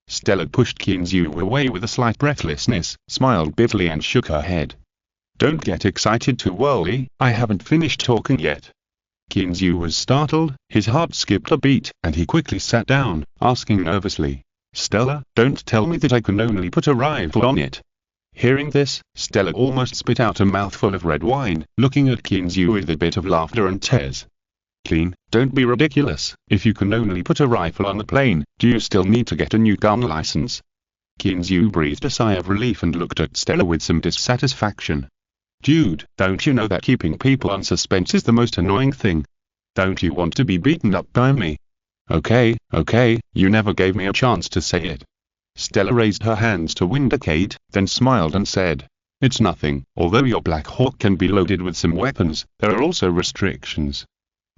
Speaker 1: Stella pushed Kinzu away with a slight breathlessness, smiled bitterly and shook her head. Don't get excited too early, I haven't finished talking yet. Kinzu was startled, his heart skipped a beat, and he quickly sat down, asking nervously, Stella, don't tell me that I can only put a rifle on it. Hearing this, Stella almost spit out a mouthful of red wine, looking at Kinzu with a bit of laughter and tears. Clean, don't be ridiculous, if you can only put a rifle on the plane, do you still need to get a new gun license? Kinzu breathed a sigh of relief and looked at Stella with some dissatisfaction. Dude, don't you know that keeping people on suspense is the most annoying thing? Don't you want to be beaten up by me? Okay, you never gave me a chance to say it. Stella raised her hands to indicate, then smiled and said, It's nothing, although your Black Hawk can be loaded with some weapons, there are also restrictions.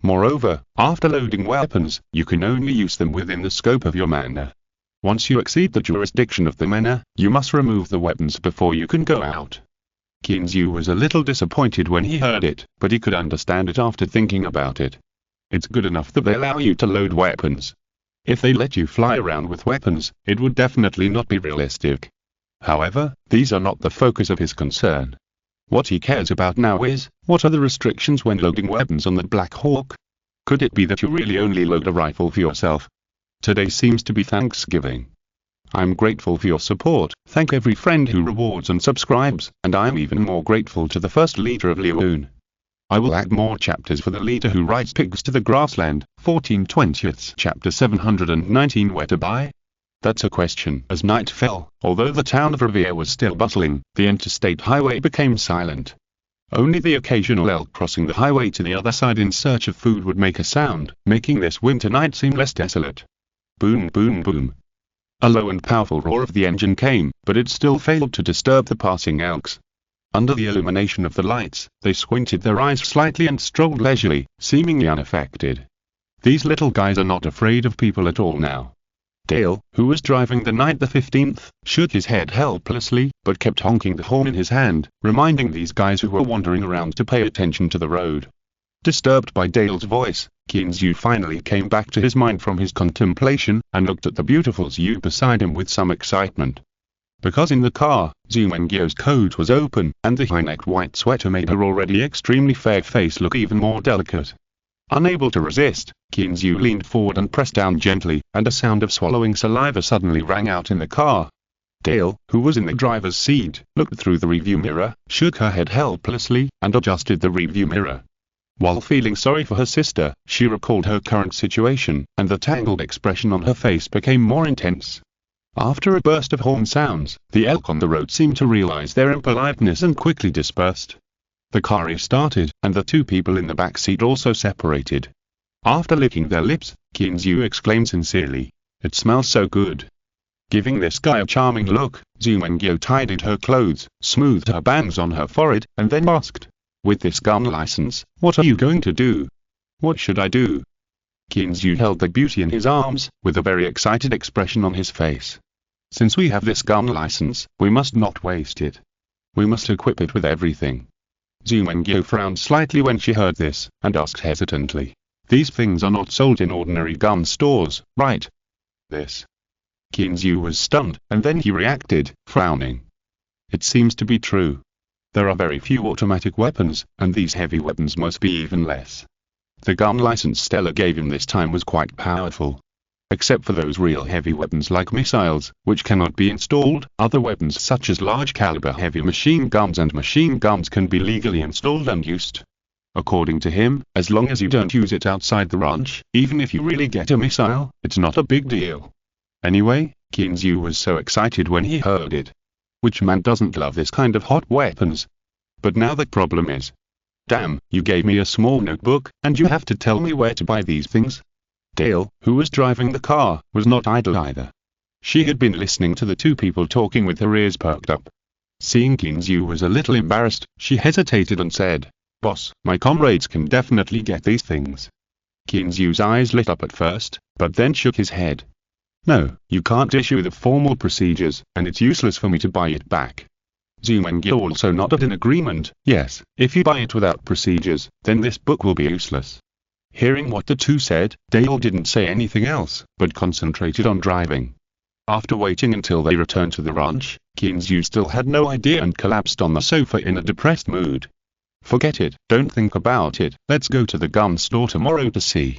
Speaker 1: Moreover, after loading weapons, you can only use them within the scope of your manor. Once you exceed the jurisdiction of the manor, you must remove the weapons before you can go out. Kinzu was a little disappointed when he heard it, but he could understand it after thinking about it. It's good enough that they allow you to load weapons. If they let you fly around with weapons, it would definitely not be realistic. However, these are not the focus of his concern. What he cares about now is, what are the restrictions when loading weapons on the Black Hawk? Could it be that you really only load a rifle for yourself? Today seems to be Thanksgiving. I'm grateful for your support, thank every friend who rewards and subscribes, and I am even more grateful to the first leader of Leoon. I will add more chapters for the leader who rides pigs to the grassland, 14/20, chapter 719. Where to buy? That's a question. As night fell, although the town of Revere was still bustling, the interstate highway became silent. Only the occasional elk crossing the highway to the other side in search of food would make a sound, making this winter night seem less desolate. Boom, boom, boom. A low and powerful roar of the engine came, but it still failed to disturb the passing elks. Under the illumination of the lights, they squinted their eyes slightly and strolled leisurely, seemingly unaffected. These little guys are not afraid of people at all now. Dale, who was driving the night the 15th, shook his head helplessly, but kept honking the horn in his hand, reminding these guys who were wandering around to pay attention to the road. Disturbed by Dale's voice, Kinzu finally came back to his mind from his contemplation, and looked at the beautiful Zhu beside him with some excitement. Because in the car, Zumengyo's coat was open, and the high-necked white sweater made her already extremely fair face look even more delicate. Unable to resist, Kinzu leaned forward and pressed down gently, and a sound of swallowing saliva suddenly rang out in the car. Dale, who was in the driver's seat, looked through the rearview mirror, shook her head helplessly, and adjusted the rearview mirror. While feeling sorry for her sister, she recalled her current situation, and the tangled expression on her face became more intense. After a burst of horn sounds, the elk on the road seemed to realize their impoliteness and quickly dispersed. The car restarted, and the two people in the back seat also separated. After licking their lips, Kinzu exclaimed sincerely, "It smells so good." Giving this guy a charming look, Zumengyo tidied her clothes, smoothed her bangs on her forehead, and then asked, "With this gun license, what are you going to do?" "What should I do?" Kinzu held the beauty in his arms, with a very excited expression on his face. "Since we have this gun license, we must not waste it. We must equip it with everything." Zumengyo frowned slightly when she heard this, and asked hesitantly, "These things are not sold in ordinary gun stores, right?" "This." Kinzu was stunned, and then he reacted, frowning. "It seems to be true. There are very few automatic weapons, and these heavy weapons must be even less." The gun license Stella gave him this time was quite powerful. Except for those real heavy weapons like missiles, which cannot be installed, other weapons such as large-caliber heavy machine guns and machine guns can be legally installed and used. According to him, as long as you don't use it outside the ranch, even if you really get a missile, it's not a big deal. Anyway, Kinzu was so excited when he heard it. Which man doesn't love this kind of hot weapons? But now the problem is, damn, you gave me a small notebook, and you have to tell me where to buy these things? Dale, who was driving the car, was not idle either. She had been listening to the two people talking with her ears perked up. Seeing Kinzu was a little embarrassed, she hesitated and said, "Boss, my comrades can definitely get these things." Kinzu's eyes lit up at first, but then shook his head. "No, you can't issue the formal procedures, and it's useless for me to buy it back." Zumengyo also nodded in agreement. "Yes, if you buy it without procedures, then this book will be useless." Hearing what the two said, Dale didn't say anything else, but concentrated on driving. After waiting until they returned to the ranch, Kinzu still had no idea and collapsed on the sofa in a depressed mood. "Forget it, don't think about it, let's go to the gun store tomorrow to see."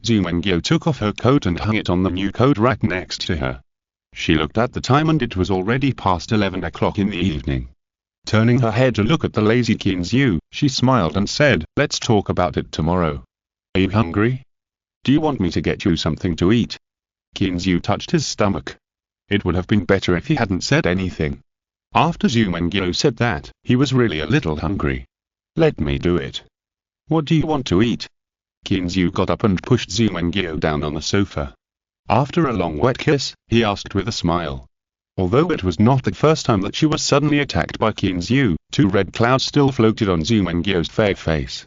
Speaker 1: Zumengyo took off her coat and hung it on the new coat rack next to her. She looked at the time and it was already past 11 o'clock in the evening. Turning her head to look at the lazy Kinzu, she smiled and said, "Let's talk about it tomorrow. Are you hungry? Do you want me to get you something to eat?" Kinzu touched his stomach. It would have been better if he hadn't said anything. After Zumengyo said that, he was really a little hungry. "Let me do it. What do you want to eat?" Kinzu got up and pushed Zumengyo down on the sofa. After a long wet kiss, he asked with a smile. Although it was not the first time that she was suddenly attacked by Kinzu, two red clouds still floated on Zumengyo's fair face.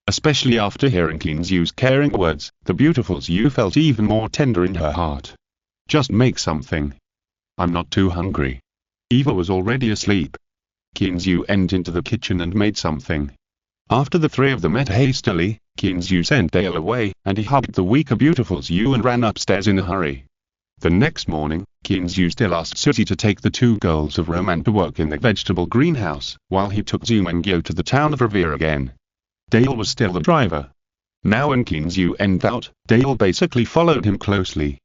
Speaker 1: Especially after hearing Kinzu's caring words, the beautiful Zhu felt even more tender in her heart. "Just make something. I'm not too hungry." Eva was already asleep. Kinzu went into the kitchen and made something. After the three of them ate hastily, Kinzu sent Dale away, and he hugged the weaker beautiful Zhu and ran upstairs in a hurry. The next morning, Kinzu still asked Suzy to take the two girls of Roman to work in the vegetable greenhouse, while he took Zumengyo to the town of Revere again. Dale was still the driver. Now when Kinzu went out, Dale basically followed him closely.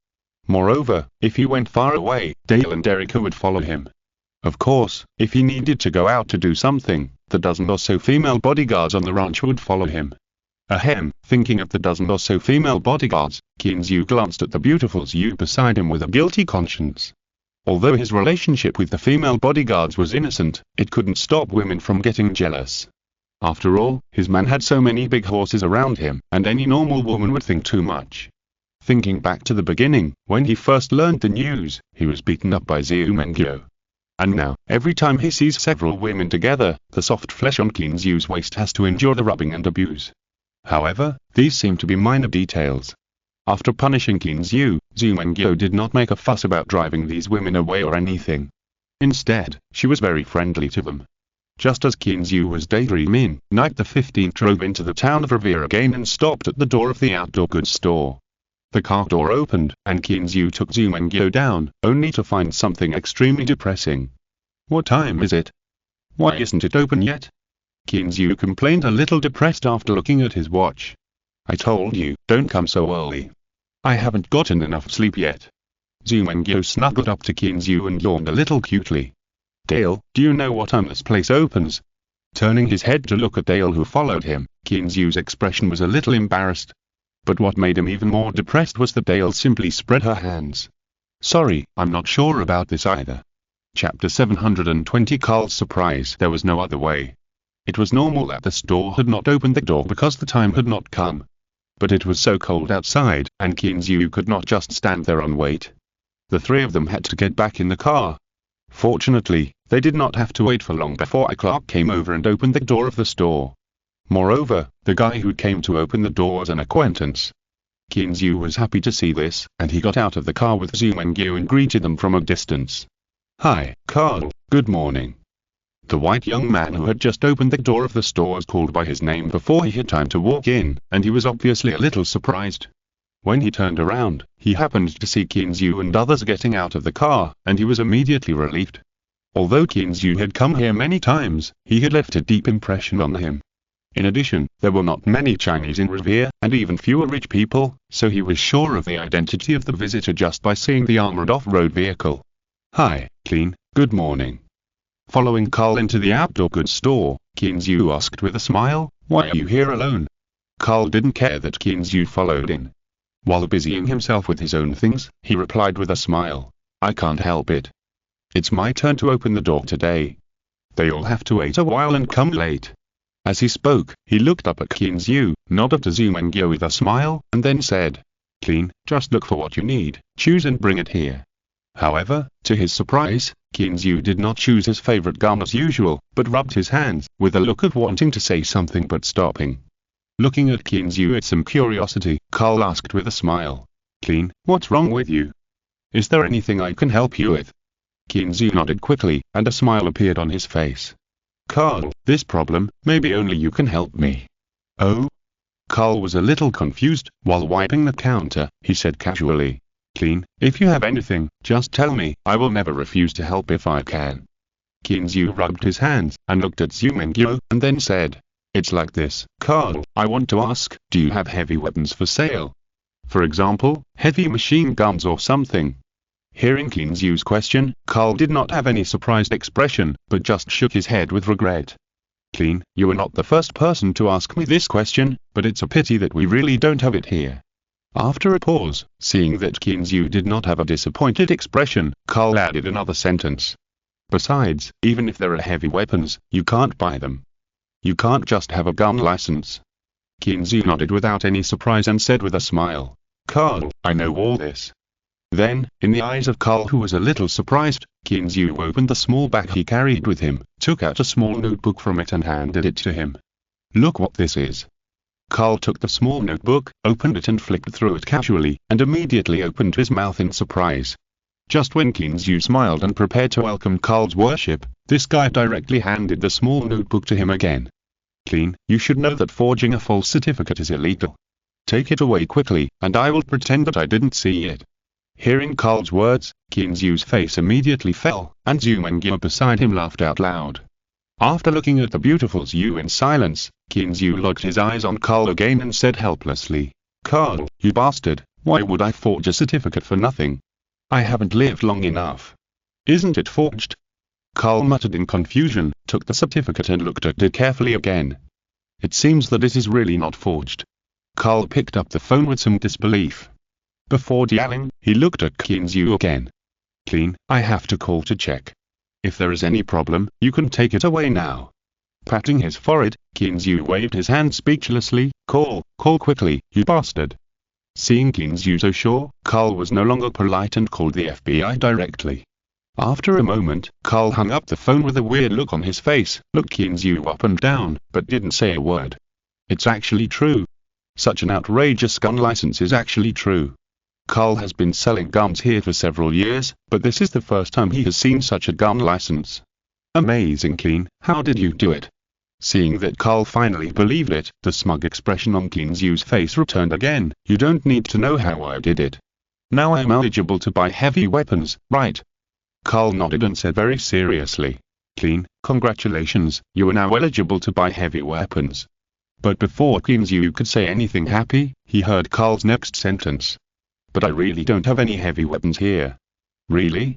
Speaker 1: Moreover, if he went far away, Dale and Erica would follow him. Of course, if he needed to go out to do something, the dozen or so female bodyguards on the ranch would follow him. Ahem, thinking of the dozen or so female bodyguards, Kinzu glanced at the beautiful Zhu beside him with a guilty conscience. Although his relationship with the female bodyguards was innocent, it couldn't stop women from getting jealous. After all, his man had so many big horses around him, and any normal woman would think too much. Thinking back to the beginning, when he first learned the news, he was beaten up by Zumengyo. And now, every time he sees several women together, the soft flesh on Kinzu's waist has to endure the rubbing and abuse. However, these seem to be minor details. After punishing Kinzu, Zumengyo did not make a fuss about driving these women away or anything. Instead, she was very friendly to them. Just as Kinzu was daydreaming, Night the 15th drove into the town of Revere again and stopped at the door of the outdoor goods store. The car door opened, and Kinzu took Zumengyo down, only to find something extremely depressing. "What time is it? Why isn't it open yet?" Kinzu complained, a little depressed after looking at his watch. "I told you, don't come so early. I haven't gotten enough sleep yet." Zumengyo snuggled up to Kinzu and yawned a little cutely. "Dale, do you know what time this place opens?" Turning his head to look at Dale, who followed him, Kinzu's expression was a little embarrassed. But what made him even more depressed was that Dale simply spread her hands. "Sorry, I'm not sure about this either." Chapter 720. Carl's surprise. There was no other way. It was normal that the store had not opened the door because the time had not come. But it was so cold outside, and Kinzu could not just stand there and wait. The three of them had to get back in the car. Fortunately, they did not have to wait for long before a clerk came over and opened the door of the store. Moreover, the guy who came to open the door was an acquaintance. Kinzu was happy to see this, and he got out of the car with Zumengyo and greeted them from a distance. "Hi, Carl, good morning." The white young man who had just opened the door of the store was called by his name before he had time to walk in, and he was obviously a little surprised. When he turned around, he happened to see Kinzu and others getting out of the car, and he was immediately relieved. Although Kinzu had come here many times, he had left a deep impression on him. In addition, there were not many Chinese in Revere, and even fewer rich people, so he was sure of the identity of the visitor just by seeing the armored off-road vehicle. "Hi, Clean, good morning." Following Carl into the outdoor goods store, Kinzu asked with a smile, "Why are you here alone?" Carl didn't care that Kinzu followed in. While busying himself with his own things, he replied with a smile, "I can't help it. It's my turn to open the door today. They all have to wait a while and come late." As he spoke, he looked up at Kinzu, nodded to Zumengyo with a smile, and then said, Clean, just look for what you need, choose and bring it here. However, to his surprise, Kinzu did not choose his favorite gun as usual, but rubbed his hands, with a look of wanting to say something but stopping. Looking at Kinzu with some curiosity, Carl asked with a smile. Clean, what's wrong with you? Is there anything I can help you with? Kinzu nodded quickly, and a smile appeared on his face. Carl, this problem, maybe only you can help me. Oh? Carl was a little confused. While wiping the counter, he said casually. Clean, if you have anything, just tell me, I will never refuse to help if I can. Kinzu rubbed his hands, and looked at Zumengyo, and then said. It's like this, Carl, I want to ask, do you have heavy weapons for sale? For example, heavy machine guns or something. Hearing Kinzu's question, Carl did not have any surprised expression, but just shook his head with regret. Clean, you are not the first person to ask me this question, but it's a pity that we really don't have it here. After a pause, seeing that Kinzu did not have a disappointed expression, Carl added another sentence. Besides, even if there are heavy weapons, you can't buy them. You can't just have a gun license. Kinzu nodded without any surprise and said with a smile. Carl, I know all this. Then, in the eyes of Carl who was a little surprised, Kinzu opened the small bag he carried with him, took out a small notebook from it and handed it to him. Look what this is. Carl took the small notebook, opened it and flicked through it casually, and immediately opened his mouth in surprise. Just when Kinzu smiled and prepared to welcome Carl's worship, this guy directly handed the small notebook to him again. Clean, you should know that forging a false certificate is illegal. Take it away quickly, and I will pretend that I didn't see it. Hearing Carl's words, Kinzu's face immediately fell, and Zumengyo beside him laughed out loud. After looking at the beautiful Zhu in silence, Kinzu locked his eyes on Carl again and said helplessly, Carl, you bastard, why would I forge a certificate for nothing? I haven't lived long enough. Isn't it forged? Carl muttered in confusion, took the certificate and looked at it carefully again. It seems that it is really not forged. Carl picked up the phone with some disbelief. Before yelling, he looked at Kinzu again. Clean, I have to call to check. If there is any problem, you can take it away now. Patting his forehead, Kinzu waved his hand speechlessly. Call quickly, you bastard. Seeing Kinzu so sure, Carl was no longer polite and called the FBI directly. After a moment, Carl hung up the phone with a weird look on his face, looked Kinzu up and down, but didn't say a word. It's actually true. Such an outrageous gun license is actually true. Carl has been selling guns here for several years, but this is the first time he has seen such a gun license. Amazing, Clean, how did you do it? Seeing that Carl finally believed it, the smug expression on Kinzu's face returned again. You don't need to know how I did it. Now I am eligible to buy heavy weapons, right? Carl nodded and said very seriously. Clean, congratulations, you are now eligible to buy heavy weapons. But before Kinzu could say anything happy, he heard Carl's next sentence. But I really don't have any heavy weapons here. Really?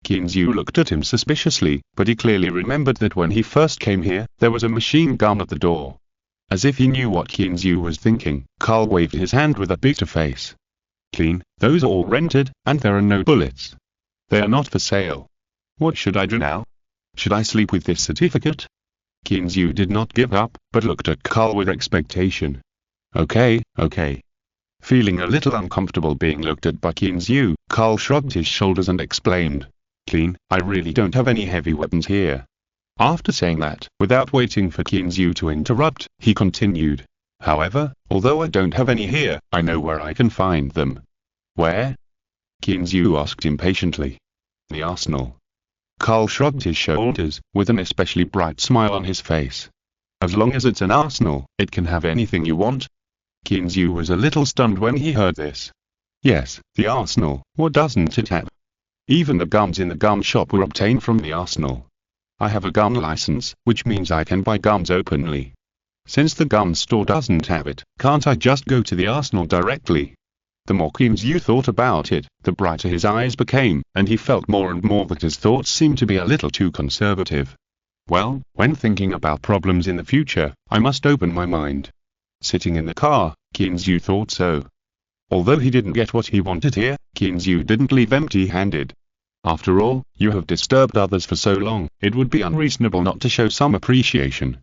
Speaker 1: Kinzu looked at him suspiciously, but he clearly remembered that when he first came here, there was a machine gun at the door. As if he knew what Kinzu was thinking, Carl waved his hand with a bitter face. Clean, those are all rented, and there are no bullets. They are not for sale. What should I do now? Should I sleep with this certificate? Kinzu did not give up, but looked at Carl with expectation. Okay. Feeling a little uncomfortable being looked at by Kinzu, Carl shrugged his shoulders and explained. Clean, I really don't have any heavy weapons here. After saying that, without waiting for Kinzu to interrupt, he continued. However, although I don't have any here, I know where I can find them. Where? Kinzu asked impatiently. The arsenal. Carl shrugged his shoulders, with an especially bright smile on his face. As long as it's an arsenal, it can have anything you want. Kinzu was a little stunned when he heard this. Yes, the arsenal, what doesn't it have? Even the guns in the gun shop were obtained from the arsenal. I have a gun license, which means I can buy guns openly. Since the gun store doesn't have it, can't I just go to the arsenal directly? The more Kinzu thought about it, the brighter his eyes became, and he felt more and more that his thoughts seemed to be a little too conservative. Well, when thinking about problems in the future, I must open my mind. Sitting in the car, Kinzu thought so. Although he didn't get what he wanted here, Kinzu didn't leave empty-handed. After all, you have disturbed others for so long, it would be unreasonable not to show some appreciation.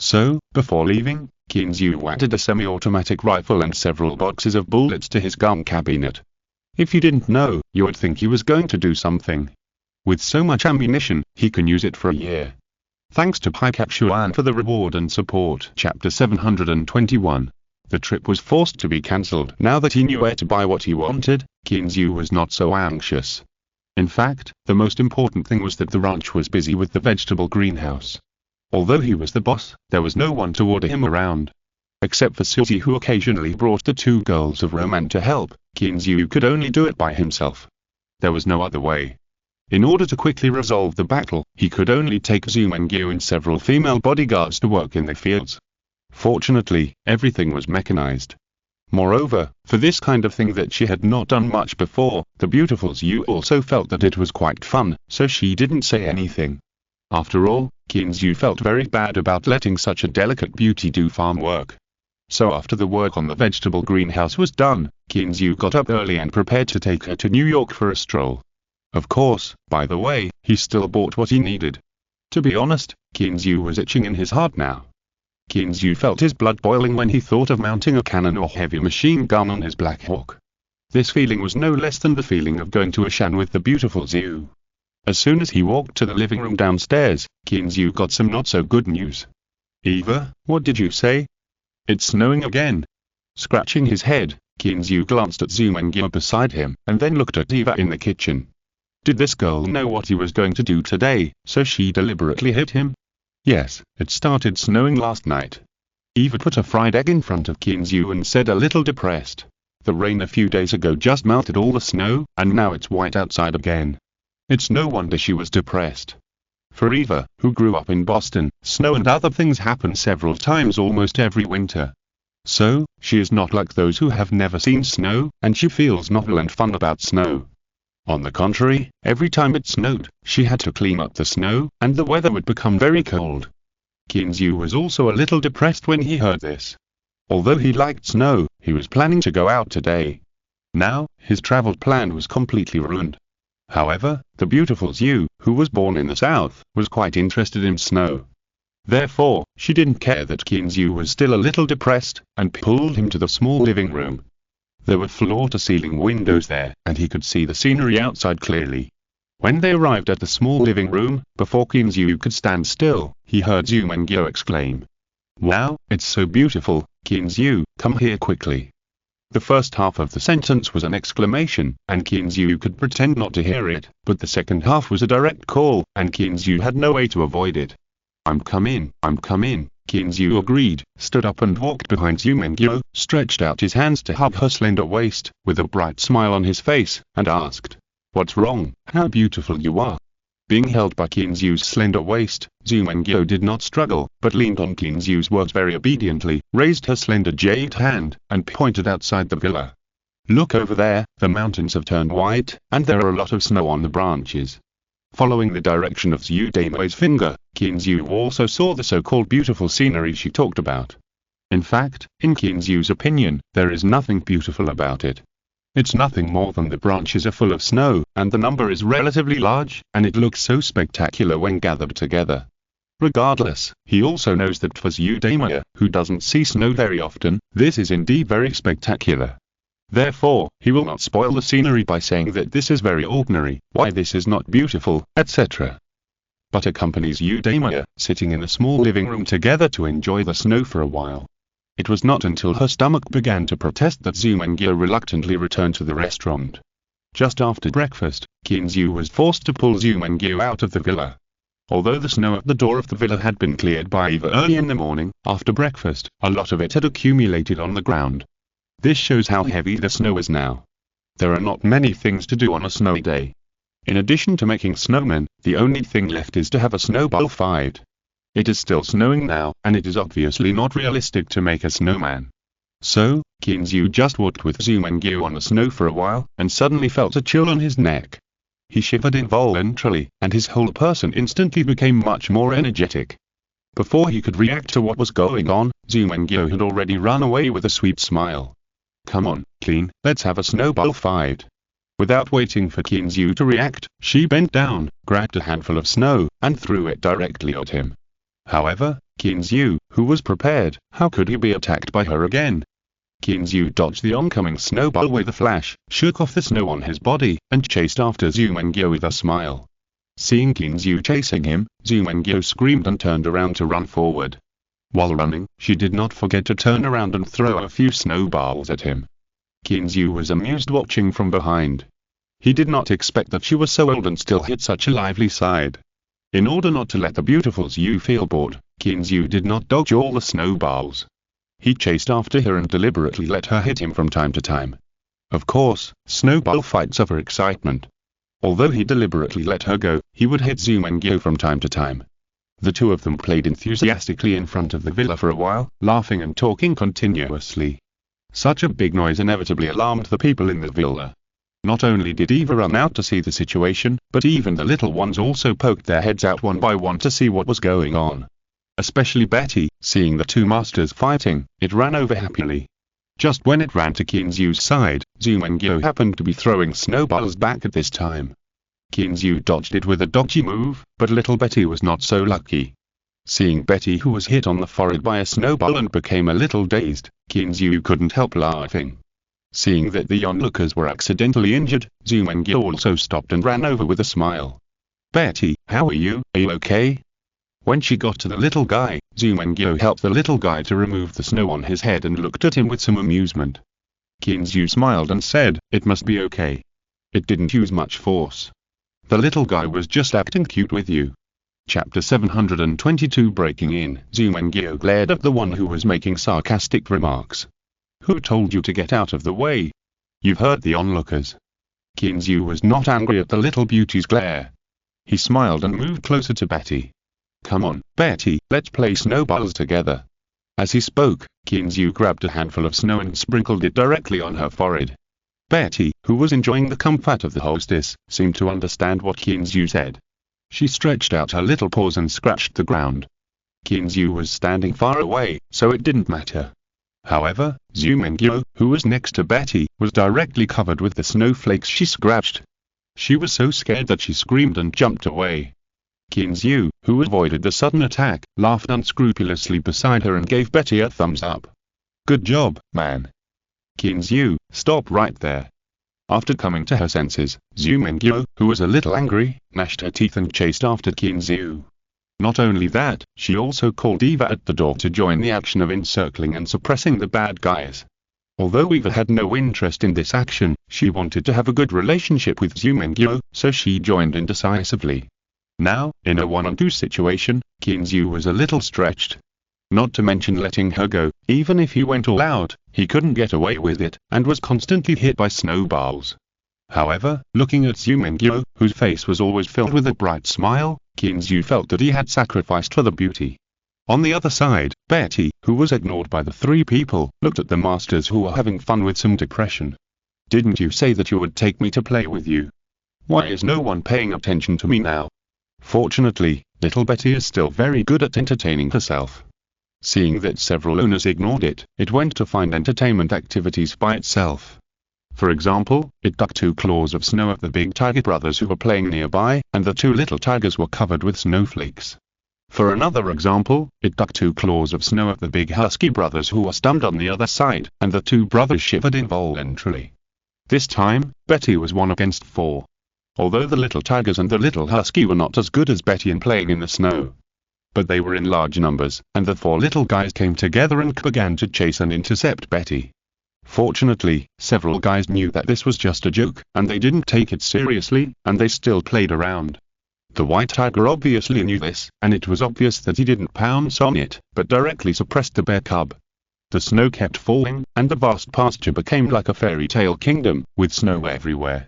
Speaker 1: So, before leaving, Kinzu added a semi-automatic rifle and several boxes of bullets to his gun cabinet. If you didn't know, you would think he was going to do something. With so much ammunition, he can use it for a year. Thanks to Pikachuan for the reward and support. Chapter 721. The trip was forced to be cancelled. Now that he knew where to buy what he wanted, Kinzu was not so anxious. In fact, the most important thing was that the ranch was busy with the vegetable greenhouse. Although he was the boss, there was no one to order him around. Except for Susie, who occasionally brought the two girls of Roman to help, Kinzu could only do it by himself. There was no other way. In order to quickly resolve the battle, he could only take Zumengyo and several female bodyguards to work in the fields. Fortunately, everything was mechanized. Moreover, for this kind of thing that she had not done much before, the beautiful Zhu also felt that it was quite fun, so she didn't say anything. After all, Kinzu felt very bad about letting such a delicate beauty do farm work. So after the work on the vegetable greenhouse was done, Kinzu got up early and prepared to take her to New York for a stroll. Of course, by the way, he still bought what he needed. To be honest, Kinzu was itching in his heart now. Kinzu felt his blood boiling when he thought of mounting a cannon or heavy machine gun on his Black Hawk. This feeling was no less than the feeling of going to a shan with the beautiful Zhu. As soon as he walked to the living room downstairs, Kinzu got some not so good news. Eva, what did you say? It's snowing again. Scratching his head, Kinzu glanced at Zumengyo beside him, and then looked at Eva in the kitchen. Did this girl know what he was going to do today, so she deliberately hit him? Yes, it started snowing last night. Eva put a fried egg in front of Kinzu and said, a little depressed. The rain a few days ago just melted all the snow, and now it's white outside again. It's no wonder she was depressed. For Eva, who grew up in Boston, snow and other things happen several times almost every winter. So, she is not like those who have never seen snow, and she feels novel and fun about snow. On the contrary, every time it snowed, she had to clean up the snow, and the weather would become very cold. Kinzu was also a little depressed when he heard this. Although he liked snow, he was planning to go out today. Now, his travel plan was completely ruined. However, the beautiful Zhu, who was born in the south, was quite interested in snow. Therefore, she didn't care that Kinzu was still a little depressed, and pulled him to the small living room. There were floor-to-ceiling windows there, and he could see the scenery outside clearly. When they arrived at the small living room, before Kinzu could stand still, he heard Zumengyo exclaim, "Wow, it's so beautiful, Kinzu, come here quickly." The first half of the sentence was an exclamation, and Kinzu could pretend not to hear it, but the second half was a direct call, and Kinzu had no way to avoid it. I'm come in, Kinzu agreed, stood up and walked behind Zumengyo, stretched out his hands to hug her slender waist, with a bright smile on his face, and asked, "What's wrong? How beautiful you are." Being held by Kinzu's slender waist, Zumengyo did not struggle, but leaned on Kinzu's words very obediently, raised her slender jade hand, and pointed outside the villa. "Look over there, the mountains have turned white, and there are a lot of snow on the branches." Following the direction of Zhu Dame's finger, Kinzu also saw the so-called beautiful scenery she talked about. In fact, in Kinzu's opinion, there is nothing beautiful about it. It's nothing more than the branches are full of snow, and the number is relatively large, and it looks so spectacular when gathered together. Regardless, he also knows that for Zhu Dame, who doesn't see snow very often, this is indeed very spectacular. Therefore, he will not spoil the scenery by saying that this is very ordinary, why this is not beautiful, etc. But accompanies Zhu Dame, sitting in a small living room together to enjoy the snow for a while. It was not until her stomach began to protest that Zumengyo reluctantly returned to the restaurant. Just after breakfast, Kinzu was forced to pull Zumengyo out of the villa. Although the snow at the door of the villa had been cleared by Eva early in the morning, after breakfast, a lot of it had accumulated on the ground. This shows how heavy the snow is now. There are not many things to do on a snowy day. In addition to making snowmen, the only thing left is to have a snowball fight. It is still snowing now, and it is obviously not realistic to make a snowman. So, Kinzu just walked with Zumengyo on the snow for a while, and suddenly felt a chill on his neck. He shivered involuntarily, and his whole person instantly became much more energetic. Before he could react to what was going on, Zumengyo had already run away with a sweet smile. "Come on, Clean, let's have a snowball fight." Without waiting for Kinzu to react, she bent down, grabbed a handful of snow, and threw it directly at him. However, Kinzu, who was prepared. How could he be attacked by her again? Kinzu dodged the oncoming snowball with a flash, shook off the snow on his body, and chased after Zumengyo with a smile. Seeing Kinzu chasing him, Zumengyo screamed and turned around to run forward. While running, she did not forget to turn around and throw a few snowballs at him. Kinzu was amused watching from behind. He did not expect that she was so old and still hit such a lively side. In order not to let the beautiful Zhu feel bored, Kinzu did not dodge all the snowballs. He chased after her and deliberately let her hit him from time to time. Of course, snowball fights are for excitement. Although he deliberately let her go, he would hit Zumengyo from time to time. The two of them played enthusiastically in front of the villa for a while, laughing and talking continuously. Such a big noise inevitably alarmed the people in the villa. Not only did Eva run out to see the situation, but even the little ones also poked their heads out one by one to see what was going on. Especially Betty, seeing the two masters fighting, it ran over happily. Just when it ran to Kinzu's side, Zumengyo happened to be throwing snowballs back at this time. Kinzu dodged it with a dodgy move, but little Betty was not so lucky. Seeing Betty, who was hit on the forehead by a snowball and became a little dazed, Kinzu couldn't help laughing. Seeing that the onlookers were accidentally injured, Zumengyo also stopped and ran over with a smile. "Betty, how are you okay?" When she got to the little guy, Zumengyo helped the little guy to remove the snow on his head and looked at him with some amusement. Kinzu smiled and said, "It must be okay. It didn't use much force. The little guy was just acting cute with you." Chapter 722 Breaking in. Zumengyo glared at the one who was making sarcastic remarks. "Who told you to get out of the way? You've hurt the onlookers." Kinzu was not angry at the little beauty's glare. He smiled and moved closer to Betty. "Come on, Betty, let's play snowballs together." As he spoke, Kinzu grabbed a handful of snow and sprinkled it directly on her forehead. Betty, who was enjoying the comfort of the hostess, seemed to understand what Kinzu said. She stretched out her little paws and scratched the ground. Kinzu was standing far away, so it didn't matter. However, Zumengyo, who was next to Betty, was directly covered with the snowflakes she scratched. She was so scared that she screamed and jumped away. Kinzu, who avoided the sudden attack, laughed unscrupulously beside her and gave Betty a thumbs up. "Good job, man." "Kinzu, stop right there." After coming to her senses, Zumengyo, who was a little angry, gnashed her teeth and chased after Kinzu. Not only that, she also called Eva at the door to join the action of encircling and suppressing the bad guys. Although Eva had no interest in this action, she wanted to have a good relationship with Zumengyo, so she joined in decisively. Now, in a one-on-two situation, Kinzu was a little stretched. Not to mention letting her go, even if he went all out, he couldn't get away with it, and was constantly hit by snowballs. However, looking at Zumengyo, whose face was always filled with a bright smile, Kinzu felt that he had sacrificed for the beauty. On the other side, Betty, who was ignored by the three people, looked at the masters who were having fun with some depression. "Didn't you say that you would take me to play with you? Why is no one paying attention to me now?" Fortunately, little Betty is still very good at entertaining herself. Seeing that several owners ignored it, it went to find entertainment activities by itself. For example, it dug 2 claws of snow at the big tiger brothers who were playing nearby, and the 2 little tigers were covered with snowflakes. For another example, it dug 2 claws of snow at the big husky brothers who were stunned on the other side, and the 2 brothers shivered involuntarily. This time, Betty was 1 against 4. Although the little tigers and the little husky were not as good as Betty in playing in the snow. But they were in large numbers, and the 4 little guys came together and began to chase and intercept Betty. Fortunately, several guys knew that this was just a joke, and they didn't take it seriously, and they still played around. The white tiger obviously knew this, and it was obvious that he didn't pounce on it, but directly suppressed the bear cub. The snow kept falling, and the vast pasture became like a fairy tale kingdom, with snow everywhere.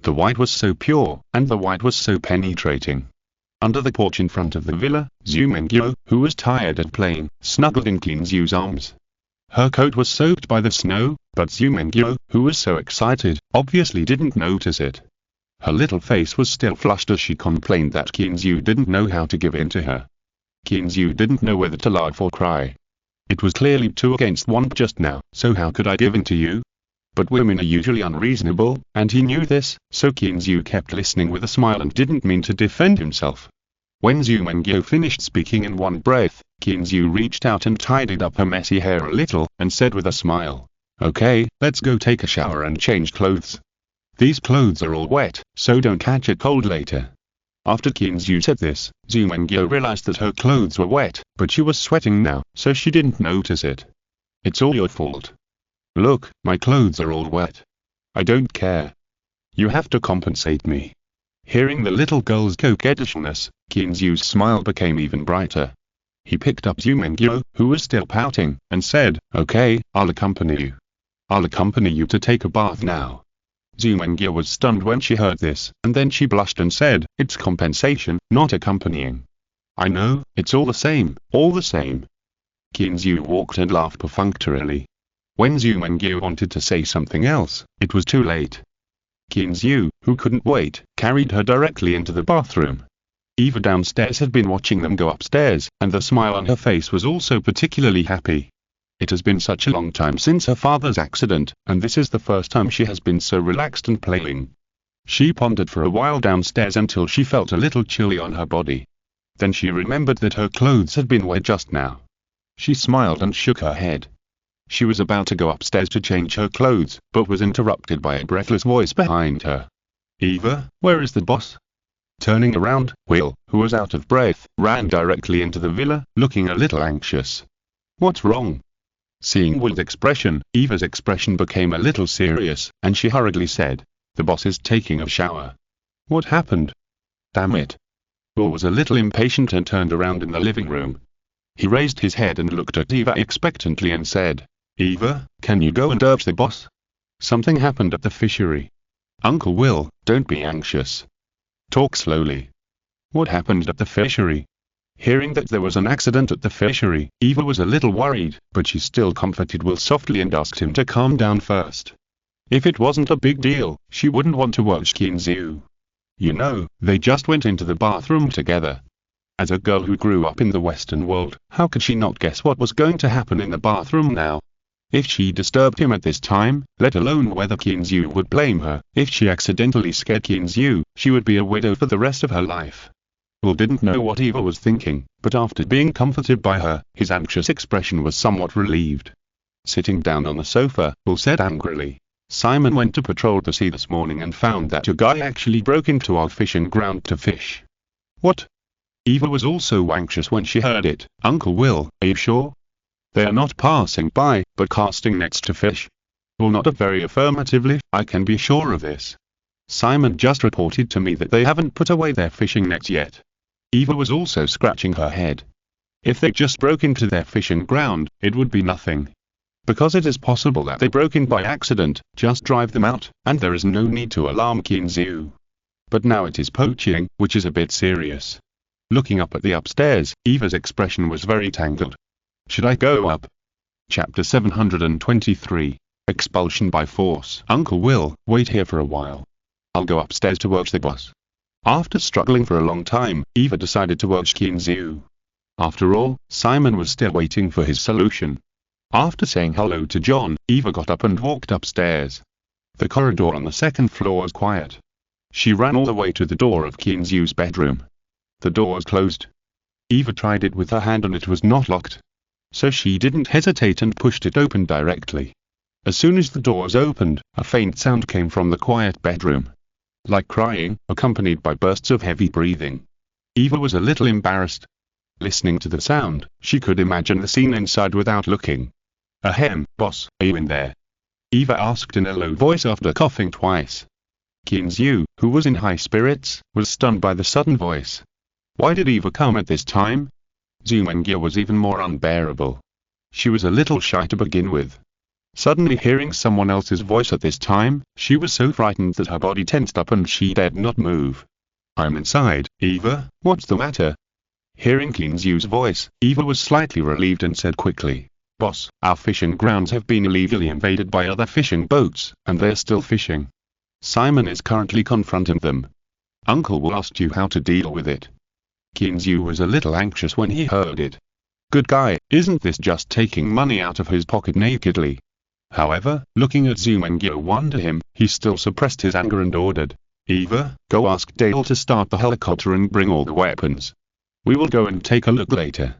Speaker 1: The white was so pure, and the white was so penetrating. Under the porch in front of the villa, Zumengyo, who was tired of playing, snuggled in Kinzu's arms. Her coat was soaked by the snow, but Zumengyo, who was so excited, obviously didn't notice it. Her little face was still flushed as she complained that Kinzu didn't know how to give in to her. Kinzu didn't know whether to laugh or cry. It was clearly 2 against 1 just now, so how could I give in to you? But women are usually unreasonable, and he knew this, so Kinzu kept listening with a smile and didn't mean to defend himself. When Zhu Mengyo finished speaking in one breath, Qin Zhu reached out and tidied up her messy hair a little, and said with a smile, "Okay, let's go take a shower and change clothes. These clothes are all wet, so don't catch a cold later." After Qin Zhu said this, Zhu Mengyo realized that her clothes were wet, but she was sweating now, so she didn't notice it. "It's all your fault. Look, my clothes are all wet. I don't care. You have to compensate me." Hearing the little girl's coquettishness, Qin Zhu's smile became even brighter. He picked up Zhu Mengyo, who was still pouting, and said, "Okay, I'll accompany you. I'll accompany you to take a bath now." Zhu Mengyo was stunned when she heard this, and then she blushed and said, "It's compensation, not accompanying." "I know, it's all the same, all the same." Qin Zhu walked and laughed perfunctorily. When Zhu Mengyo wanted to say something else, it was too late. Qin Zhu, who couldn't wait, carried her directly into the bathroom. Eva downstairs had been watching them go upstairs, and the smile on her face was also particularly happy. It has been such a long time since her father's accident, and this is the first time she has been so relaxed and playing. She pondered for a while downstairs until she felt a little chilly on her body. Then she remembered that her clothes had been wet just now. She smiled and shook her head. She was about to go upstairs to change her clothes, but was interrupted by a breathless voice behind her. "Eva, where is the boss?" Turning around, Will, who was out of breath, ran directly into the villa, looking a little anxious. "What's wrong?" Seeing Will's expression, Eva's expression became a little serious, and she hurriedly said, "The boss is taking a shower." "What happened?" "Damn it." Will was a little impatient and turned around in the living room. He raised his head and looked at Eva expectantly and said, "Eva, can you go and urge the boss? Something happened at the fishery." "Uncle Will, don't be anxious. Talk slowly. What happened at the fishery?" Hearing that there was an accident at the fishery, Eva was a little worried, but she still comforted Will softly and asked him to calm down first. If it wasn't a big deal, she wouldn't want to watch Qin Zhu. You know, they just went into the bathroom together. As a girl who grew up in the Western world, how could she not guess what was going to happen in the bathroom now? If she disturbed him at this time, let alone whether Qin Zhu would blame her, if she accidentally scared Qin Zhu, she would be a widow for the rest of her life. Will didn't know what Eva was thinking, but after being comforted by her, his anxious expression was somewhat relieved. Sitting down on the sofa, Will said angrily, "Simon went to patrol the sea this morning and found that your guy actually broke into our fishing ground to fish." "What?" Eva was also anxious when she heard it. "Uncle Will, are you sure? They are not passing by, but casting nets to fish." Will nodded very affirmatively. "I can be sure of this. Simon just reported to me that they haven't put away their fishing nets yet." Eva was also scratching her head. If they just broke into their fishing ground, it would be nothing. Because it is possible that they broke in by accident, just drive them out, and there is no need to alarm Qin Zhu. But now it is poaching, which is a bit serious. Looking up at the upstairs, Eva's expression was very tangled. "Should I go up?" Chapter 723. Expulsion by Force. "Uncle Will, wait here for a while. I'll go upstairs to urge the boss." After struggling for a long time, Eva decided to urge Qin Zhu. After all, Simon was still waiting for his solution. After saying hello to John, Eva got up and walked upstairs. The corridor on the second floor was quiet. She ran all the way to the door of Qin Zhu's bedroom. The door was closed. Eva tried it with her hand and it was not locked. So she didn't hesitate and pushed it open directly. As soon as the doors opened, a faint sound came from the quiet bedroom. Like crying, accompanied by bursts of heavy breathing. Eva was a little embarrassed. Listening to the sound, she could imagine the scene inside without looking. "Ahem, boss, are you in there?" Eva asked in a low voice after coughing twice. Qin Zhu, who was in high spirits, was stunned by the sudden voice. Why did Eva come at this time? Zhu Mengyo was even more unbearable. She was a little shy to begin with. Suddenly hearing someone else's voice at this time, she was so frightened that her body tensed up and she dared not move. "I'm inside, Eva, what's the matter?" Hearing Qin Zhu's voice, Eva was slightly relieved and said quickly, "Boss, our fishing grounds have been illegally invaded by other fishing boats, and they're still fishing. Simon is currently confronting them. Uncle will ask you how to deal with it." Qin Zhu was a little anxious when he heard it. Good guy, isn't this just taking money out of his pocket nakedly? However, looking at Zhu Mengyo won him, he still suppressed his anger and ordered, "Eva, go ask Dale to start the helicopter and bring all the weapons." We will go and take a look later.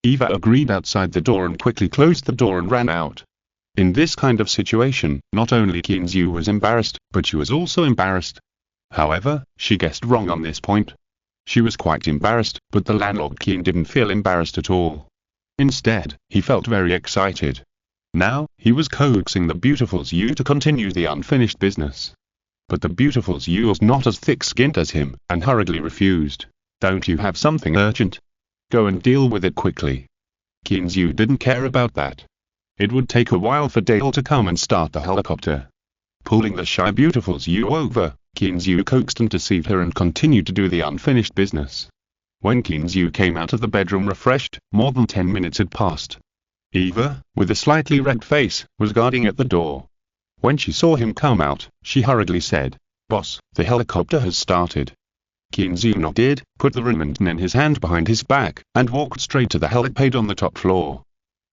Speaker 1: Eva agreed outside the door and quickly closed the door and ran out. In this kind of situation, not only Kinzu was embarrassed, but she was also embarrassed. However, she guessed wrong on this point. She was quite embarrassed, but the landlord Keen didn't feel embarrassed at all. Instead, he felt very excited. Now, he was coaxing the beautiful Zhu to continue the unfinished business. But the beautiful Zhu was not as thick-skinned as him, and hurriedly refused. Don't you have something urgent? Go and deal with it quickly. Kinzu didn't care about that. It would take a while for Dale to come and start the helicopter. Pulling the shy beautiful Zhu over, Kinzu coaxed and deceived her and continued to do the unfinished business. When Kinzu came out of the bedroom refreshed, more than 10 minutes had passed. Eva, with a slightly red face, was guarding at the door. When she saw him come out, she hurriedly said, "Boss, the helicopter has started." Kinzu nodded, put the remote in his hand behind his back, and walked straight to the helipad on the top floor.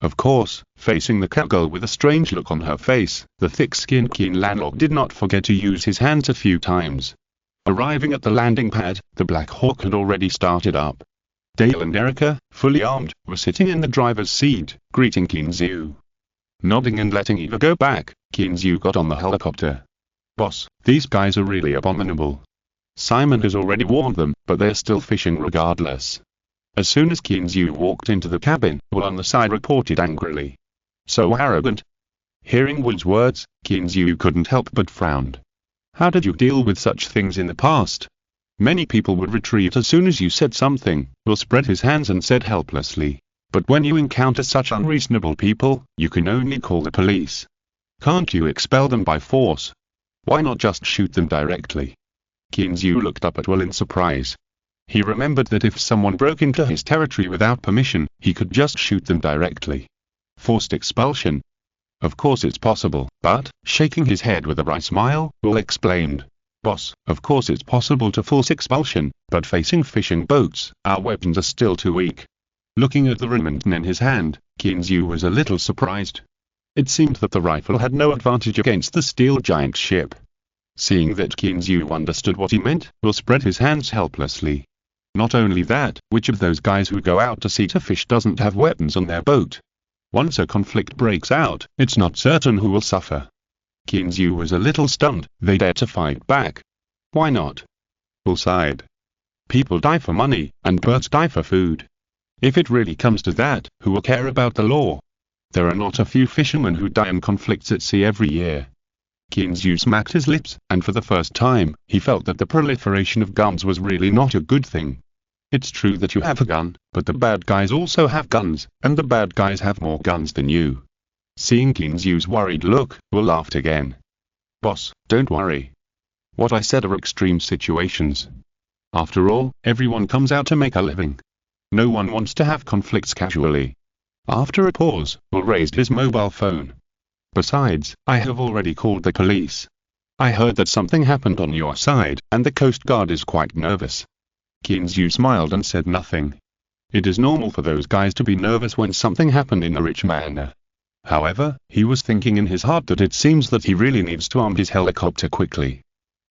Speaker 1: Of course, facing the catgirl with a strange look on her face, the thick-skinned Keen landlord did not forget to use his hands a few times. Arriving at the landing pad, the Black Hawk had already started up. Dale and Erica, fully armed, were sitting in the driver's seat, greeting Kinzu. Nodding and letting Eva go back, Kinzu got on the helicopter. "Boss, these guys are really abominable. Simon has already warned them, but they're still fishing regardless." As soon as Kinzu walked into the cabin, Will on the side reported angrily. "So arrogant." Hearing Will's words, Kinzu couldn't help but frowned. "How did you deal with such things in the past?" "Many people would retreat as soon as you said something," Will spread his hands and said helplessly. "But when you encounter such unreasonable people, you can only call the police. Can't you expel them by force? Why not just shoot them directly?" Kinzu looked up at Will in surprise. He remembered that if someone broke into his territory without permission, he could just shoot them directly. Forced expulsion? Of course it's possible, but, shaking his head with a wry smile, Will explained. "Boss, of course it's possible to force expulsion, but facing fishing boats, our weapons are still too weak." Looking at the Remington in his hand, Kinzu was a little surprised. It seemed that the rifle had no advantage against the steel giant ship. Seeing that Kinzu understood what he meant, Will spread his hands helplessly. "Not only that, which of those guys who go out to sea to fish doesn't have weapons on their boat? Once a conflict breaks out, it's not certain who will suffer." Kinzu was a little stunned. They dared to fight back. "Why not?" Will sighed. "People die for money, and birds die for food. If it really comes to that, who will care about the law? There are not a few fishermen who die in conflicts at sea every year." Kinzu smacked his lips, and for the first time, he felt that the proliferation of guns was really not a good thing. It's true that you have a gun, but the bad guys also have guns, and the bad guys have more guns than you. Seeing Kinzu's worried look, Will laughed again. "Boss, don't worry. What I said are extreme situations. After all, everyone comes out to make a living. No one wants to have conflicts casually." After a pause, Will raised his mobile phone. "Besides, I have already called the police. I heard that something happened on your side, and the Coast Guard is quite nervous." Kinzu smiled and said nothing. It is normal for those guys to be nervous when something happened in a rich manner. However, he was thinking in his heart that it seems that he really needs to arm his helicopter quickly.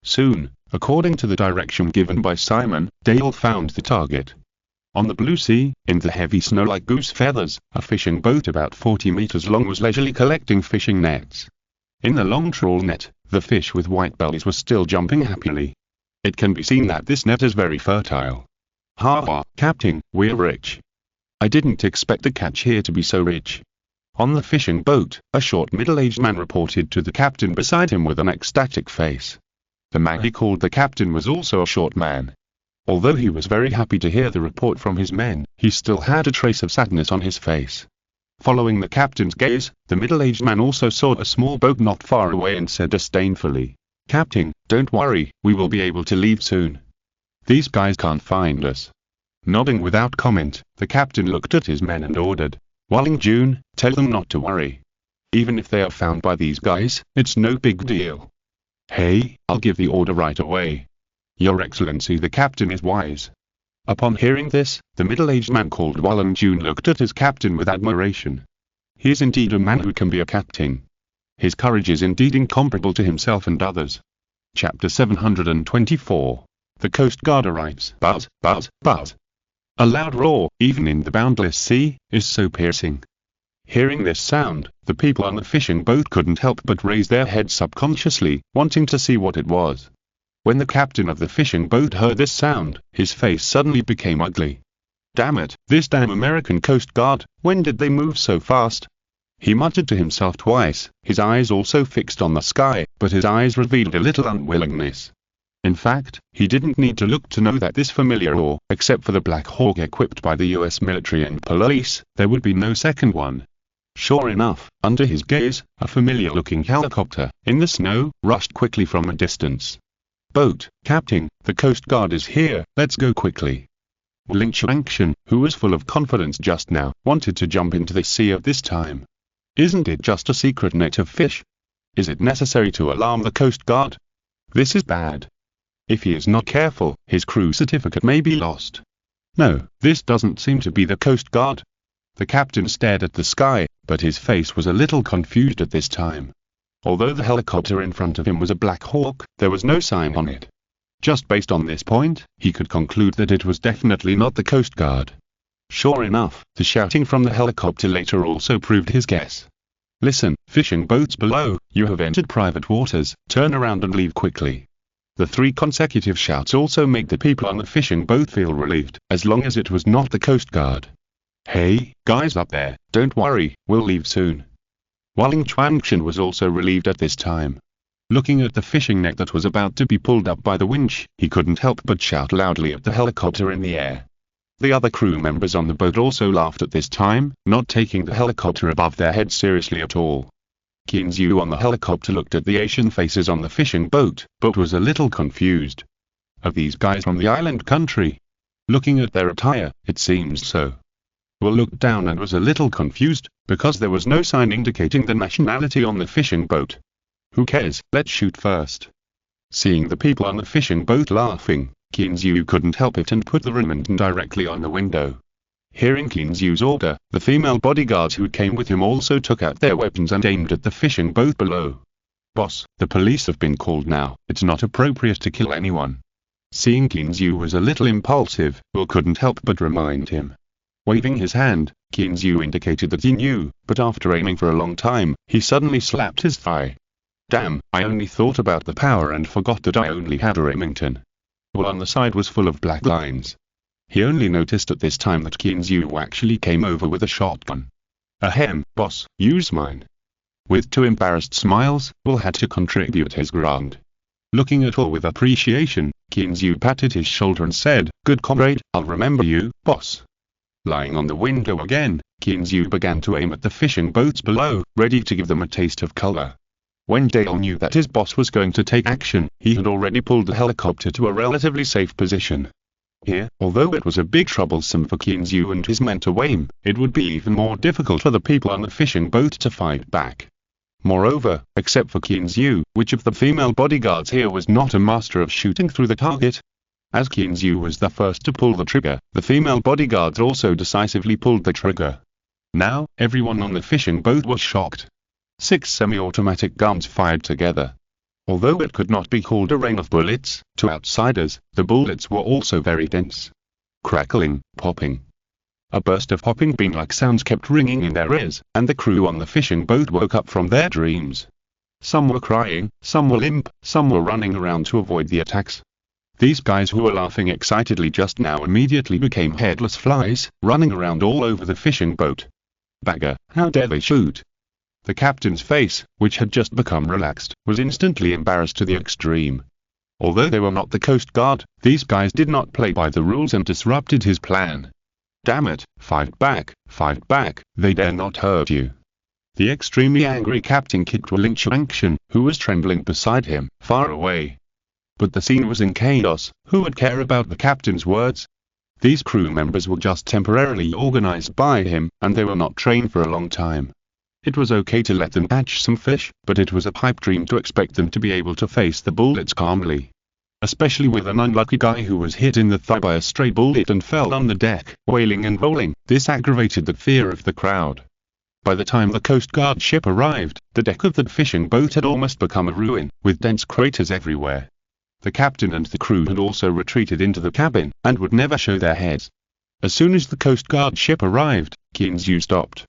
Speaker 1: Soon, according to the direction given by Simon, Dale found the target. On the blue sea, in the heavy snow like goose feathers, a fishing boat about 40 meters long was leisurely collecting fishing nets. In the long trawl net, the fish with white bellies were still jumping happily. It can be seen that this net is very fertile. "Ha ha, Captain, we're rich. I didn't expect the catch here to be so rich." On the fishing boat, a short middle-aged man reported to the captain beside him with an ecstatic face. The man he called the captain was also a short man. Although he was very happy to hear the report from his men, he still had a trace of sadness on his face. Following the captain's gaze, the middle-aged man also saw a small boat not far away and said disdainfully, "Captain, don't worry, we will be able to leave soon. These guys can't find us." Nodding without comment, the captain looked at his men and ordered, "Walling June, tell them not to worry. Even if they are found by these guys, it's no big deal." "Hey, I'll give the order right away. Your Excellency the captain is wise." Upon hearing this, the middle-aged man called Wallen June looked at his captain with admiration. He is indeed a man who can be a captain. His courage is indeed incomparable to himself and others. Chapter 724. The Coast Guard arrives. Buzz, buzz, buzz. A loud roar, even in the boundless sea, is so piercing. Hearing this sound, the people on the fishing boat couldn't help but raise their heads subconsciously, wanting to see what it was. When the captain of the fishing boat heard this sound, his face suddenly became ugly. Damn it, this damn American Coast Guard, when did they move so fast? He muttered to himself twice, his eyes also fixed on the sky, but his eyes revealed a little unwillingness. In fact, he didn't need to look to know that this familiar oar, except for the Black Hawk equipped by the US military and police, there would be no second one. Sure enough, under his gaze, a familiar-looking helicopter, in the snow, rushed quickly from a distance. "Boat, Captain, the Coast Guard is here, let's go quickly." Ling Chuanxian, who was full of confidence just now, wanted to jump into the sea at this time. Isn't it just a secret net of fish? Is it necessary to alarm the Coast Guard? This is bad. If he is not careful, his crew certificate may be lost. No, this doesn't seem to be the Coast Guard. The captain stared at the sky, but his face was a little confused at this time. Although the helicopter in front of him was a Black Hawk, there was no sign on it. Just based on this point, he could conclude that it was definitely not the Coast Guard. Sure enough, the shouting from the helicopter later also proved his guess. "Listen, fishing boats below, you have entered private waters, turn around and leave quickly." The 3 consecutive shouts also made the people on the fishing boat feel relieved, as long as it was not the Coast Guard. "Hey, guys up there, don't worry, we'll leave soon." Ling Chuanxian was also relieved at this time. Looking at the fishing net that was about to be pulled up by the winch, he couldn't help but shout loudly at the helicopter in the air. The other crew members on the boat also laughed at this time, not taking the helicopter above their heads seriously at all. Qin Zhu on the helicopter looked at the Asian faces on the fishing boat, but was a little confused. Are these guys from the island country? Looking at their attire, it seems so. Will looked down and was a little confused, because there was no sign indicating the nationality on the fishing boat. Who cares, let's shoot first. Seeing the people on the fishing boat laughing, Qin Zhu couldn't help it and put the Remington directly on the window. Hearing Qin Zhu's order, the female bodyguards who came with him also took out their weapons and aimed at the fishing boat below. "Boss, the police have been called now, it's not appropriate to kill anyone." Seeing Qin Zhu was a little impulsive, Will couldn't help but remind him. Waving his hand, Qin Zhu indicated that he knew, but after aiming for a long time, he suddenly slapped his thigh. "Damn, I only thought about the power and forgot that I only had a Remington." Will on the side was full of black lines. He only noticed at this time that Qin Zhu actually came over with a shotgun. "Ahem, boss, use mine." With 2 embarrassed smiles, Will had to contribute his ground. Looking at Will with appreciation, Qin Zhu patted his shoulder and said, "Good comrade, I'll remember you, boss." Lying on the window again, Qin Zhu began to aim at the fishing boats below, ready to give them a taste of color. When Dale knew that his boss was going to take action, he had already pulled the helicopter to a relatively safe position. Here, although it was a big troublesome for Qin Zhu and his men to aim, it would be even more difficult for the people on the fishing boat to fight back. Moreover, except for Qin Zhu, which of the female bodyguards here was not a master of shooting through the target? As Qin Zhu was the first to pull the trigger, the female bodyguards also decisively pulled the trigger. Now, everyone on the fishing boat was shocked. 6 semi-automatic guns fired together. Although it could not be called a rain of bullets, to outsiders, the bullets were also very dense. Crackling, popping. A burst of popping bean-like sounds kept ringing in their ears, and the crew on the fishing boat woke up from their dreams. Some were crying, some were limp, some were running around to avoid the attacks. These guys who were laughing excitedly just now immediately became headless flies, running around all over the fishing boat. "Bagger, how dare they shoot?" The captain's face, which had just become relaxed, was instantly embarrassed to the extreme. Although they were not the Coast Guard, these guys did not play by the rules and disrupted his plan. "Damn it, fight back, they dare not hurt you." The extremely angry captain kicked Ling Chuanxian, who was trembling beside him, far away. But the scene was in chaos, who would care about the captain's words? These crew members were just temporarily organized by him, and they were not trained for a long time. It was okay to let them catch some fish, but it was a pipe dream to expect them to be able to face the bullets calmly. Especially with an unlucky guy who was hit in the thigh by a stray bullet and fell on the deck, wailing and rolling. This aggravated the fear of the crowd. By the time the Coast Guard ship arrived, the deck of the fishing boat had almost become a ruin, with dense craters everywhere. The captain and the crew had also retreated into the cabin, and would never show their heads. As soon as the Coast Guard ship arrived, Kinzu stopped.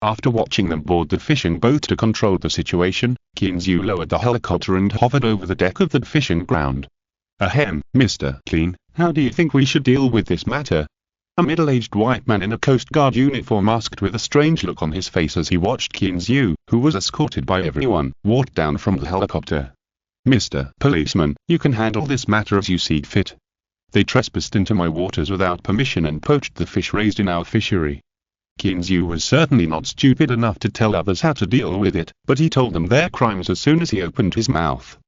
Speaker 1: After watching them board the fishing boat to control the situation, Kinzu lowered the helicopter and hovered over the deck of the fishing ground. Ahem, Mr. Clean, how do you think we should deal with this matter? A middle-aged white man in a Coast Guard uniform asked with a strange look on his face as he watched Kinzu, who was escorted by everyone, walk down from the helicopter. Mr. Policeman, you can handle this matter as you see fit. They trespassed into my waters without permission and poached the fish raised in our fishery. Kinzu was certainly not stupid enough to tell others how to deal with it, but he told them their crimes as soon as he opened his mouth.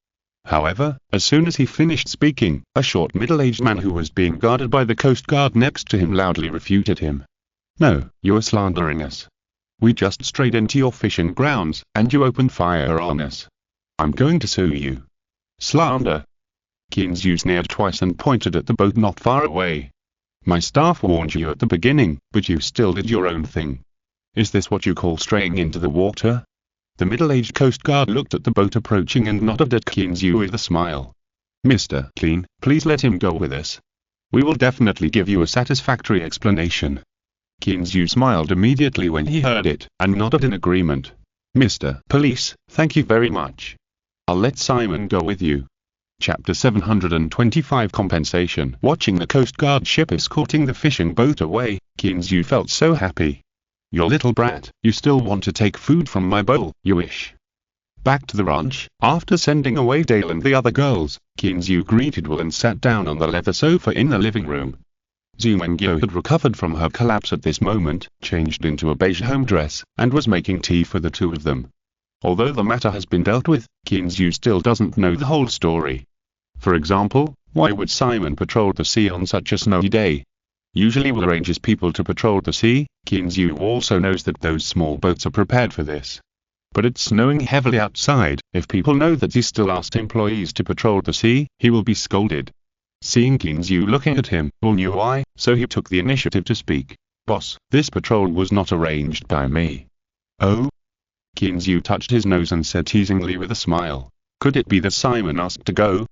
Speaker 1: However, as soon as he finished speaking, a short middle-aged man who was being guarded by the Coast Guard next to him loudly refuted him. No, you are slandering us. We just strayed into your fishing grounds, and you opened fire on us. I'm going to sue you. Slander. Kinzu sneered twice and pointed at the boat not far away. My staff warned you at the beginning, but you still did your own thing. Is this what you call straying into the water? The middle-aged Coast Guard looked at the boat approaching and nodded at Kinzu with a smile. Mr. Clean, please let him go with us. We will definitely give you a satisfactory explanation. Kinzu smiled immediately when he heard it, and nodded in agreement. Mr. Police, thank you very much. I'll let Simon go with you. Chapter 725 Compensation. Watching the Coast Guard ship escorting the fishing boat away, Kinzu felt so happy. You little brat, you still want to take food from my bowl, you wish. Back to the ranch, after sending away Dale and the other girls, Kinzu greeted Will and sat down on the leather sofa in the living room. Zumengyo had recovered from her collapse at this moment, changed into a beige home dress, and was making tea for the two of them. Although the matter has been dealt with, Kinzu still doesn't know the whole story. For example, why would Simon patrol the sea on such a snowy day? Usually Will arranges people to patrol the sea. Kinzu also knows that those small boats are prepared for this. But it's snowing heavily outside. If people know that he still asked employees to patrol the sea, he will be scolded. Seeing Kinzu looking at him, Will knew why, so he took the initiative to speak. Boss, this patrol was not arranged by me. Oh? Kinzu touched his nose and said teasingly with a smile. Could it be that Simon asked to go?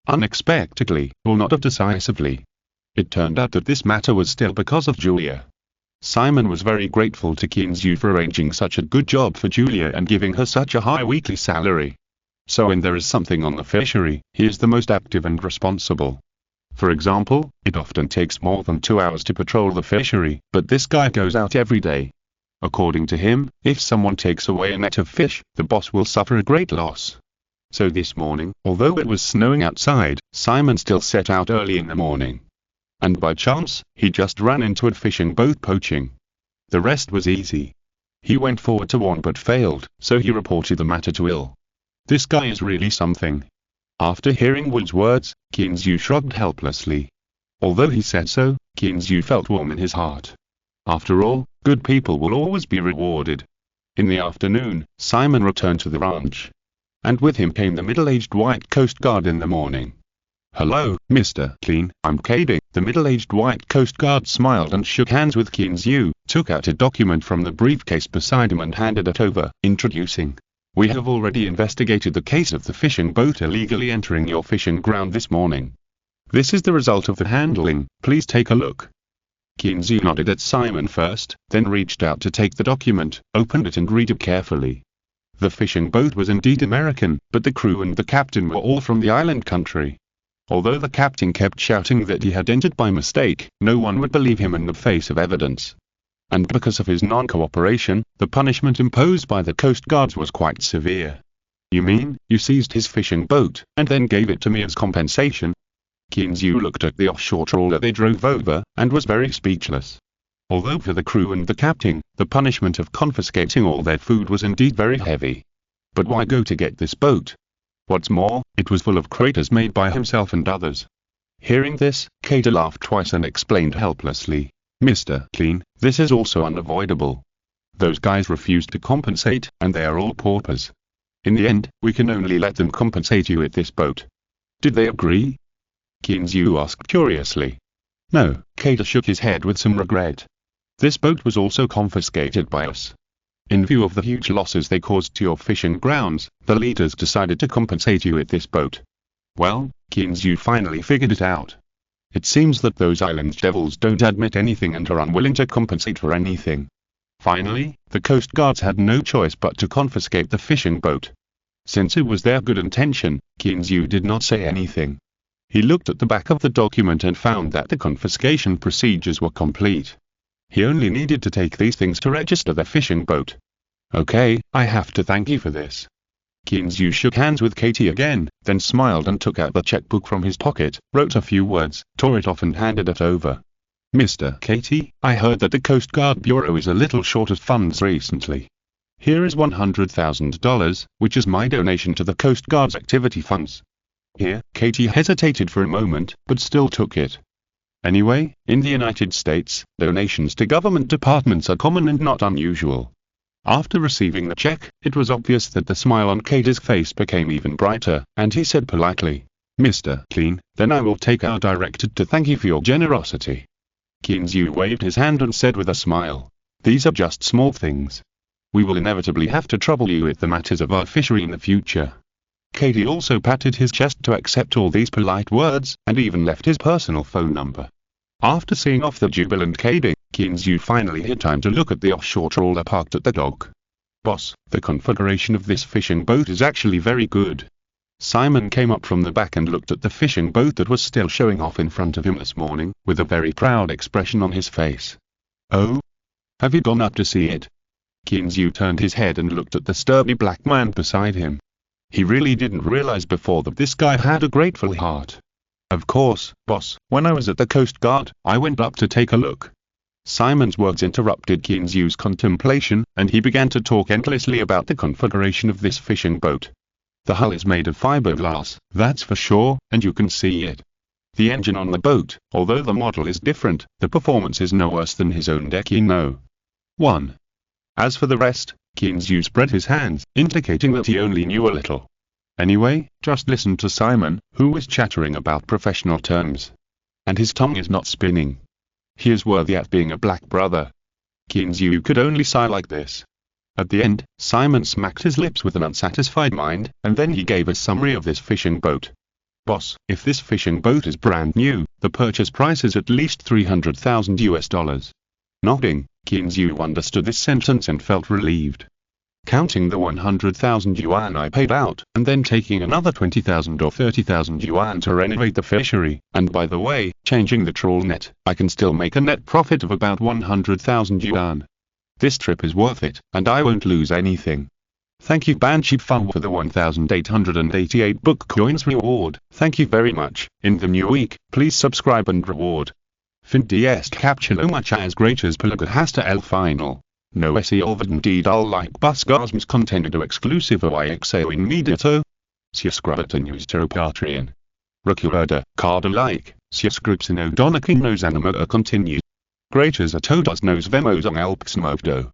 Speaker 1: Unexpectedly, Will nodded decisively. It turned out that this matter was still because of Julia. Simon was very grateful to Kinzu for arranging such a good job for Julia and giving her such a high weekly salary. So when there is something on the fishery, he is the most active and responsible. For example, it often takes more than 2 hours to patrol the fishery, but this guy goes out every day. According to him, if someone takes away a net of fish, the boss will suffer a great loss. So this morning, although it was snowing outside, Simon still set out early in the morning. And by chance, he just ran into a fishing boat poaching. The rest was easy. He went forward to warn but failed, so he reported the matter to Will. This guy is really something. After hearing Will's words, Kinzu shrugged helplessly. Although he said so, Kinzu felt warm in his heart. After all, good people will always be rewarded. In the afternoon, Simon returned to the ranch. And with him came the middle-aged white Coast Guard in the morning. Hello, Mr. Clean, I'm Katie. The middle-aged white Coast Guard smiled and shook hands with Kinzu, took out a document from the briefcase beside him and handed it over, introducing. We have already investigated the case of the fishing boat illegally entering your fishing ground this morning. This is the result of the handling, please take a look. Kinzu nodded at Simon first, then reached out to take the document, opened it and read it carefully. The fishing boat was indeed American, but the crew and the captain were all from the island country. Although the captain kept shouting that he had entered by mistake, no one would believe him in the face of evidence. And because of his non-cooperation, the punishment imposed by the Coast Guards was quite severe. You mean, you seized his fishing boat, and then gave it to me as compensation? Kinzu looked at the offshore trawler they drove over, and was very speechless. Although for the crew and the captain, the punishment of confiscating all their food was indeed very heavy. But why go to get this boat? What's more, it was full of craters made by himself and others. Hearing this, Kata laughed twice and explained helplessly. Mr. Clean, this is also unavoidable. Those guys refused to compensate, and they are all paupers. In the end, we can only let them compensate you at this boat. Did they agree? Kinzu asked curiously. No, Kata shook his head with some regret. This boat was also confiscated by us. In view of the huge losses they caused to your fishing grounds, the leaders decided to compensate you at this boat. Well, Kinzu finally figured it out. It seems that those island devils don't admit anything and are unwilling to compensate for anything. Finally, the Coast Guards had no choice but to confiscate the fishing boat. Since it was their good intention, Kinzu did not say anything. He looked at the back of the document and found that the confiscation procedures were complete. He only needed to take these things to register the fishing boat. Okay, I have to thank you for this. Kinzu shook hands with Katie again, then smiled and took out the checkbook from his pocket, wrote a few words, tore it off and handed it over. Mr. Katie, I heard that the Coast Guard Bureau is a little short of funds recently. Here is $100,000, which is my donation to the Coast Guard's activity funds. Here, Katie hesitated for a moment, but still took it. Anyway, in the United States, donations to government departments are common and not unusual. After receiving the check, it was obvious that the smile on Katie's face became even brighter, and he said politely, Mr. Clean, then I will take our director to thank you for your generosity. Kinzu waved his hand and said with a smile, these are just small things. We will inevitably have to trouble you with the matters of our fishery in the future. Katie also patted his chest to accept all these polite words, and even left his personal phone number. After seeing off the jubilant Katie, Kinzu finally had time to look at the offshore trawler parked at the dock. Boss, the configuration of this fishing boat is actually very good. Simon came up from the back and looked at the fishing boat that was still showing off in front of him this morning, with a very proud expression on his face. Oh? Have you gone up to see it? Kinzu turned his head and looked at the sturdy black man beside him. He really didn't realize before that this guy had a grateful heart. Of course, boss, when I was at the Coast Guard, I went up to take a look. Simon's words interrupted Kinzu's contemplation, and he began to talk endlessly about the configuration of this fishing boat. The hull is made of fiberglass, that's for sure, and you can see it. The engine on the boat, although the model is different, the performance is no worse than his own deck, you know. 1. As for the rest, Kinzu spread his hands, indicating that he only knew a little. Anyway, just listen to Simon, who was chattering about professional terms. And his tongue is not spinning. He is worthy at being a black brother. Kinzu could only sigh like this. At the end, Simon smacked his lips with an unsatisfied mind, and then he gave a summary of this fishing boat. Boss, if this fishing boat is brand new, the purchase price is at least $300,000. Nodding, Kinzu understood this sentence and felt relieved. Counting the 100,000 yuan I paid out, and then taking another 20,000 or 30,000 yuan to renovate the fishery, and by the way, changing the trawl net, I can still make a net profit of about 100,000 yuan. This trip is worth it, and I won't lose anything. Thank you Banshee Fund for the 1,888 book coins reward, thank you very much. In the new week, please subscribe and reward. Finde est captulo muchas gracias por la hasta el final. No se olviden de dar like buscar mis contenido exclusivo y exeo inmediato. Suscríbete a nuestro Patreon. Recuerda, cada like, suscripción dona que nos anima a continuar. Gracias a todos nos vemos en el próximo video.